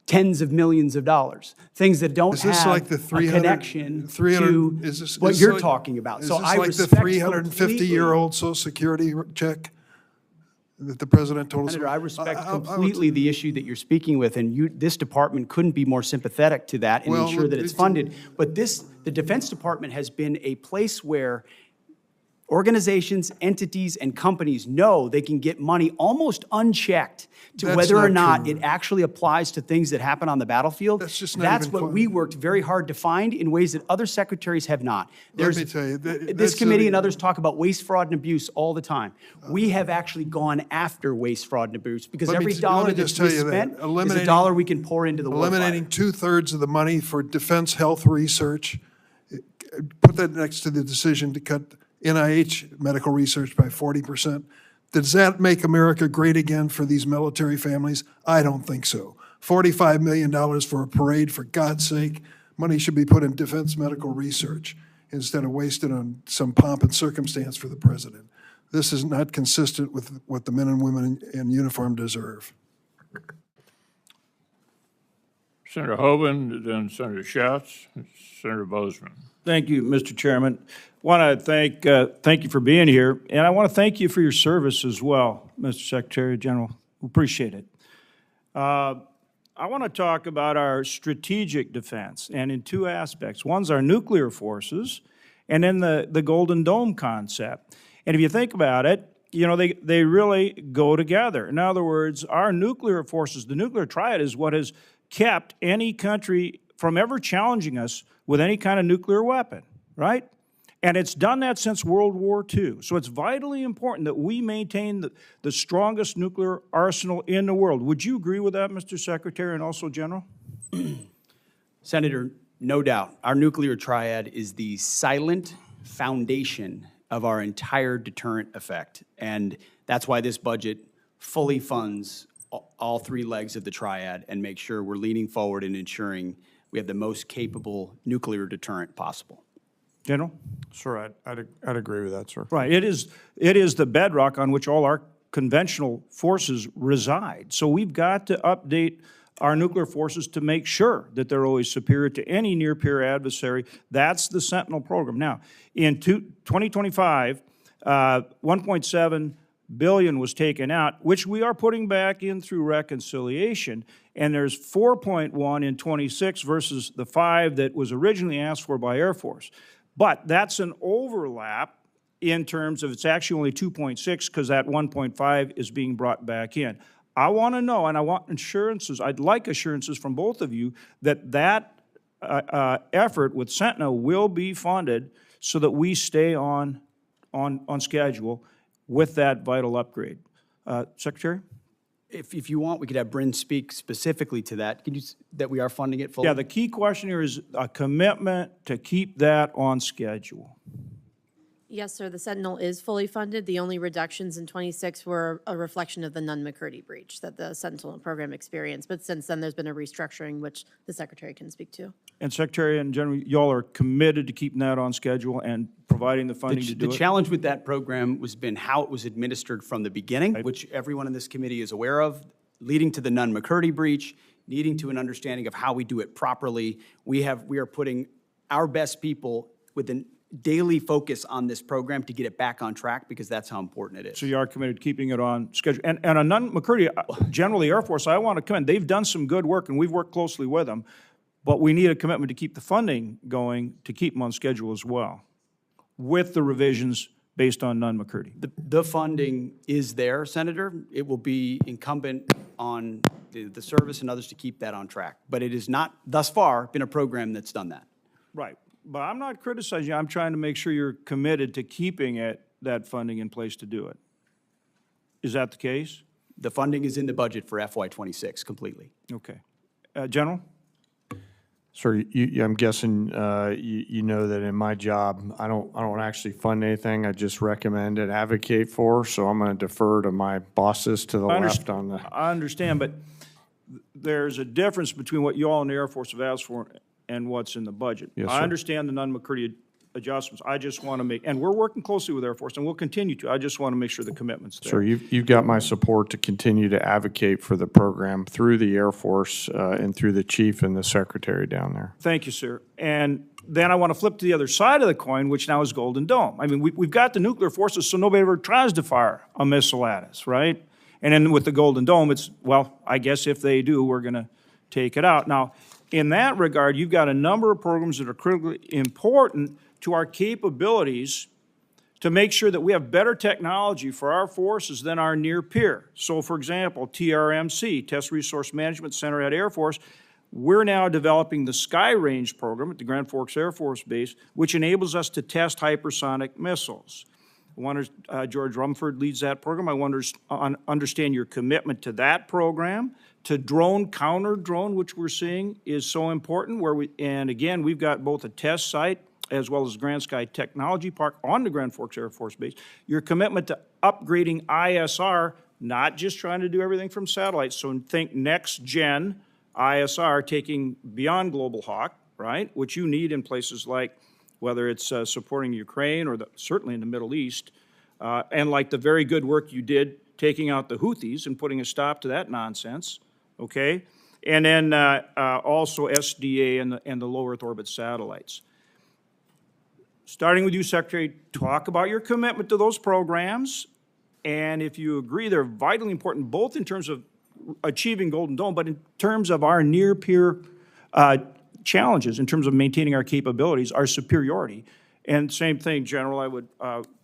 Tens of millions of dollars, things that don't Is this have like the a 300 connection 300 to is this- what is you're like- talking about. Is So this I like the respect 350-year-old Social Security check that the president told us? Senator, I respect completely the issue that you're speaking with, and this department couldn't be more sympathetic to that and Well, ensure that it's it's- funded. But the Defense Department has been a place where organizations, entities, and companies know they can get money almost unchecked to That's whether or not not true. it actually applies to things that happen on the battlefield. That's just not That's even what close. we worked very hard to find in ways that other secretaries have not. Let me tell you, This that's committee and others talk about waste, fraud, and abuse all the time. We have actually gone after waste, fraud, and abuse because Let me every let dollar me that's just tell you that spent is a eliminating- dollar we can pour into the warfighter. Eliminating two-thirds of the money for defense health research, put that next to the decision to cut NIH medical research by 40%. Does that make America great again for these military families? I don't think so. $45 million for a parade, for God's sake. Money should be put in defense medical research instead of wasted on some pomp and circumstance for the president. This is not consistent with what the men and women in uniform deserve. Senator Hoeven, then Senator Schatz, and Senator Bozeman. Thank you, Mr. Chairman. Want to thank you for being here, and I want to thank you for your service as well, Mr. Secretary General. We appreciate it. I want to talk about our strategic defense, and in two aspects. One's our nuclear forces, and then the Golden Dome concept. And if you think about it, you know, they really go together. In other words, our nuclear forces, the nuclear triad is what has kept any country from ever challenging us with any kind of nuclear weapon, right? And it's done that since World War II. So it's vitally important that we maintain the strongest nuclear arsenal in the world. Would you agree with that, Mr. Secretary, and also General? Senator, no doubt. Our nuclear triad is the silent foundation of our entire deterrent effect. And that's why this budget fully funds all three legs of the triad and makes sure we're leaning forward and ensuring we have the most capable nuclear deterrent possible. General? Sir, I'd agree with that, sir. Right. It is the bedrock on which all our conventional forces reside. So we've got to update our nuclear forces to make sure that they're always superior to any near-peer adversary. That's the Sentinel program. Now, in 2025, 1.7 billion was taken out, which we are putting back in through reconciliation, and there's 4.1 in 26 versus the 5 that was originally asked for by Air Force. But that's an overlap in terms of it's actually only 2.6 because that 1.5 is being brought back in. I want to know, and I want assurances, I'd like assurances from both of you that effort with Sentinel will be funded so that we stay on schedule with that vital upgrade. Secretary? If you want, we could have Bryn speak specifically to that. Can you, that we are funding it fully? Yeah, the key question here is a commitment to keep that on schedule. Yes, sir, the Sentinel is fully funded. The only reductions in '26 were a reflection of the Nunn-McCurdy breach that the Sentinel program experienced. But since then, there's been a restructuring, which the Secretary can speak to. And Secretary and General, y'all are committed to keeping that on schedule and providing the funding to do The it? challenge with that program was been how it was administered from the beginning, which everyone in this committee is aware of, leading to the Nunn-McCurdy breach, leading to an understanding of how we do it properly. We are putting our best people with a daily focus on this program to get it back on track, because that's how important it is. So you are committed to keeping it on schedule. And on Nunn-McCurdy, generally Air Force, I want to commend, they've done some good work, and we've worked closely with them, but we need a commitment to keep the funding going, to keep them on schedule as well, with the revisions based on Nunn-McCurdy. The funding is there, Senator. It will be incumbent on the service and others to keep that on track. But it has not, thus far, been a program that's done that. Right. But I'm not criticizing you. I'm trying to make sure you're committed to keeping that funding in place to do it. Is that the case? The funding is in the budget for FY '26 completely. Okay. General? Sir, I'm guessing you know that in my job, I don't actually fund anything. I just recommend and advocate for. So I'm going to defer to my bosses to the left on the. I understand, but there's a difference between what you all in the Air Force have asked for and what's in the budget. Yes, I sir. understand the Nunn-McCurdy adjustments. I just want to make, and we're working closely with Air Force, and we'll continue to. I just want to make sure the commitment's there. Sir, you've got my support to continue to advocate for the program through the Air Force and through the chief and the secretary down there. Thank you, sir. And then I want to flip to the other side of the coin, which now is Golden Dome. I mean, we've got the nuclear forces, so nobody ever tries to fire a missile at us, right? And then with the Golden Dome, it's, well, I guess if they do, we're going to take it out. Now, in that regard, you've got a number of programs that are critically important to our capabilities to make sure that we have better technology for our forces than our near peer. So, for example, TRMC, Test Resource Management Center at Air Force, we're now developing the Sky Range program at the Grand Forks Air Force Base, which enables us to test hypersonic missiles. I wonder, George Rumford leads that program. I wonder, understand your commitment to that program, to drone, counter-drone, which we're seeing is so important, and again, we've got both a test site as well as Grand Sky Technology Park on the Grand Forks Air Force Base. Your commitment to upgrading ISR, not just trying to do everything from satellites, so think next-gen ISR, taking beyond Global Hawk, right, which you need in places like, whether it's supporting Ukraine or certainly in the Middle East, and like the very good work you did taking out the Houthis and putting a stop to that nonsense, okay? And then also SDA and the low Earth orbit satellites. Starting with you, Secretary, talk about your commitment to those programs, and if you agree they're vitally important, both in terms of achieving Golden Dome, but in terms of our near-peer challenges, in terms of maintaining our capabilities, our superiority. And same thing, General, I would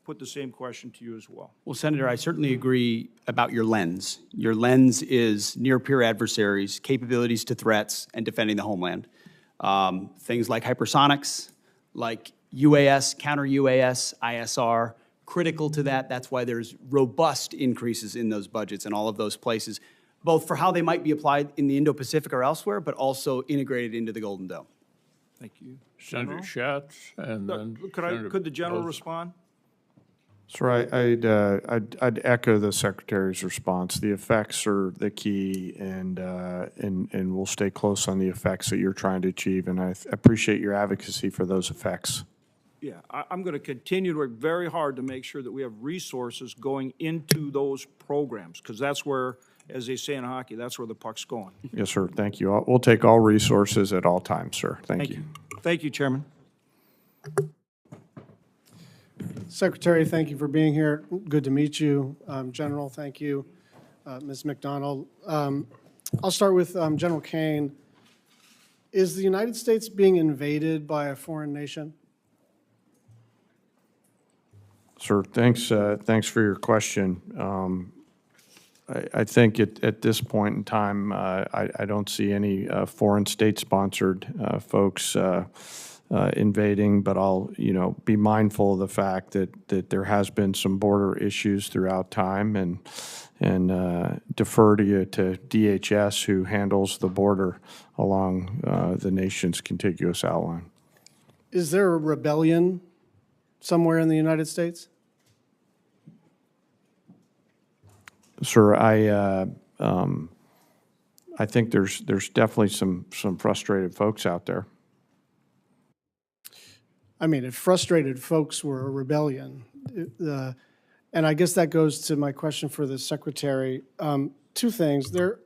put the same question to you as well. Well, Senator, I certainly agree about your lens. Your lens is near-peer adversaries, capabilities to threats, and defending the homeland. Things like hypersonics, like UAS, counter-UAS, ISR, critical to that. That's why there's robust increases in those budgets in all of those places, both for how they might be applied in the Indo-Pacific or elsewhere, but also integrated into the Golden Dome. Thank you. Senator Schatz, and then Could the General respond? Sir, I'd echo the Secretary's response. The effects are the key, and we'll stay close on the effects that you're trying to achieve, and I appreciate your advocacy for those effects. Yeah, I'm going to continue to work very hard to make sure that we have resources going into those programs, because that's where, as they say in hockey, that's where the puck's going. Yes, sir. Thank you. We'll take all resources at all times, sir. Thank you. Thank you, Chairman. Secretary, thank you for being here. Good to meet you. General, thank you. Ms. McDonald. I'll start with General Kane. Is the United States being invaded by a foreign nation? Sir, thanks for your question. I think at this point in time, I don't see any foreign state-sponsored folks invading, but I'll, be mindful of the fact that there has been some border issues throughout time, and defer to you to DHS, who handles the border along the nation's contiguous outline. Is there a rebellion somewhere in the United States? Sir, I think there's definitely some frustrated folks out there. I mean, if frustrated folks were a rebellion, and I guess that goes to my question for the Secretary. Two things. There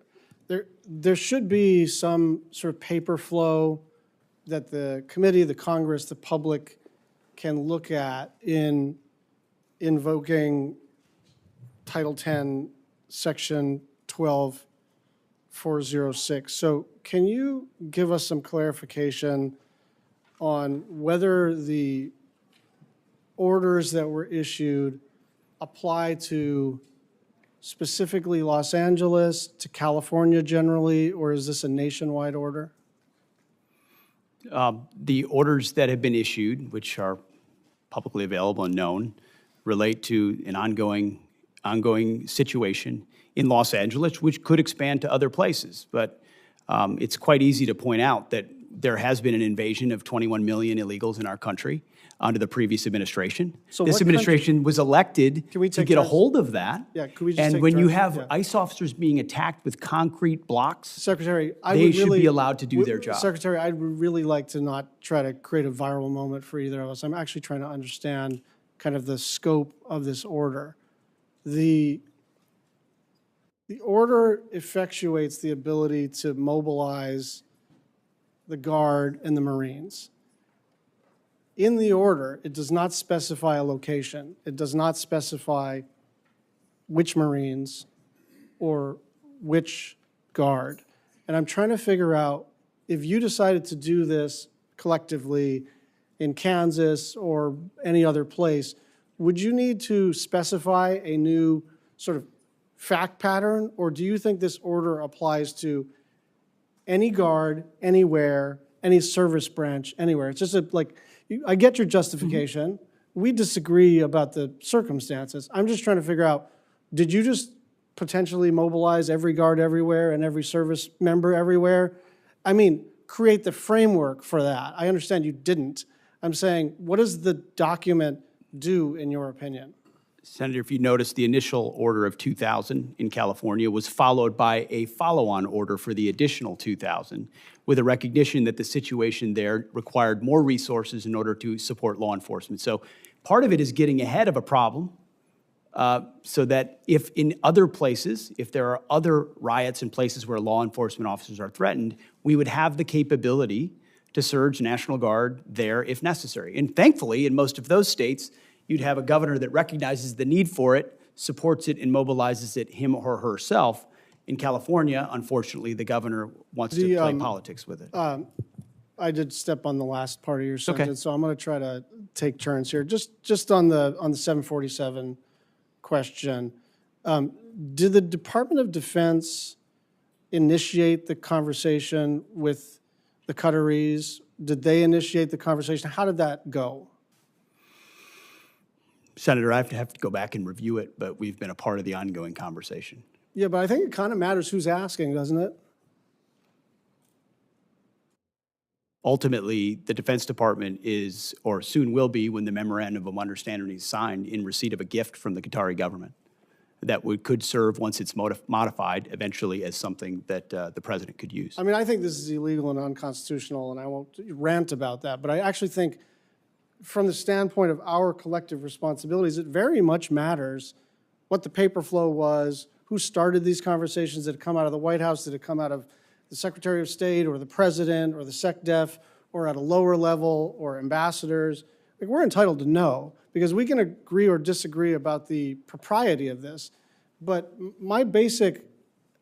should be some sort of paper flow that the committee, the Congress, the public can look at in invoking Title 10, Section 12406. So can you give us some clarification on whether the orders that were issued apply to specifically Los Angeles, to California generally, or is this a nationwide order? The orders that have been issued, which are publicly available and known, relate to an ongoing situation in Los Angeles, which could expand to other places. But it's quite easy to point out that there has been an invasion of 21 million illegals in our country under the previous administration. So this what administration was elected Can we to take get a turns? hold of that. Yeah, could we just And take when you turns? have Yeah. ICE officers being attacked with concrete blocks, Secretary, I they would should really... be allowed to do their job. Secretary, I'd really like to not try to create a viral moment for either of us. I'm actually trying to understand kind of the scope of this order. The order effectuates the ability to mobilize the Guard and the Marines. In the order, it does not specify a location. It does not specify which Marines or which Guard. And I'm trying to figure out, if you decided to do this collectively in Kansas or any other place, would you need to specify a new sort of fact pattern, or do you think this order applies to any Guard, anywhere, any service branch, anywhere? It's just I get your justification. We disagree about the circumstances. I'm just trying to figure out, did you just potentially mobilize every Guard everywhere and every service member everywhere? I mean, create the framework for that. I understand you didn't. I'm saying, what does the document do, in your opinion? Senator, if you notice, the initial order of 2,000 in California was followed by a follow-on order for the additional 2,000, with a recognition that the situation there required more resources in order to support law enforcement. So part of it is getting ahead of a problem so that if in other places, if there are other riots in places where law enforcement officers are threatened, we would have the capability to surge National Guard there if necessary. And thankfully, in most of those states, you'd have a governor that recognizes the need for it, supports it, and mobilizes it him or herself. In California, unfortunately, the governor wants to play politics with it. I did step on the last part of your sentence, so I'm going to try to take turns here. Just on the 747 question, did the Department of Defense initiate the conversation with the Qataris? Did they initiate the conversation? How did that go? Senator, I have to go back and review it, but we've been a part of the ongoing conversation. Yeah, but I think it kind of matters who's asking, doesn't it? Ultimately, the Defense Department is, or soon will be, when the memorandum of understanding is signed, in receipt of a gift from the Qatari government that could serve, once it's modified, eventually as something that the president could use. I mean, I think this is illegal and unconstitutional, and I won't rant about that, but I actually think from the standpoint of our collective responsibilities, it very much matters what the paper flow was, who started these conversations. Did it come out of the White House? Did it come out of the Secretary of State or the President or the SecDef or at a lower level or ambassadors? Like, we're entitled to know, because we can agree or disagree about the propriety of this. But my basic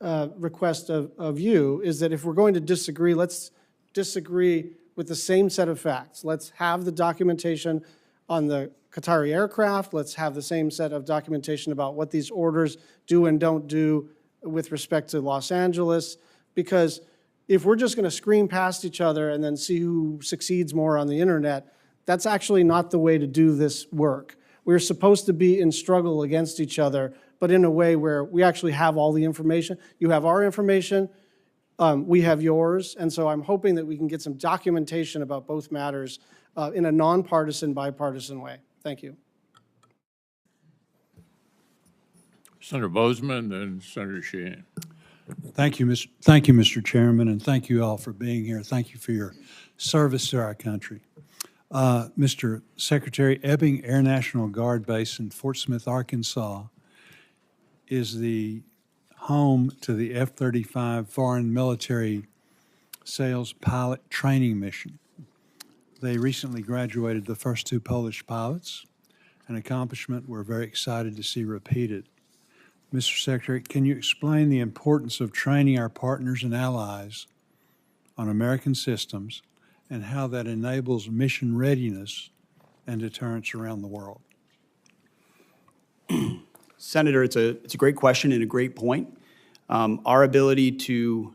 request of you is that if we're going to disagree, let's disagree with the same set of facts. Let's have the documentation on the Qatari aircraft. Let's have the same set of documentation about what these orders do and don't do with respect to Los Angeles. Because if we're just going to scream past each other and then see who succeeds more on the internet, that's actually not the way to do this work. We're supposed to be in struggle against each other, but in a way where we actually have all the information. You have our information. We have yours, and so I'm hoping that we can get some documentation about both matters in a nonpartisan, bipartisan way. Thank you. Senator Bozeman and Senator Sheehan. Thank you, Mr. Chairman, and thank you all for being here. Thank you for your service to our country. Mr. Secretary, Ebbing Air National Guard Base in Fort Smith, Arkansas, is the home to the F-35 Foreign Military Sales Pilot Training Mission. They recently graduated the first 2 Polish pilots, an accomplishment we're very excited to see repeated. Mr. Secretary, can you explain the importance of training our partners and allies on American systems and how that enables mission readiness and deterrence around the world? Senator, it's a great question and a great point. Our ability to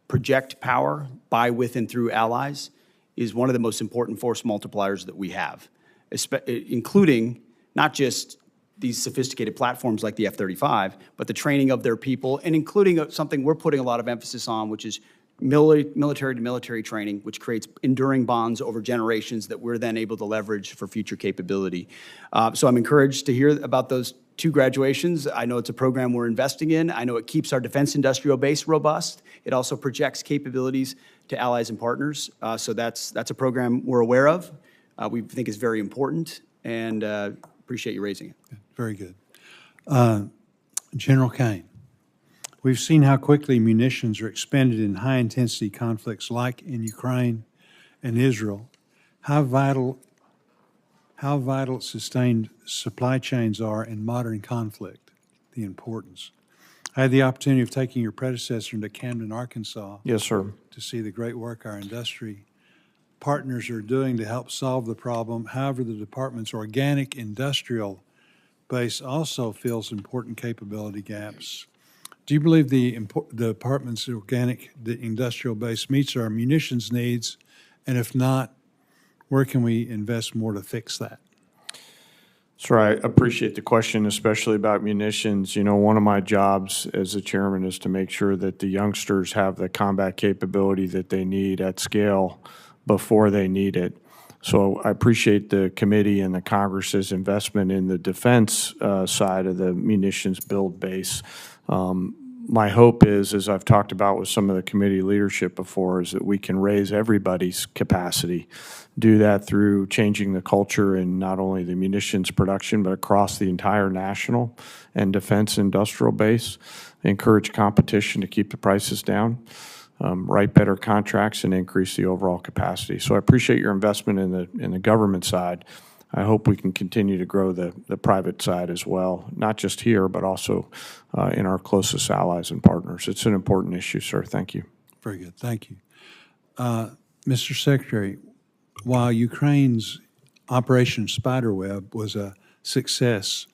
project power by, with, and through allies is one of the most important force multipliers that we have, including not just these sophisticated platforms like the F-35, but the training of their people, and including something we're putting a lot of emphasis on, which is military-to-military training, which creates enduring bonds over generations that we're then able to leverage for future capability. So I'm encouraged to hear about those 2 graduations. I know it's a program we're investing in. I know it keeps our defense industrial base robust. It also projects capabilities to allies and partners. So that's a program we're aware of, we think is very important, and appreciate you raising it. Very good. General Kane, we've seen how quickly munitions are expended in high-intensity conflicts like in Ukraine and Israel. How vital sustained supply chains are in modern conflict, the importance. I had the opportunity of taking your predecessor into Camden, Arkansas. Yes, sir. To see the great work our industry partners are doing to help solve the problem. However, the department's organic industrial base also fills important capability gaps. Do you believe the department's organic industrial base meets our munitions needs? And if not, where can we invest more to fix that? Sir, I appreciate the question, especially about munitions. You know, one of my jobs as a chairman is to make sure that the youngsters have the combat capability that they need at scale before they need it. So I appreciate the committee and the Congress's investment in the defense side of the munitions build base. My hope is, as I've talked about with some of the committee leadership before, is that we can raise everybody's capacity. Do that through changing the culture in not only the munitions production, but across the entire national and defense industrial base. Encourage competition to keep the prices down. Write better contracts and increase the overall capacity. So I appreciate your investment in the government side. I hope we can continue to grow the private side as well, not just here, but also in our closest allies and partners. It's an important issue, sir. Thank you. Very good. Thank you. Mr. Secretary, while Ukraine's Operation Spiderweb was a success,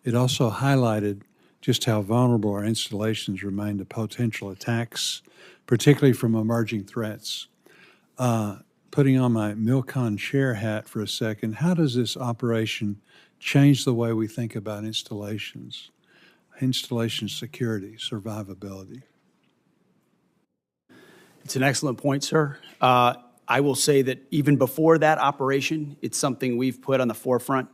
it also highlighted just how vulnerable our installations remain to potential attacks, particularly from emerging threats. Putting on my Milcon chair hat for a second, how does this operation change the way we think about installation security, survivability? It's an excellent point, sir. I will say that even before that operation, it's something we've put on the forefront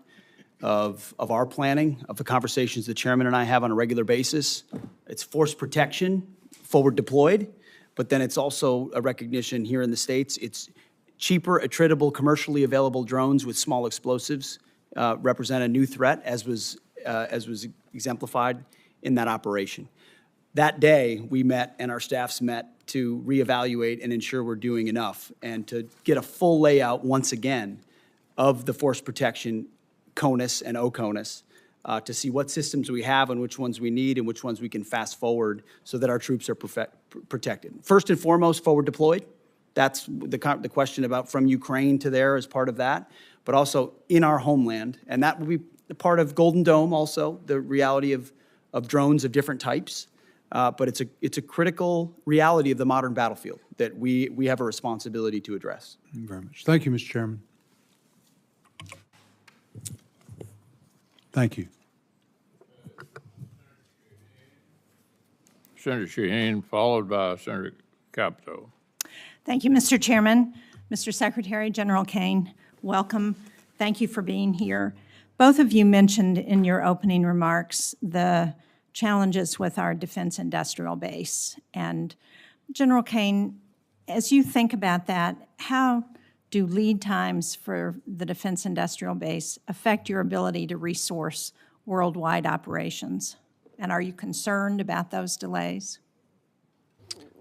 of our planning, of the conversations the chairman and I have on a regular basis. It's force protection, forward deployed, but then it's also a recognition here in the States. It's cheaper, attritable, commercially available drones with small explosives represent a new threat, as was exemplified in that operation. That day, we met and our staffs met to reevaluate and ensure we're doing enough and to get a full layout once again of the force protection CONUS and OCONUS to see what systems we have and which ones we need and which ones we can fast forward so that our troops are protected. First and foremost, forward deployed. That's the question about from Ukraine to there as part of that, but also in our homeland. And that will be part of Golden Dome also, the reality of drones of different types. But it's a critical reality of the modern battlefield that we have a responsibility to address. Thank you very much. Thank you, Mr. Chairman. Thank you. Senator Sheehan, followed by Senator Capito. Thank you, Mr. Chairman. Mr. Secretary, General Kane, welcome. Thank you for being here. Both of you mentioned in your opening remarks the challenges with our defense industrial base. And General Kane, as you think about that, how do lead times for the defense industrial base affect your ability to resource worldwide operations? And are you concerned about those delays?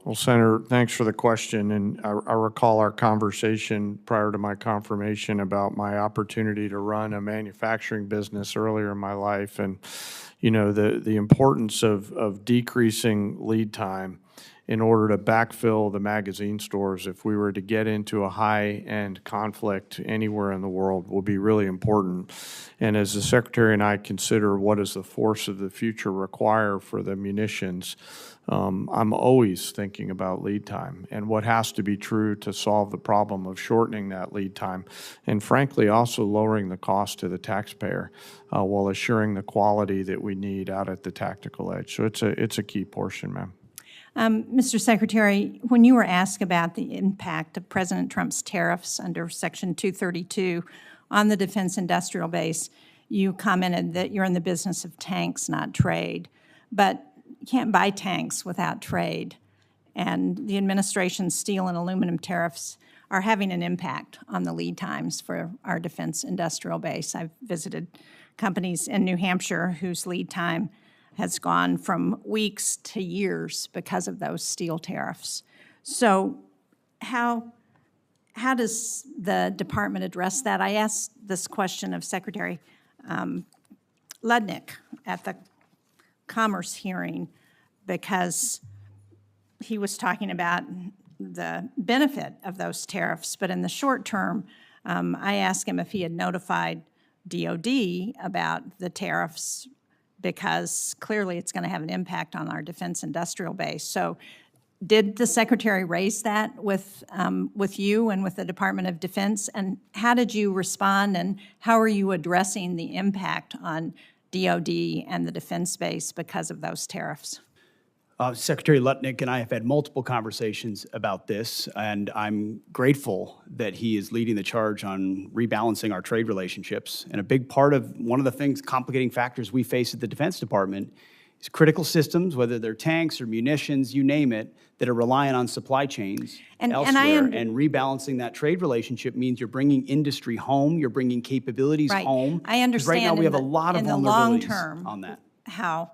Well, Senator, thanks for the question. And I recall our conversation prior to my confirmation about my opportunity to run a manufacturing business earlier in my life. And, you know, the importance of decreasing lead time in order to backfill the magazine stores if we were to get into a high-end conflict anywhere in the world will be really important. And as the Secretary and I consider what does the force of the future require for the munitions, I'm always thinking about lead time and what has to be true to solve the problem of shortening that lead time and frankly also lowering the cost to the taxpayer while assuring the quality that we need out at the tactical edge. So it's a key portion, ma'am. Mr. Secretary, when you were asked about the impact of President Trump's tariffs under Section 232 on the defense industrial base, you commented that you're in the business of tanks, not trade. But you can't buy tanks without trade. And the administration's steel and aluminum tariffs are having an impact on the lead times for our defense industrial base. I've visited companies in New Hampshire whose lead time has gone from weeks to years because of those steel tariffs. So how does the department address that? I asked this question of Secretary Ludnick at the Commerce hearing because he was talking about the benefit of those tariffs, but in the short term, I asked him if he had notified DOD about the tariffs because clearly it's going to have an impact on our defense industrial base. So did the Secretary raise that with you and with the Department of Defense? And how did you respond, and how are you addressing the impact on DOD and the defense base because of those tariffs? Secretary Lutnick and I have had multiple conversations about this, and I'm grateful that he is leading the charge on rebalancing our trade relationships. And a big part of one of the things, complicating factors we face at the Defense Department is critical systems, whether they're tanks or munitions, you name it, that are reliant on supply chains elsewhere. And rebalancing that trade relationship means you're bringing industry home, you're bringing capabilities home. I understand. 'Cause right now we have a lot of vulnerabilities in the long vulnerabilities term on that. how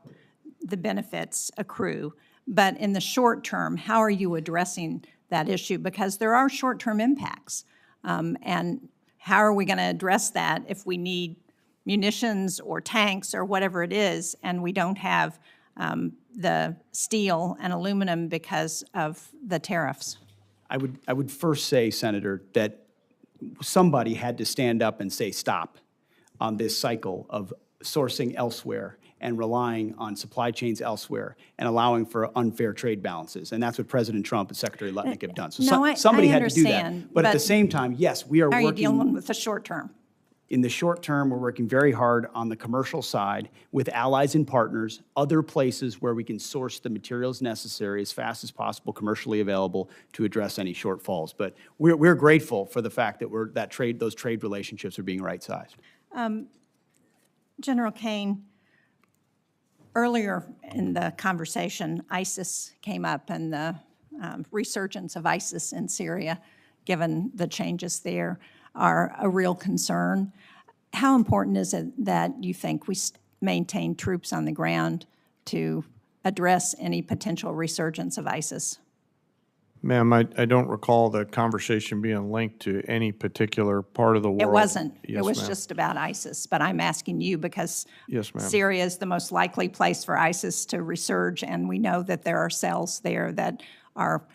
the benefits accrue. But in the short term, how are you addressing that issue? Because there are short-term impacts. And how are we going to address that if we need munitions or tanks or whatever it is, and we don't have the steel and aluminum because of the tariffs? I would first say, Senator, that somebody had to stand up and say stop on this cycle of sourcing elsewhere and relying on supply chains elsewhere and allowing for unfair trade balances. And that's what President Trump and Secretary Lutnick have done. So somebody had to do that. But at the same time, yes, we are working. How are you dealing with the short term? In the short term, we're working very hard on the commercial side with allies and partners, other places where we can source the materials necessary as fast as possible, commercially available, to address any shortfalls. But we're grateful for the fact that those trade relationships are being right-sized. General Kane, earlier in the conversation, ISIS came up and the resurgence of ISIS in Syria, given the changes there, are a real concern. How important is it that you think we maintain troops on the ground to address any potential resurgence of ISIS? Ma'am, I don't recall the conversation being linked to any particular part of the world. It wasn't. Yes, It was ma'am. just about ISIS. But I'm asking you because Yes, ma'am. Syria is the most likely place for ISIS to resurge, and we know that there are cells there that are,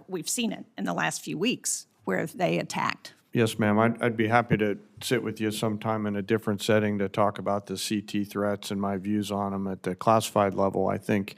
we've seen it in the last few weeks where they attacked. Yes, ma'am. I'd be happy to sit with you sometime in a different setting to talk about the CT threats and my views on them at the classified level. I think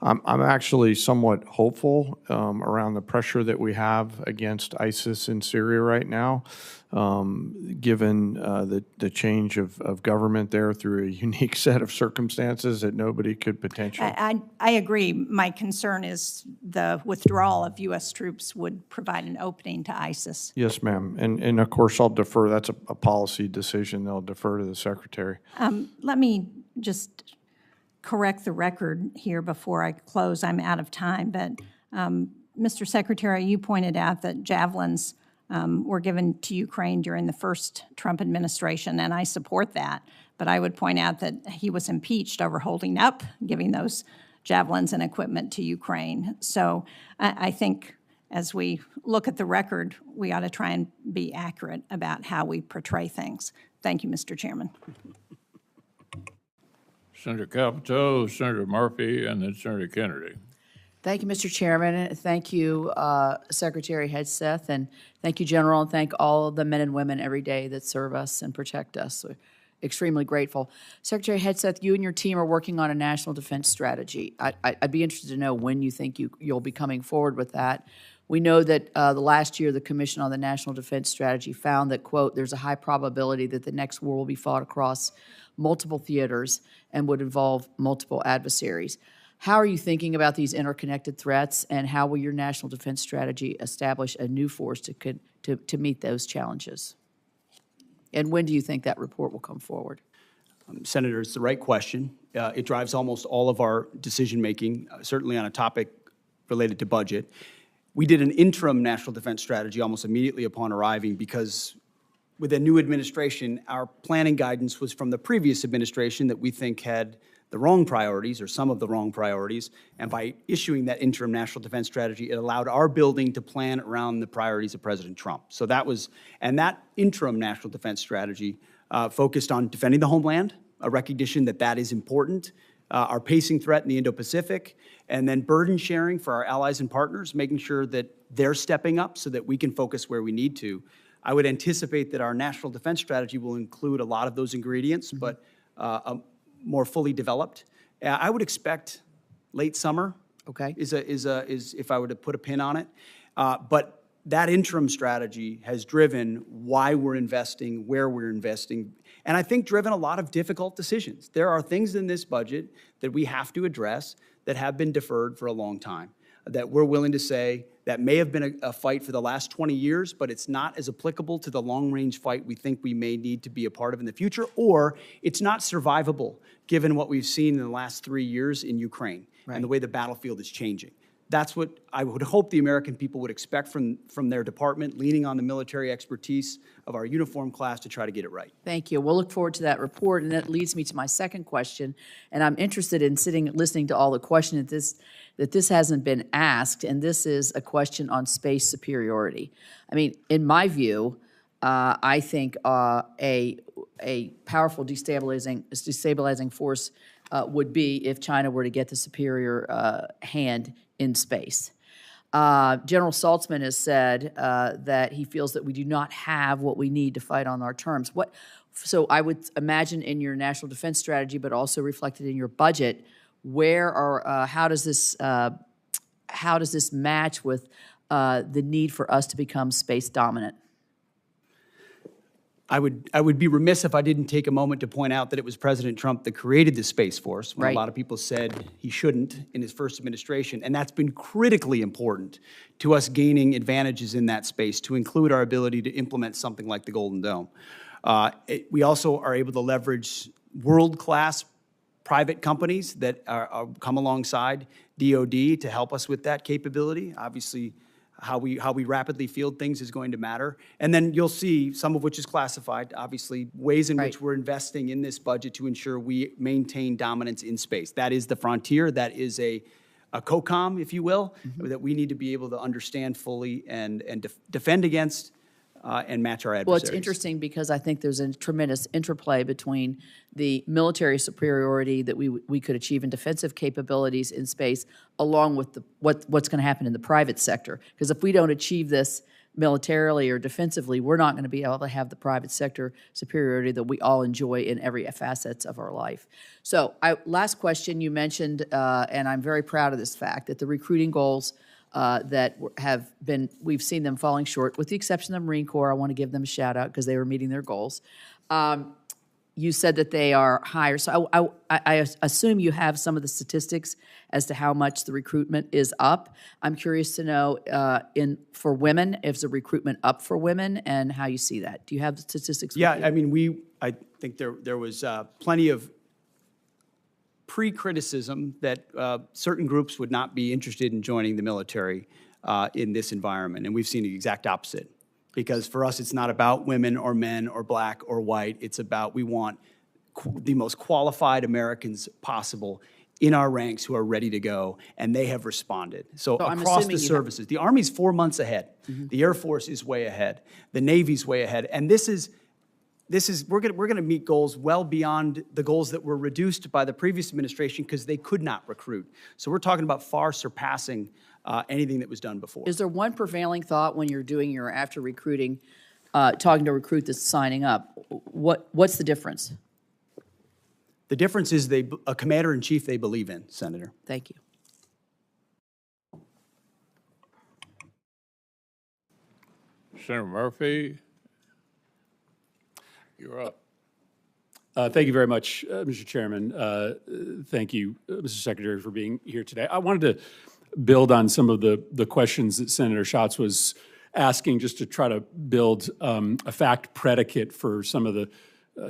I'm actually somewhat hopeful around the pressure that we have against ISIS in Syria right now, given the change of government there through a unique set of circumstances that nobody could potentially. I agree. My concern is the withdrawal of U.S. troops would provide an opening to ISIS. Yes, ma'am. And of course, I'll defer. That's a policy decision. They'll defer to the Secretary. Let me just correct the record here before I close. I'm out of time, but Mr. Secretary, you pointed out that javelins were given to Ukraine during the first Trump administration, and I support that. But I would point out that he was impeached over holding up giving those javelins and equipment to Ukraine. So I think as we look at the record, we ought to try and be accurate about how we portray things. Thank you, Mr. Chairman. Senator Capito, Senator Murphy, and then Senator Kennedy. Thank you, Mr. Chairman. Thank you, Secretary Hegseth, and thank you, General, and thank all of the men and women every day that serve us and protect us. We're extremely grateful. Secretary Hegseth, you and your team are working on a national defense strategy. I'd be interested to know when you think you'll be coming forward with that. We know that the last year, the Commission on the National Defense Strategy found that, quote, there's a high probability that the next war will be fought across multiple theaters and would involve multiple adversaries. How are you thinking about these interconnected threats, and how will your national defense strategy establish a new force to meet those challenges? And when do you think that report will come forward? Senator, it's the right question. It drives almost all of our decision-making, certainly on a topic related to budget. We did an interim national defense strategy almost immediately upon arriving because with a new administration, our planning guidance was from the previous administration that we think had the wrong priorities or some of the wrong priorities. And by issuing that interim national defense strategy, it allowed our building to plan around the priorities of President Trump. So that was, and that interim national defense strategy focused on defending the homeland, a recognition that that is important, our pacing threat in the Indo-Pacific, and then burden sharing for our allies and partners, making sure that they're stepping up so that we can focus where we need to. I would anticipate that our national defense strategy will include a lot of those ingredients, but more fully developed. I would expect late summer. Okay. Is if I were to put a pin on it. But that interim strategy has driven why we're investing, where we're investing, and I think driven a lot of difficult decisions. There are things in this budget that we have to address that have been deferred for a long time, that we're willing to say that may have been a fight for the last 20 years, but it's not as applicable to the long-range fight we think we may need to be a part of in the future, or it's not survivable given what we've seen in the last 3 years in Ukraine and the way the battlefield is changing. That's what I would hope the American people would expect from their department, leaning on the military expertise of our uniform class to try to get it right. Thank you. We'll look forward to that report, and that leads me to my second question. And I'm interested in listening to all the questions that this hasn't been asked, and this is a question on space superiority. I mean, in my view, I think a powerful destabilizing force would be if China were to get the superior hand in space. General Saltzman has said that he feels that we do not have what we need to fight on our terms. So I would imagine in your national defense strategy, but also reflected in your budget, how does this match with the need for us to become space dominant? I would be remiss if I didn't take a moment to point out that it was President Trump that created the Space Force, when a lot of people said he shouldn't in his first administration, and that's been critically important to us gaining advantages in that space, to include our ability to implement something like the Golden Dome. We also are able to leverage world-class private companies that come alongside DoD to help us with that capability. Obviously, how we rapidly field things is going to matter. And then you'll see, some of which is classified, obviously, ways in which we're investing in this budget to ensure we maintain dominance in space. That is the frontier. That is a COCOM, if you will, that we need to be able to understand fully and defend against and match our adversaries. Well, it's interesting because I think there's a tremendous interplay between the military superiority that we could achieve in defensive capabilities in space, along with what's going to happen in the private sector. Because if we don't achieve this militarily or defensively, we're not going to be able to have the private sector superiority that we all enjoy in every facets of our life. So, last question, you mentioned, and I'm very proud of this fact, that the recruiting goals that we've seen them falling short, with the exception of the Marine Corps. I want to give them a shout out because they were meeting their goals. you said that they are higher. So I assume you have some of the statistics as to how much the recruitment is up. I'm curious to know for women, if the recruitment up for women and how you see that. Do you have the statistics? Yeah, I mean, I think there was plenty of pre-criticism that certain groups would not be interested in joining the military in this environment, and we've seen the exact opposite. Because for us, it's not about women or men or black or white. It's about we want the most qualified Americans possible in our ranks who are ready to go, and they have responded. So I'm across assuming the you services, the Army's 4 months ahead. The Air Force is way ahead. The Navy's way ahead. And this is we're going to meet goals well beyond the goals that were reduced by the previous administration because they could not recruit. So we're talking about far surpassing anything that was done before. Is there one prevailing thought when you're doing your after recruiting, talking to a recruit that's signing up? What's the difference? The difference is a commander-in-chief they believe in, Senator. Thank you. Senator Murphy, you're up. Thank you very much, Mr. Chairman. Thank you, Mr. Secretary, for being here today. I wanted to build on some of the questions that Senator Schatz was asking, just to try to build a fact predicate for some of the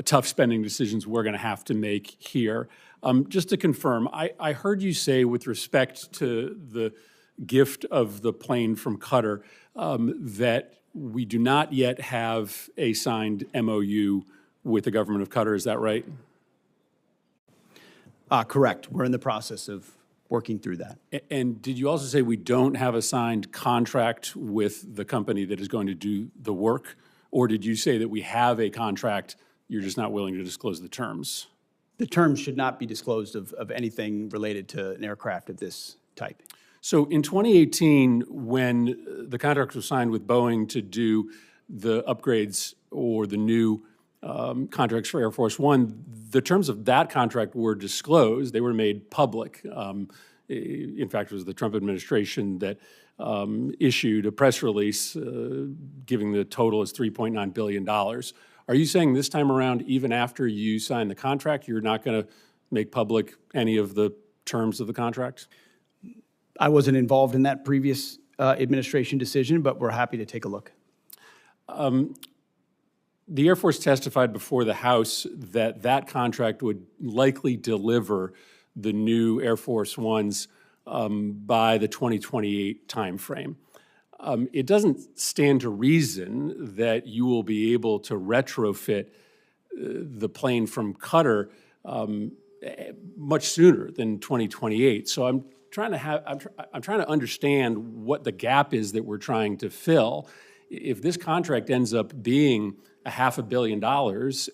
tough spending decisions we're going to have to make here. Just to confirm, I heard you say with respect to the gift of the plane from Qatar that we do not yet have a signed MOU with the government of Qatar. Is that right? Correct. We're in the process of working through that. And did you also say we don't have a signed contract with the company that is going to do the work? Or did you say that we have a contract, you're just not willing to disclose the terms? The terms should not be disclosed of anything related to an aircraft of this type. So in 2018, when the contract was signed with Boeing to do the upgrades or the new contracts for Air Force One, the terms of that contract were disclosed. They were made public. In fact, it was the Trump administration that issued a press release giving the total as $3.9 billion. Are you saying this time around, even after you sign the contract, you're not going to make public any of the terms of the contract? I wasn't involved in that previous administration decision, but we're happy to take a look. The Air Force testified before the House that that contract would likely deliver the new Air Force Ones by the 2028 timeframe. It doesn't stand to reason that you will be able to retrofit the plane from Qatar much sooner than 2028. So I'm trying to understand what the gap is that we're trying to fill. If this contract ends up being $500 million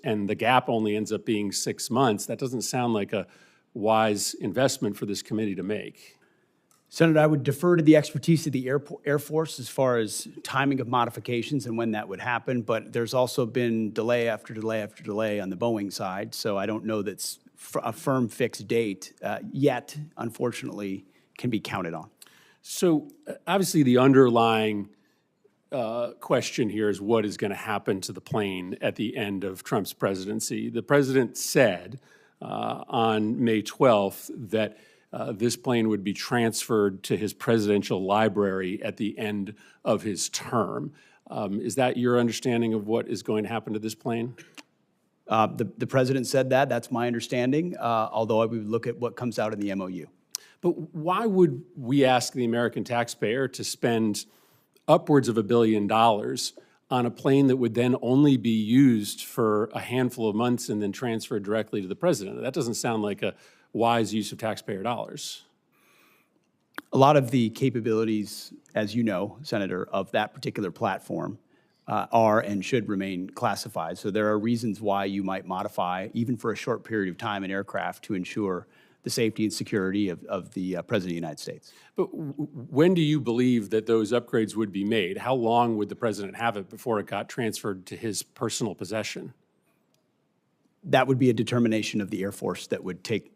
and the gap only ends up being 6 months, that doesn't sound like a wise investment for this committee to make. Senator, I would defer to the expertise of the Air Force as far as timing of modifications and when that would happen, but there's also been delay after delay after delay on the Boeing side, so I don't know that's a firm fixed date yet, unfortunately, can be counted on. So obviously the underlying question here is what is going to happen to the plane at the end of Trump's presidency. The president said on May 12th that this plane would be transferred to his presidential library at the end of his term. Is that your understanding of what is going to happen to this plane? The president said that. That's my understanding, although I would look at what comes out in the MOU. But why would we ask the American taxpayer to spend upwards of $1 billion on a plane that would then only be used for a handful of months and then transferred directly to the president? That doesn't sound like a wise use of taxpayer dollars. A lot of the capabilities, as you know, Senator, of that particular platform are and should remain classified. So there are reasons why you might modify, even for a short period of time, an aircraft to ensure the safety and security of the President of the United States. But when do you believe that those upgrades would be made? How long would the president have it before it got transferred to his personal possession? That would be a determination of the Air Force that would take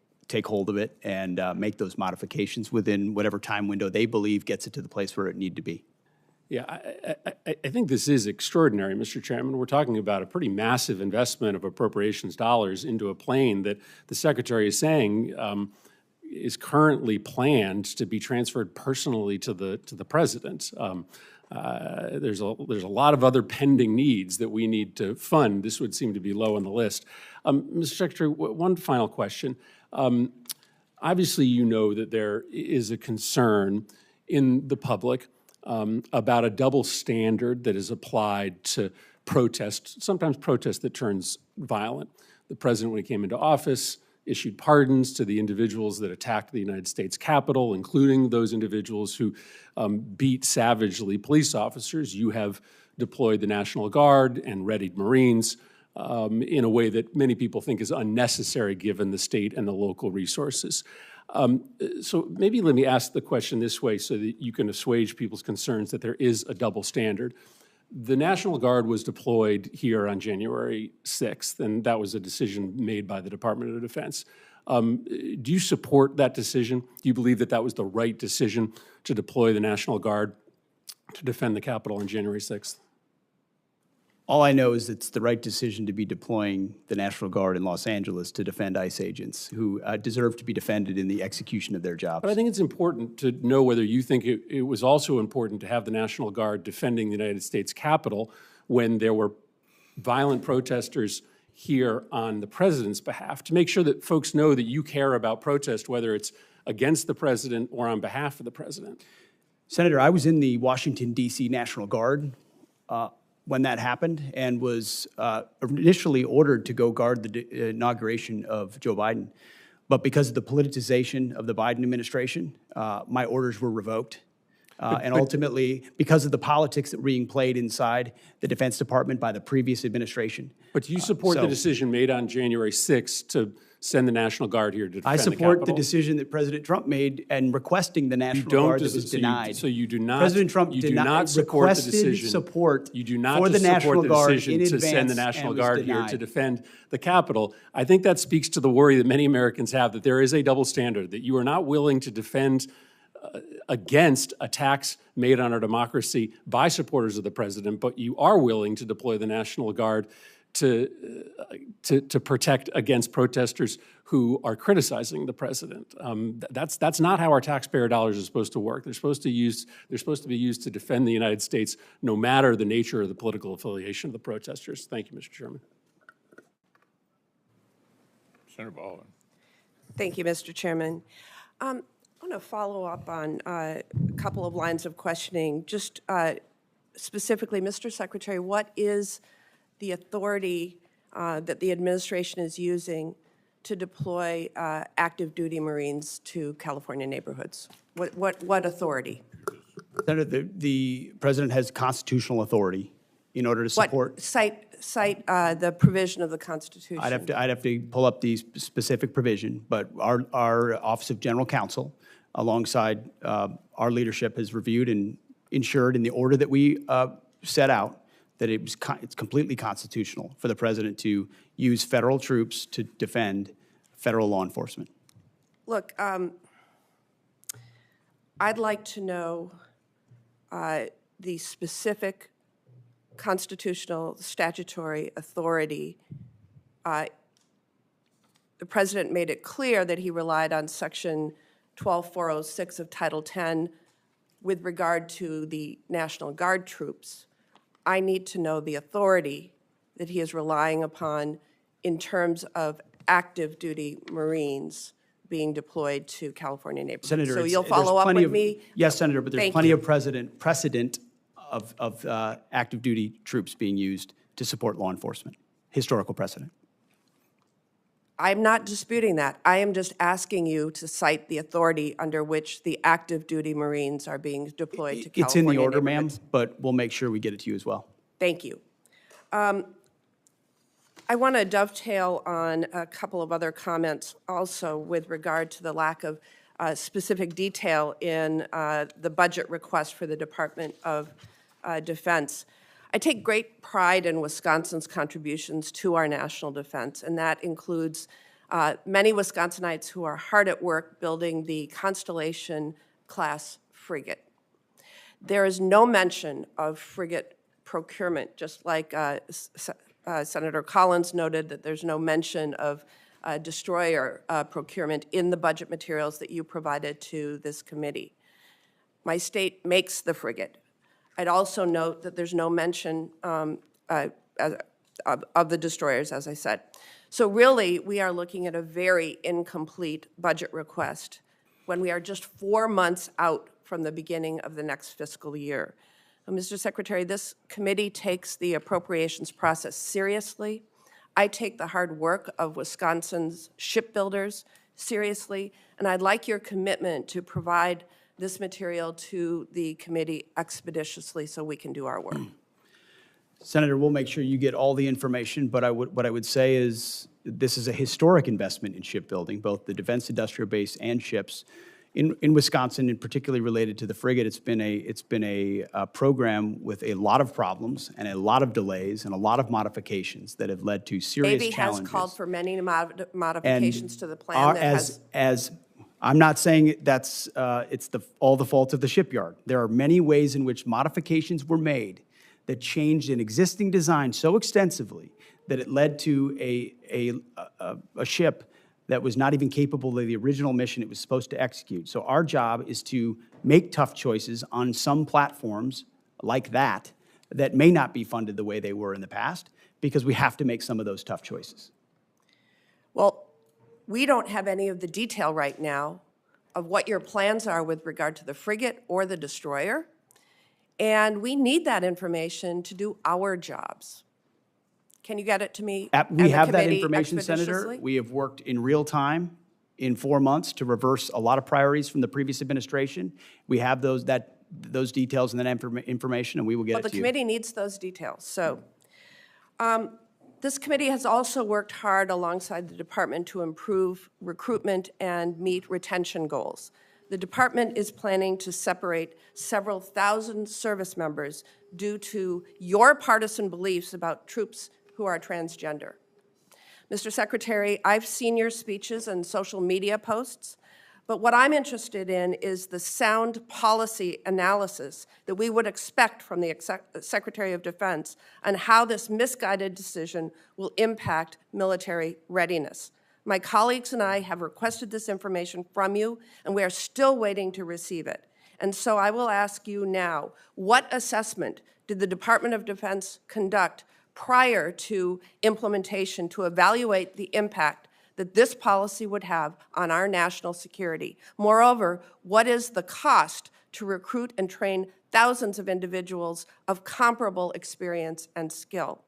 hold of it and make those modifications within whatever time window they believe gets it to the place where it need to be. Yeah, I think this is extraordinary, Mr. Chairman. We're talking about a pretty massive investment of appropriations dollars into a plane that the Secretary is saying is currently planned to be transferred personally to the President. There's a lot of other pending needs that we need to fund. This would seem to be low on the list. Mr. Secretary, one final question. Obviously, you know that there is a concern in the public about a double standard that is applied to protest, sometimes protest that turns violent. The president, when he came into office, issued pardons to the individuals that attacked the United States Capitol, including those individuals who beat savagely police officers. You have deployed the National Guard and readied Marines in a way that many people think is unnecessary given the state and the local resources. So maybe let me ask the question this way so that you can assuage people's concerns that there is a double standard. The National Guard was deployed here on January 6th, and that was a decision made by the Department of Defense. Do you support that decision? Do you believe that that was the right decision to deploy the National Guard to defend the Capitol on January 6th? All I know is it's the right decision to be deploying the National Guard in Los Angeles to defend ICE agents who deserve to be defended in the execution of their jobs. But I think it's important to know whether you think it was also important to have the National Guard defending the United States Capitol when there were violent protesters here on the president's behalf, to make sure that folks know that you care about protest, whether it's against the president or on behalf of the president. Senator, I was in the Washington, D.C. National Guard when that happened and was initially ordered to go guard the inauguration of Joe Biden. But because of the politicization of the Biden administration, my orders were revoked. And ultimately, because of the politics that were being played inside the Defense Department by the previous administration. But do you support the decision made on January 6th to send the National Guard here to defend I the support Capitol? the decision that President Trump made and requesting the National Guard that was denied. So you do not. President Trump you do not support the requested decision. support You do not for the just support National the Guard decision in to advance send the National and was Guard here denied. to defend the Capitol. I think that speaks to the worry that many Americans have that there is a double standard, that you are not willing to defend against attacks made on our democracy by supporters of the president, but you are willing to deploy the National Guard to protect against protesters who are criticizing the president. That's not how our taxpayer dollars are supposed to work. They're supposed to be used to defend the United States, no matter the nature of the political affiliation of the protesters. Thank you, Mr. Chairman. Senator Baldwin. Thank you, Mr. Chairman. I want to follow up on a couple of lines of questioning. Just specifically, Mr. Secretary, what is the authority that the administration is using to deploy active duty Marines to California neighborhoods? What authority? Senator, the president has constitutional authority in order to support. Cite the provision of the Constitution. I'd have to pull up the specific provision, but our Office of General Counsel, alongside our leadership, has reviewed and ensured in the order that we set out that it's completely constitutional for the president to use federal troops to defend federal law enforcement. Look, I'd like to know the specific constitutional statutory authority. The president made it clear that he relied on Section 12406 of Title 10 with regard to the National Guard troops. I need to know the authority that he is relying upon in terms of active duty Marines being deployed to California neighborhoods. Senator, so it's- you'll there's follow up plenty with of- me? Yes, Senator, but there's Thank plenty you. of precedent of active duty troops being used to support law enforcement, historical precedent. I'm not disputing that. I am just asking you to cite the authority under which the active duty Marines are being deployed to California It's in the order, ma'am, neighborhoods. but we'll make sure we get it to you as well. Thank you. I want to dovetail on a couple of other comments also with regard to the lack of specific detail in the budget request for the Department of Defense. I take great pride in Wisconsin's contributions to our national defense, and that includes many Wisconsinites who are hard at work building the Constellation-class frigate. There is no mention of frigate procurement, just like Senator Collins noted that there's no mention of destroyer procurement in the budget materials that you provided to this committee. My state makes the frigate. I'd also note that there's no mention of the destroyers, as I said. So really, we are looking at a very incomplete budget request when we are just 4 months out from the beginning of the next fiscal year. Mr. Secretary, this committee takes the appropriations process seriously. I take the hard work of Wisconsin's shipbuilders seriously, and I'd like your commitment to provide this material to the committee expeditiously so we can do our work. Senator, we'll make sure you get all the information, but what I would say is this is a historic investment in shipbuilding, both the defense industrial base and ships. In Wisconsin, and particularly related to the frigate, it's been a program with a lot of problems and a lot of delays and a lot of modifications that have led to serious Navy challenges. has called for many modifications to the plan that has. I'm not saying that's it's all the fault of the shipyard. There are many ways in which modifications were made that changed an existing design so extensively that it led to a ship that was not even capable of the original mission it was supposed to execute. So our job is to make tough choices on some platforms like that may not be funded the way they were in the past, because we have to make some of those tough choices. Well, we don't have any of the detail right now of what your plans are with regard to the frigate or the destroyer, and we need that information to do our jobs. Can you get it to me? We have that information, Senator. We have worked in real time in 4 months to reverse a lot of priorities from the previous administration. We have those details and that information, and we will get it to you. Well, the committee needs those details. So this committee has also worked hard alongside the department to improve recruitment and meet retention goals. The department is planning to separate several thousand service members due to your partisan beliefs about troops who are transgender. Mr. Secretary, I've seen your speeches and social media posts, but what I'm interested in is the sound policy analysis that we would expect from the Secretary of Defense on how this misguided decision will impact military readiness. My colleagues and I have requested this information from you, and we are still waiting to receive it. And so I will ask you now, what assessment did the Department of Defense conduct prior to implementation to evaluate the impact that this policy would have on our national security? Moreover, what is the cost to recruit and train thousands of individuals of comparable experience and skill?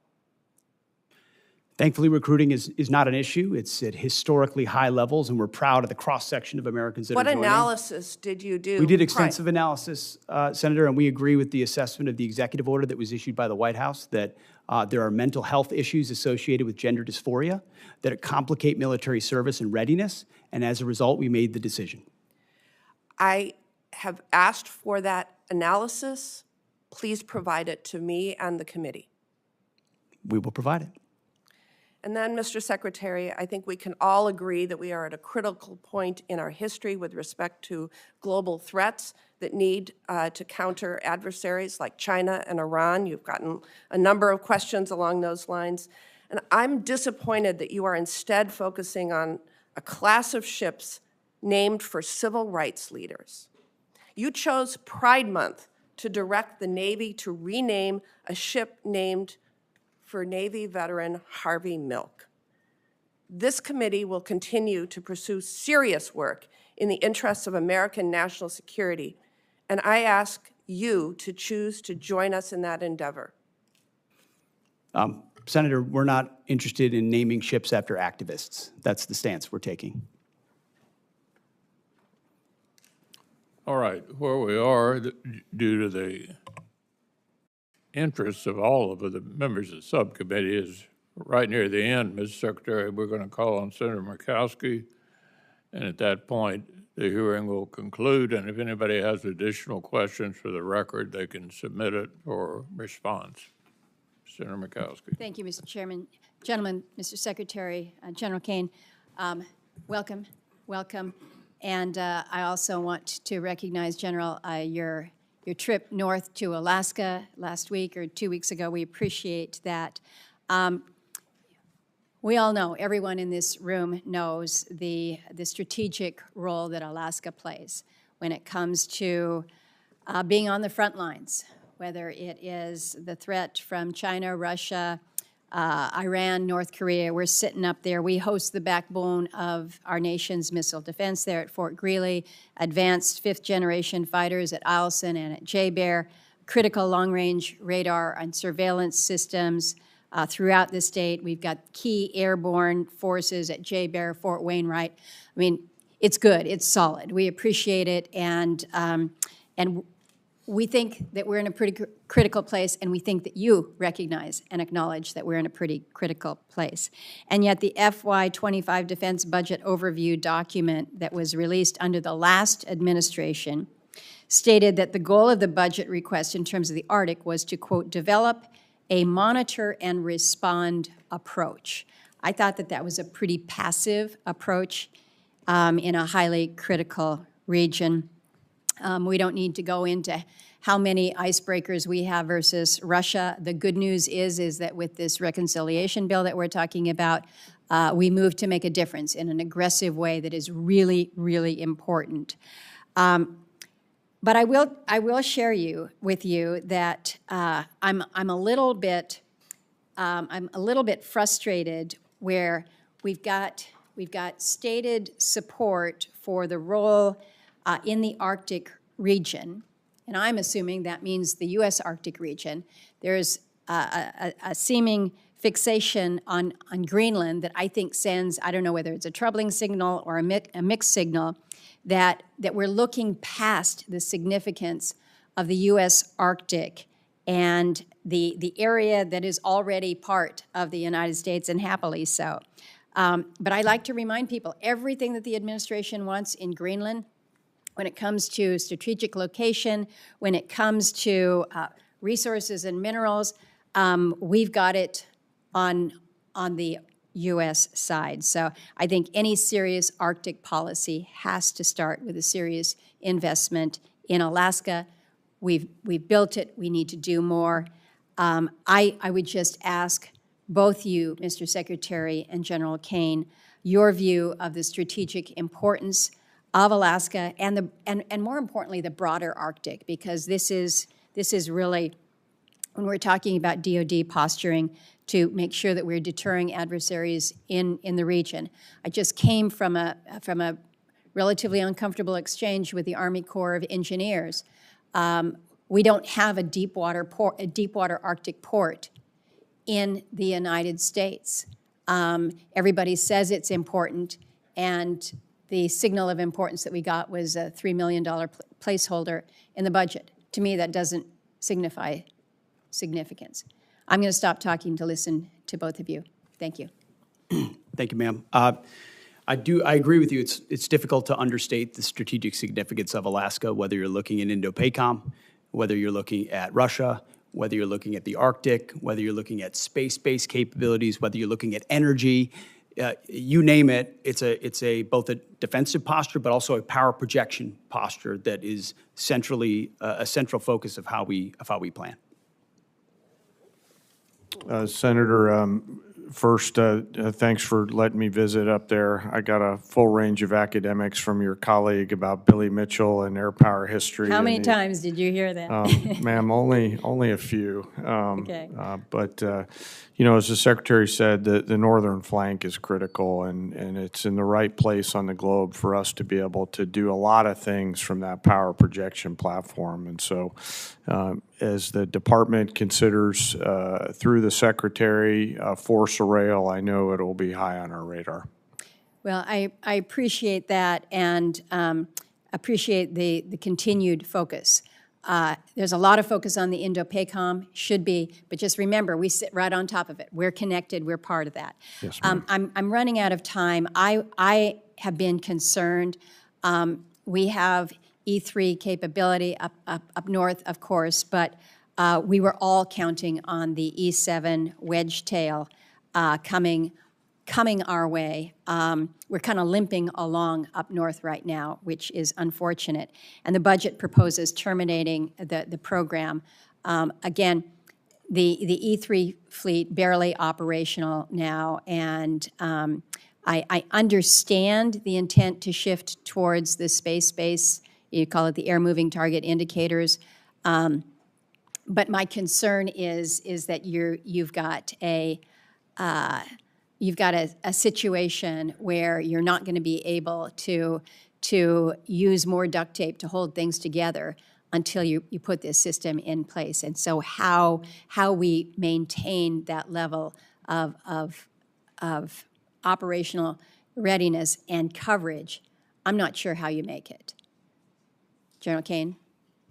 Thankfully, recruiting is not an issue. It's at historically high levels, and we're proud of the cross-section of Americans that are joining. What analysis did you do? We did extensive analysis, Senator, and we agree with the assessment of the executive order that was issued by the White House that there are mental health issues associated with gender dysphoria that complicate military service and readiness, and as a result, we made the decision. I have asked for that analysis. Please provide it to me and the committee. We will provide it. And then, Mr. Secretary, I think we can all agree that we are at a critical point in our history with respect to global threats that need to counter adversaries like China and Iran. You've gotten a number of questions along those lines. And I'm disappointed that you are instead focusing on a class of ships named for civil rights leaders. You chose Pride Month to direct the Navy to rename a ship named for Navy veteran Harvey Milk. This committee will continue to pursue serious work in the interests of American national security, and I ask you to choose to join us in that endeavor. Senator, we're not interested in naming ships after activists. That's the stance we're taking. All right, where we are, due to the interests of all of the members of the subcommittee, is right near the end, Mr. Secretary. We're going to call on Senator Murkowski, and at that point, the hearing will conclude, and if anybody has additional questions for the record, they can submit it for response. Senator Murkowski. Thank you, Mr. Chairman. Gentlemen, Mr. Secretary, General Kane, welcome. And I also want to recognize, General, your your trip north to Alaska last week or 2 weeks ago. We appreciate that. We all know, everyone in this room knows the strategic role that Alaska plays when it comes to being on the front lines, whether it is the threat from China, Russia, Iran, North Korea. We're sitting up there. We host the backbone of our nation's missile defense there at Fort Greely, advanced fifth-generation fighters at Eielson and at JBER, critical long-range radar and surveillance systems throughout the state. We've got key airborne forces at JBER, Fort Wainwright. I mean, it's good. It's solid. We appreciate it, and we think that we're in a pretty critical place, and we think that you recognize and acknowledge that we're in a pretty critical place. And yet the FY25 Defense Budget Overview document that was released under the last administration stated that the goal of the budget request in terms of the Arctic was to, quote, develop a monitor and respond approach. I thought that that was a pretty passive approach in a highly critical region. We don't need to go into how many icebreakers we have versus Russia. The good news is that with this reconciliation bill that we're talking about, we move to make a difference in an aggressive way that is really, really important. But I will share with you that I'm a little bit frustrated where we've got stated support for the role in the Arctic region, and I'm assuming that means the U.S. Arctic region. There's a seeming fixation on Greenland that I think sends, I don't know whether it's a troubling signal or a mixed signal, that we're looking past the significance of the U.S. Arctic and the area that is already part of the United States, and happily so. But I like to remind people, everything that the administration wants in Greenland, when it comes to strategic location, when it comes to resources and minerals, we've got it on the U.S. side. So I think any serious Arctic policy has to start with a serious investment in Alaska. We've built it. We need to do more. I would just ask both you, Mr. Secretary, and General Kane, your view of the strategic importance of Alaska and more importantly, the broader Arctic, because this is really, when we're talking about DoD posturing, to make sure that we're deterring adversaries in the region. I just came from a relatively uncomfortable exchange with the Army Corps of Engineers. We don't have a deep water Arctic port in the United States. Everybody says it's important, and the signal of importance that we got was a $3 million placeholder in the budget. To me, that doesn't signify significance. I'm going to stop talking to listen to both of you. Thank you. Thank you, ma'am. I agree with you. It's difficult to understate the strategic significance of Alaska, whether you're looking at Indo-PACOM, whether you're looking at Russia, whether you're looking at the Arctic, whether you're looking at space-based capabilities, whether you're looking at energy. You name it, it's both a defensive posture, but also a power projection posture that is centrally a central focus of how we plan. Senator, first, thanks for letting me visit up there. I got a full range of academics from your colleague about Billy Mitchell and air power history. How many times did you hear that? Ma'am, only a few. Okay. But, you know, as the Secretary said, the northern flank is critical, and it's in the right place on the globe for us to be able to do a lot of things from that power projection platform. And so as the department considers through the Secretary force rail, I know it will be high on our radar. Well, I appreciate that, and appreciate the continued focus. There's a lot of focus on the Indo-PACOM, should be, but just remember, we sit right on top of it. We're connected, we're part of that. Yes, ma'am. I'm running out of time. I have been concerned. We have E3 capability up north, of course, but we were all counting on the E7 wedge tail coming coming our way. We're kind of limping along up north right now, which is unfortunate. And the budget proposes terminating the program. Again, the E3 fleet barely operational now, and I understand the intent to shift towards the space-based, you call it the air-moving target indicators, but my concern is that you've got a situation where you're not going to be able to use more duct tape to hold things together until you put this system in place. And so how we maintain that level of operational readiness and coverage, I'm not sure how you make it. General Kane?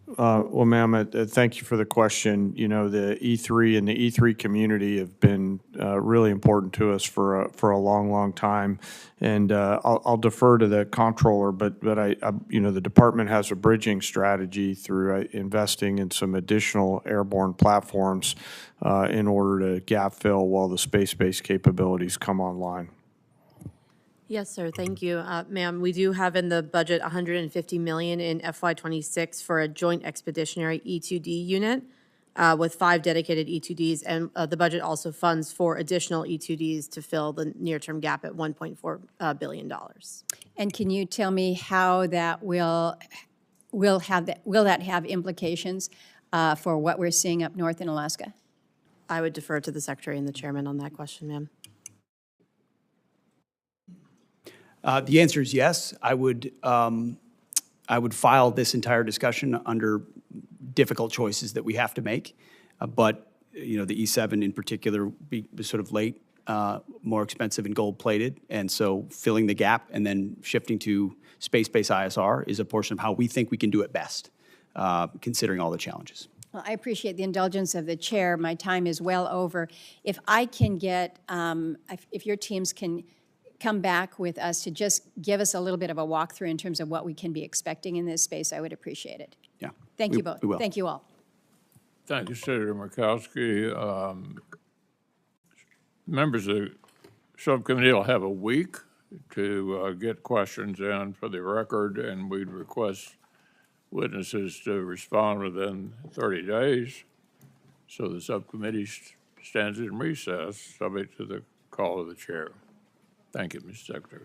Well, ma'am, thank you for the question. You know, the E3 and the E3 community have been really important to us for a long, long time. And I'll defer to the comptroller, but I you know, the department has a bridging strategy through investing in some additional airborne platforms in order to gap fill while the space-based capabilities come online. Yes, sir. Thank you. Ma'am, we do have in the budget $150 million in FY26 for a joint expeditionary E2D unit with 5 dedicated E2Ds, and the budget also funds 4 additional E2Ds to fill the near-term gap at $1.4 billion. And can you tell me how that will that have implications for what we're seeing up north in Alaska? I would defer to the Secretary and the Chairman on that question, ma'am. The answer is yes. I would file this entire discussion under difficult choices that we have to make. But, you know, the E7 in particular was sort of late, more expensive and gold-plated. And so filling the gap and then shifting to space-based ISR is a portion of how we think we can do it best, considering all the challenges. Well, I appreciate the indulgence of the chair. My time is well over. If I can get, if your teams can come back with us to just give us a little bit of a walkthrough in terms of what we can be expecting in this space, I would appreciate it. Yeah. Thank you both. We will. Thank you all. Thank you, Senator Murkowski. Members of the subcommittee will have a week to get questions in for the record, and we'd request witnesses to respond within 30 days. So the subcommittee stands in recess, subject to the call of the chair. Thank you, Mr. Secretary.